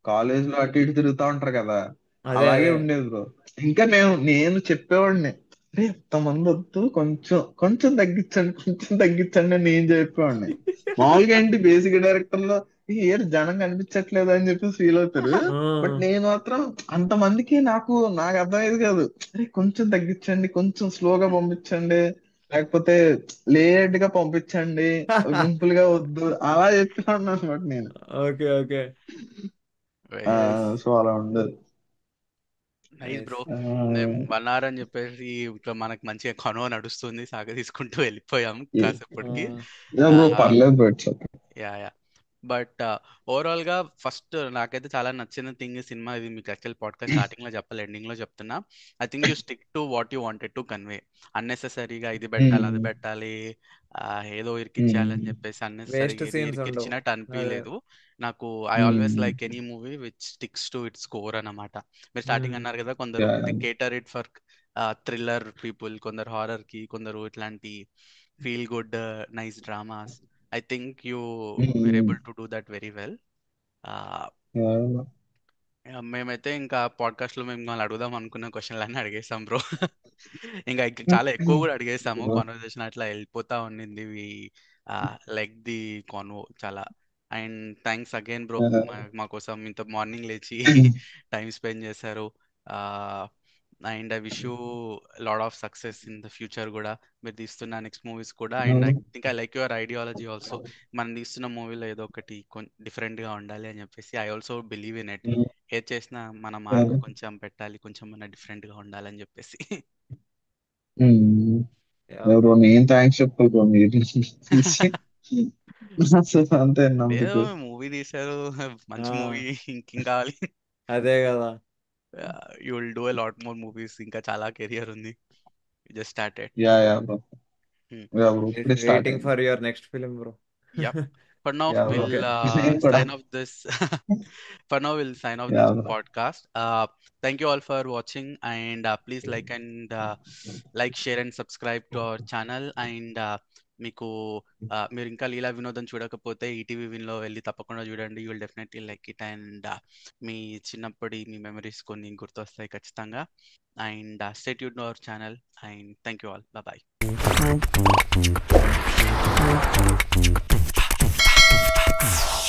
కాలేజ్ లో అటు ఇటు తిరుగుతా ఉంటారు కదా, అదే అలాగే అదే. ఉండేది బ్రో. ఇంకా నేను చెప్పేవాడిని, రే ఎంతమంది వద్దు, కొంచెం కొంచెం తగ్గించండి, కొంచెం తగ్గించండి అని నేను చెప్పేవాడిని. మామూలుగా ఏంటి బేసిక్ డైరెక్టర్ లో ఏడు జనం కనిపించట్లేదు అని చెప్పి ఫీల్ అవుతారు. బట్ ఆ. నేను మాత్రం అంతమందికి నాకు అర్థమయ్యేది కాదు. అరే కొంచెం తగ్గించండి, కొంచెం స్లోగా పంపించండి, లేకపోతే లేట్ గా పంపించండి, గుంపులుగా వద్దు, అలా చెప్పేవాడిని అనమాట నేను. Okay okay. ఆ నైస్ సో అలా ఉండదు. Nice nice. బ్రో. ఆ, మేము 1 hour అని చెప్పేసి ఇంకా మనకు మంచిగా కనువ నడుస్తుంది, సాగ తీసుకుంటూ వెళ్ళిపోయాం కాసేపటికి. బ్రో పర్లేదు bro. Yeah yeah. But overall గా ఫస్ట్ నాకైతే చాలా నచ్చిన థింగ్ సినిమా ఇది. మీకు యాక్చువల్ పాడ్కాస్ట్ స్టార్టింగ్ లో చెప్పాలి, ఎండింగ్ లో చెప్తున్నా. I think you stick to what you wanted to convey. అన్నెసెసరీగా ఇది పెట్టాలి అది పెట్టాలి, ఆ, ఏదో ఇరికిచ్చేయాలని చెప్పేసి వేస్ట్ అన్నెసరీగా ఇది సీన్స్ ఉండవు. ఇరికిచ్చినట్టు అదే. అనిపించలేదు నాకు. I always like any movie which sticks to its core అన్నమాట. మీరు స్టార్టింగ్ మ్మ్. అన్నారు కదా, కొందరు the cater it for thriller people, కొందరు హారర్ కి, కొందరు ఇట్లాంటి feel good nice dramas. I think you were able to do that very well. Uh, మేమైతే ఇంకా పాడ్కాస్ట్ లో మేము మిమ్మల్ని అడుగుదాం అనుకున్న క్వశ్చన్లు అన్నీ అడిగేసాం బ్రో. ఇంకా చాలా ఎక్కువ కూడా అడిగేసాము. కాన్వర్సేషన్ అట్లా వెళ్ళిపోతా ఉండింది. లైక్ ది కాన్వో చాలా. అండ్ థ్యాంక్స్ అగైన్ బ్రో, మా కోసం ఇంత మార్నింగ్ లేచి టైం స్పెండ్ చేశారు. And I wish you lot of success in the future కూడా, మీరు తీస్తున్న నెక్స్ట్ మూవీస్ కూడా. And I think I like your ideology also. మనం తీస్తున్న మూవీలో ఏదో ఒకటి డిఫరెంట్ గా ఉండాలి అని చెప్పేసి I also believe in it. ఏది చేసినా మన మార్క్ కొంచెం పెట్టాలి, కొంచెం మన డిఫరెంట్ గా ఉండాలని చెప్పేసి. Yeah bro bro. నేను థ్యాంక్స్ చెప్పాలి బ్రో, మీరు పిలిచి అసలు అంతే లేదు, నందుకు. మూవీ తీశారు, మంచి మూవీ, ఆ, ఇంకేం కావాలి. అదే కదా. You will do a lot more movies, ఇంకా చాలా కెరియర్ ఉంది. Just started. Yeah yeah bro. Yeah bro ఇప్పుడే స్టార్ట్ వెయిటింగ్ అయింది. For your next film bro. Yep. For now, yeah bro okay. we'll నేను కూడా. sign off this. For now, we'll sign off yeah this bro. podcast. Thank you all for watching, and please like, share, and subscribe to our channel. And మీకు మీరు ఇంకా లీలా వినోదం చూడకపోతే ఈటీవీ విన్లో వెళ్ళి తప్పకుండా చూడండి. You will definitely like it. And మీ చిన్నప్పటి మీ మెమరీస్ కొన్ని గుర్తొస్తాయి ఖచ్చితంగా. And stay tune to our channel. And thank you all. Bye.